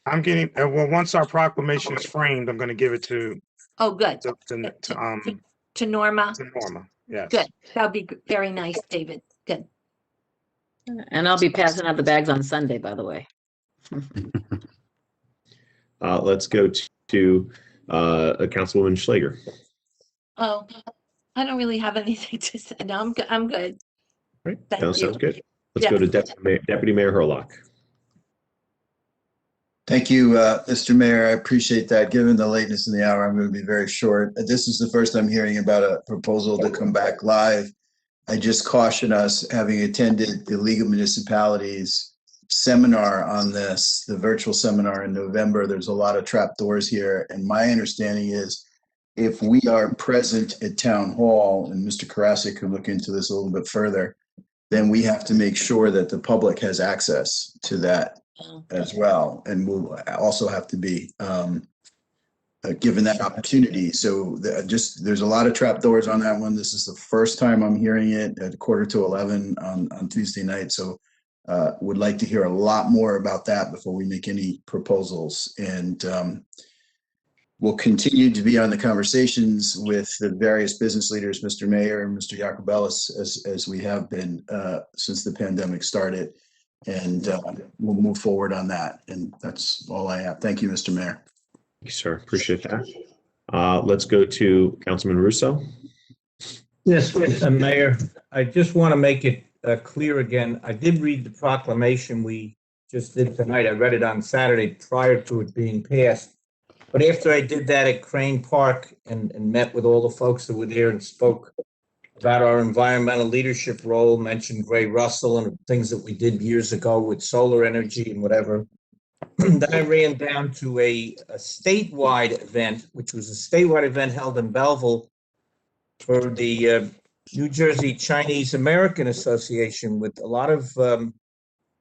I'm getting once our proclamation is framed, I'm going to give it to. Oh, good. To Norma. To Norma. Yes. Good. That'll be very nice, David. Good. And I'll be passing out the bags on Sunday, by the way. Let's go to Councilwoman Schlager. Oh, I don't really have anything to say. No, I'm good. Right. Thank you. Sounds good. Let's go to Deputy Mayor Hurlock. Thank you, Mr. Mayor. I appreciate that. Given the lateness in the hour, I'm going to be very short. This is the first I'm hearing about a proposal to come back live. I just caution us, having attended the League of Municipalities seminar on this, the virtual seminar in November. There's a lot of trapdoors here. And my understanding is if we are present at Town Hall, and Mr. Karasik could look into this a little bit further, then we have to make sure that the public has access to that as well. And we'll also have to be given that opportunity. So there's a lot of trapdoors on that one. This is the first time I'm hearing it at 11:15 on Tuesday night. So would like to hear a lot more about that before we make any proposals. And we'll continue to be on the conversations with the various business leaders, Mr. Mayor and Mr. Yacobelis, as we have been since the pandemic started. And we'll move forward on that. And that's all I have. Thank you, Mr. Mayor. Thank you, sir. Appreciate that. Let's go to Councilman Russo. Yes, Mr. Mayor. I just want to make it clear again. I did read the proclamation we just did tonight. I read it on Saturday prior to it being passed. But after I did that at Crane Park and met with all the folks that were there and spoke about our environmental leadership role, mentioned Ray Russell and things that we did years ago with solar energy and whatever. Then I ran down to a statewide event, which was a statewide event held in Belleville for the New Jersey Chinese American Association with a lot of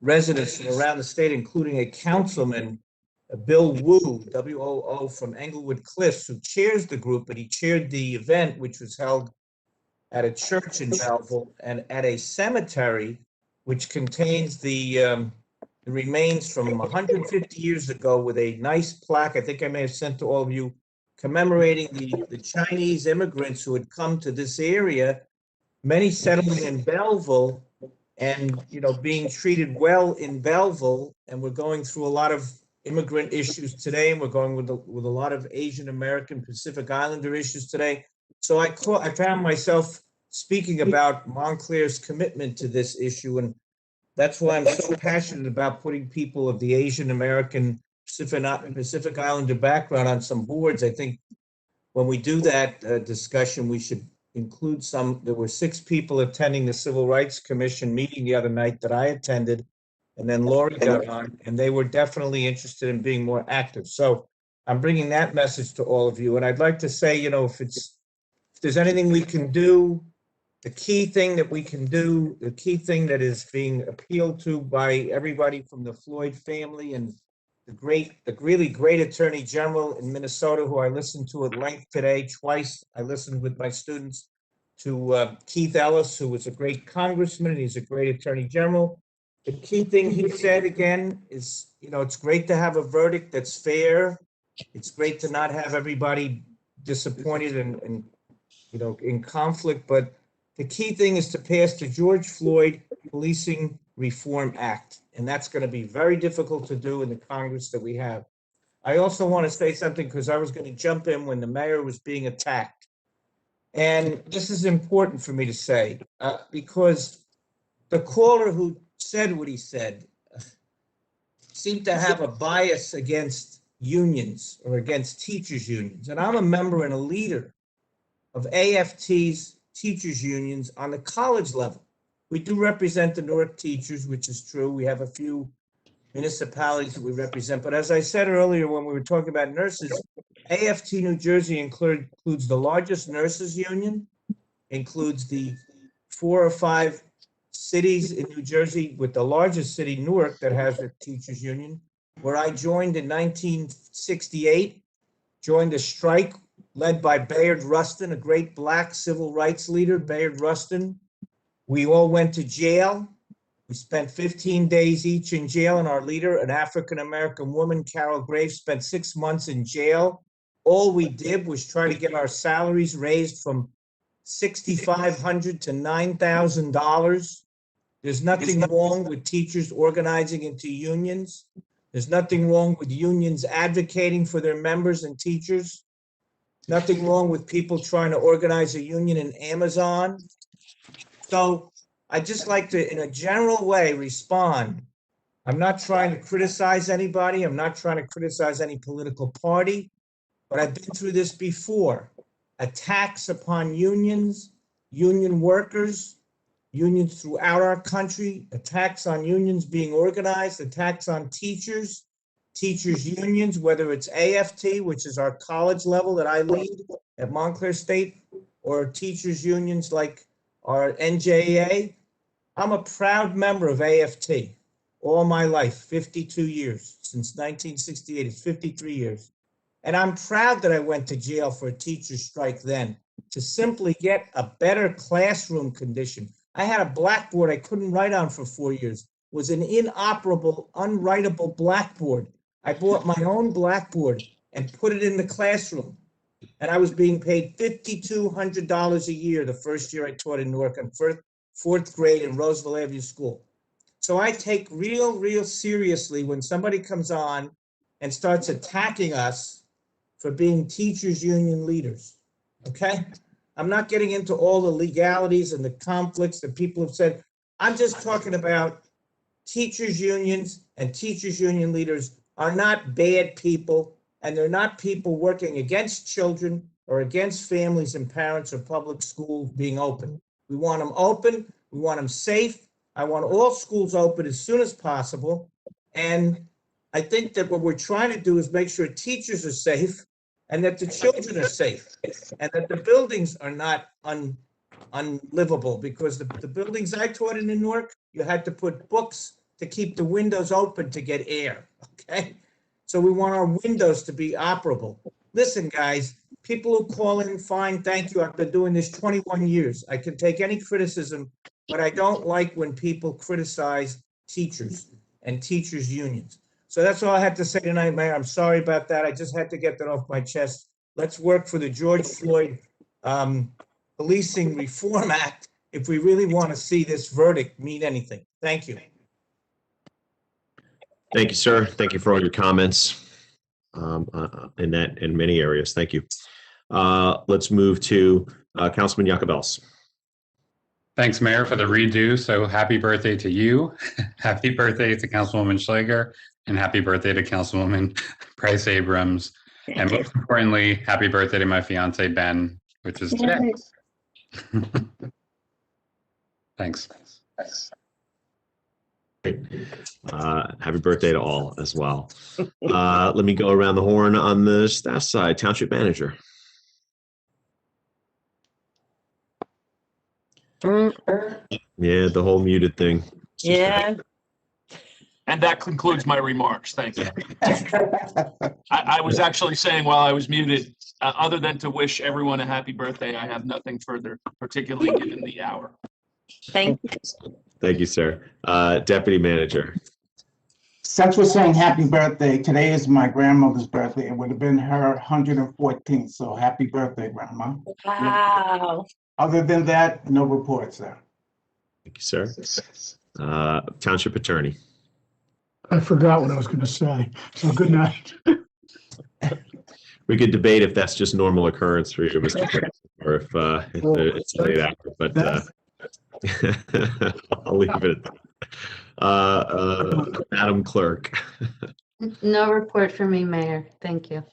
residents from around the state, including a councilman, Bill Wu, W-O-O, from Englewood Cliffs, who chairs the group, but he chaired the event, which was held at a church in Belleville and at a cemetery, which contains the remains from 150 years ago with a nice plaque, I think I may have sent to all of you, commemorating the Chinese immigrants who had come to this area, many settling in Belleville and, you know, being treated well in Belleville. And we're going through a lot of immigrant issues today, and we're going with a lot of Asian American Pacific Islander issues today. So I found myself speaking about Montclair's commitment to this issue, and that's why I'm so passionate about putting people of the Asian American Pacific Islander background on some boards. I think when we do that discussion, we should include some. There were 6 people attending the Civil Rights Commission meeting the other night that I attended, and then Lori got on, and they were definitely interested in being more active. So I'm bringing that message to all of you. And I'd like to say, you know, if there's anything we can do, the key thing that we can do, the key thing that is being appealed to by everybody from the Floyd family and the really great Attorney General in Minnesota, who I listened to at length today, twice. I listened with my students to Keith Ellis, who was a great congressman, and he's a great Attorney General. The key thing he said again is, you know, it's great to have a verdict that's fair. It's great to not have everybody disappointed and you know, in conflict, but the key thing is to pass the George Floyd Policing Reform Act, and that's going to be very difficult to do in the Congress that we have. I also want to say something because I was going to jump in when the mayor was being attacked. And this is important for me to say because the caller who said what he said seemed to have a bias against unions or against teachers' unions. And I'm a member and a leader of AFT's teachers' unions on the college level. We do represent the Newark teachers, which is true. We have a few municipalities that we represent. But as I said earlier, when we were talking about nurses, AFT New Jersey includes the largest nurses union, includes the 4 or 5 cities in New Jersey, with the largest city, Newark, that has a teachers union, where I joined in 1968, joined a strike led by Bayard Rustin, a great Black civil rights leader, Bayard Rustin. We all went to jail. We spent 15 days each in jail, and our leader, an African-American woman, Carol Graves, spent 6 months in jail. All we did was try to get our salaries raised from $6,500 to $9,000. There's nothing wrong with teachers organizing into unions. There's nothing wrong with unions advocating for their members and teachers. Nothing wrong with people trying to organize a union in Amazon. So I just like to, in a general way, respond. I'm not trying to criticize anybody. I'm not trying to criticize any political party, but I've been through this before. Attacks upon unions, union workers, unions throughout our country, attacks on unions being organized, attacks on teachers, teachers unions, whether it's AFT, which is our college level that I lead at Montclair State, or teachers unions like our N.J.S.A. I'm a proud member of AFT all my life, 52 years, since 1968, it's 53 years. And I'm proud that I went to jail for a teacher's strike then to simply get a better classroom condition. I had a blackboard I couldn't write on for 4 years. It was an inoperable, unwritable blackboard. I bought my own blackboard and put it in the classroom. And I was being paid $5,200 a year the first year I taught in Newark in fourth grade in Roseville Avenue School. So I take real seriously when somebody comes on and starts attacking us for being teachers union leaders, okay? I'm not getting into all the legalities and the conflicts that people have said. I'm just talking about teachers unions, and teachers union leaders are not bad people, and they're not people working against children or against families and parents or public schools being open. We want them open. We want them safe. I want all schools open as soon as possible. And I think that what we're trying to do is make sure teachers are safe and that the children are safe and that the buildings are not unlivable because the buildings I taught in Newark, you had to put books to keep the windows open to get air, okay? So we want our windows to be operable. Listen, guys, people who call in, fine, thank you. I've been doing this 21 years. I can take any criticism, but I don't like when people criticize teachers and teachers' unions. So that's all I had to say tonight, Mayor. I'm sorry about that. I just had to get that off my chest. Let's work for the George Floyd Policing Reform Act if we really want to see this verdict mean anything. Thank you. Thank you, sir. Thank you for all your comments in many areas. Thank you. Let's move to Councilman Jacobellis. Thanks, Mayor, for the redo. So happy birthday to you. Happy birthday to Councilwoman Schlager, and happy birthday to Councilwoman Price Abrams. And most importantly, happy birthday to my fiance, Ben, which is today. Thanks. Happy birthday to all as well. Let me go around the horn on the staff side. Township Manager. Yeah, the whole muted thing. Yeah. And that concludes my remarks. Thank you. I was actually saying while I was muted, other than to wish everyone a happy birthday, I have nothing further, particularly given the hour. Thank you. Thank you, sir. Deputy Manager. Such was saying happy birthday. Today is my grandmother's birthday. It would have been her 114th. So happy birthday, Grandma. Wow. Other than that, no reports there. Thank you, sir. Township Attorney. I forgot what I was going to say. So good night. We could debate if that's just normal occurrence for you, Mr. Chairman, or if it's late after, but I'll leave it at that. Madam Clerk. No report for me, Mayor. Thank you.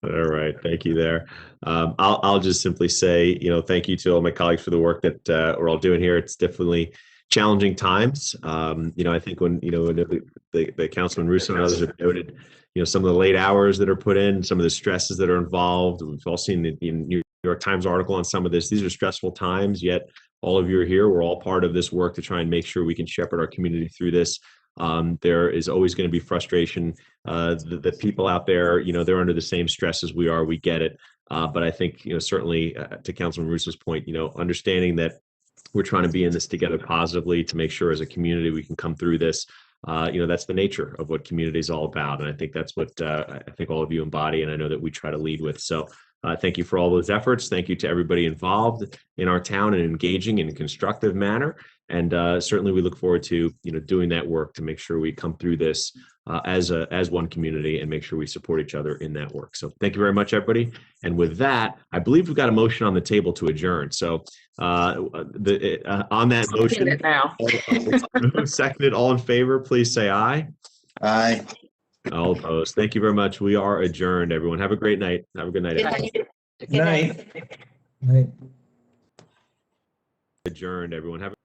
All right, thank you there. I'll just simply say, thank you to all my colleagues for the work that we're all doing here. It's definitely challenging times. I think when, the Councilman Russo and others have noted, some of the late hours that are put in, some of the stresses that are involved. We've all seen the New York Times article on some of this. These are stressful times, yet all of you are here. We're all part of this work to try and make sure we can shepherd our community through this. There is always going to be frustration. The people out there, they're under the same stress as we are. We get it. But I think, certainly to Councilman Russo's point, understanding that we're trying to be in this together positively to make sure as a community we can come through this. That's the nature of what community is all about. And I think that's what I think all of you embody. And I know that we try to lead with. So thank you for all those efforts. Thank you to everybody involved in our town and engaging in a constructive manner. And certainly we look forward to, doing that work to make sure we come through this as one community and make sure we support each other in that work. So thank you very much, everybody. And with that, I believe we've got a motion on the table to adjourn. So on that motion, now. seconded, all in favor, please say aye. Aye. All opposed. Thank you very much. We are adjourned, everyone. Have a great night. Have a good night. Good everyone. night. Night. Adjourned, everyone. Have a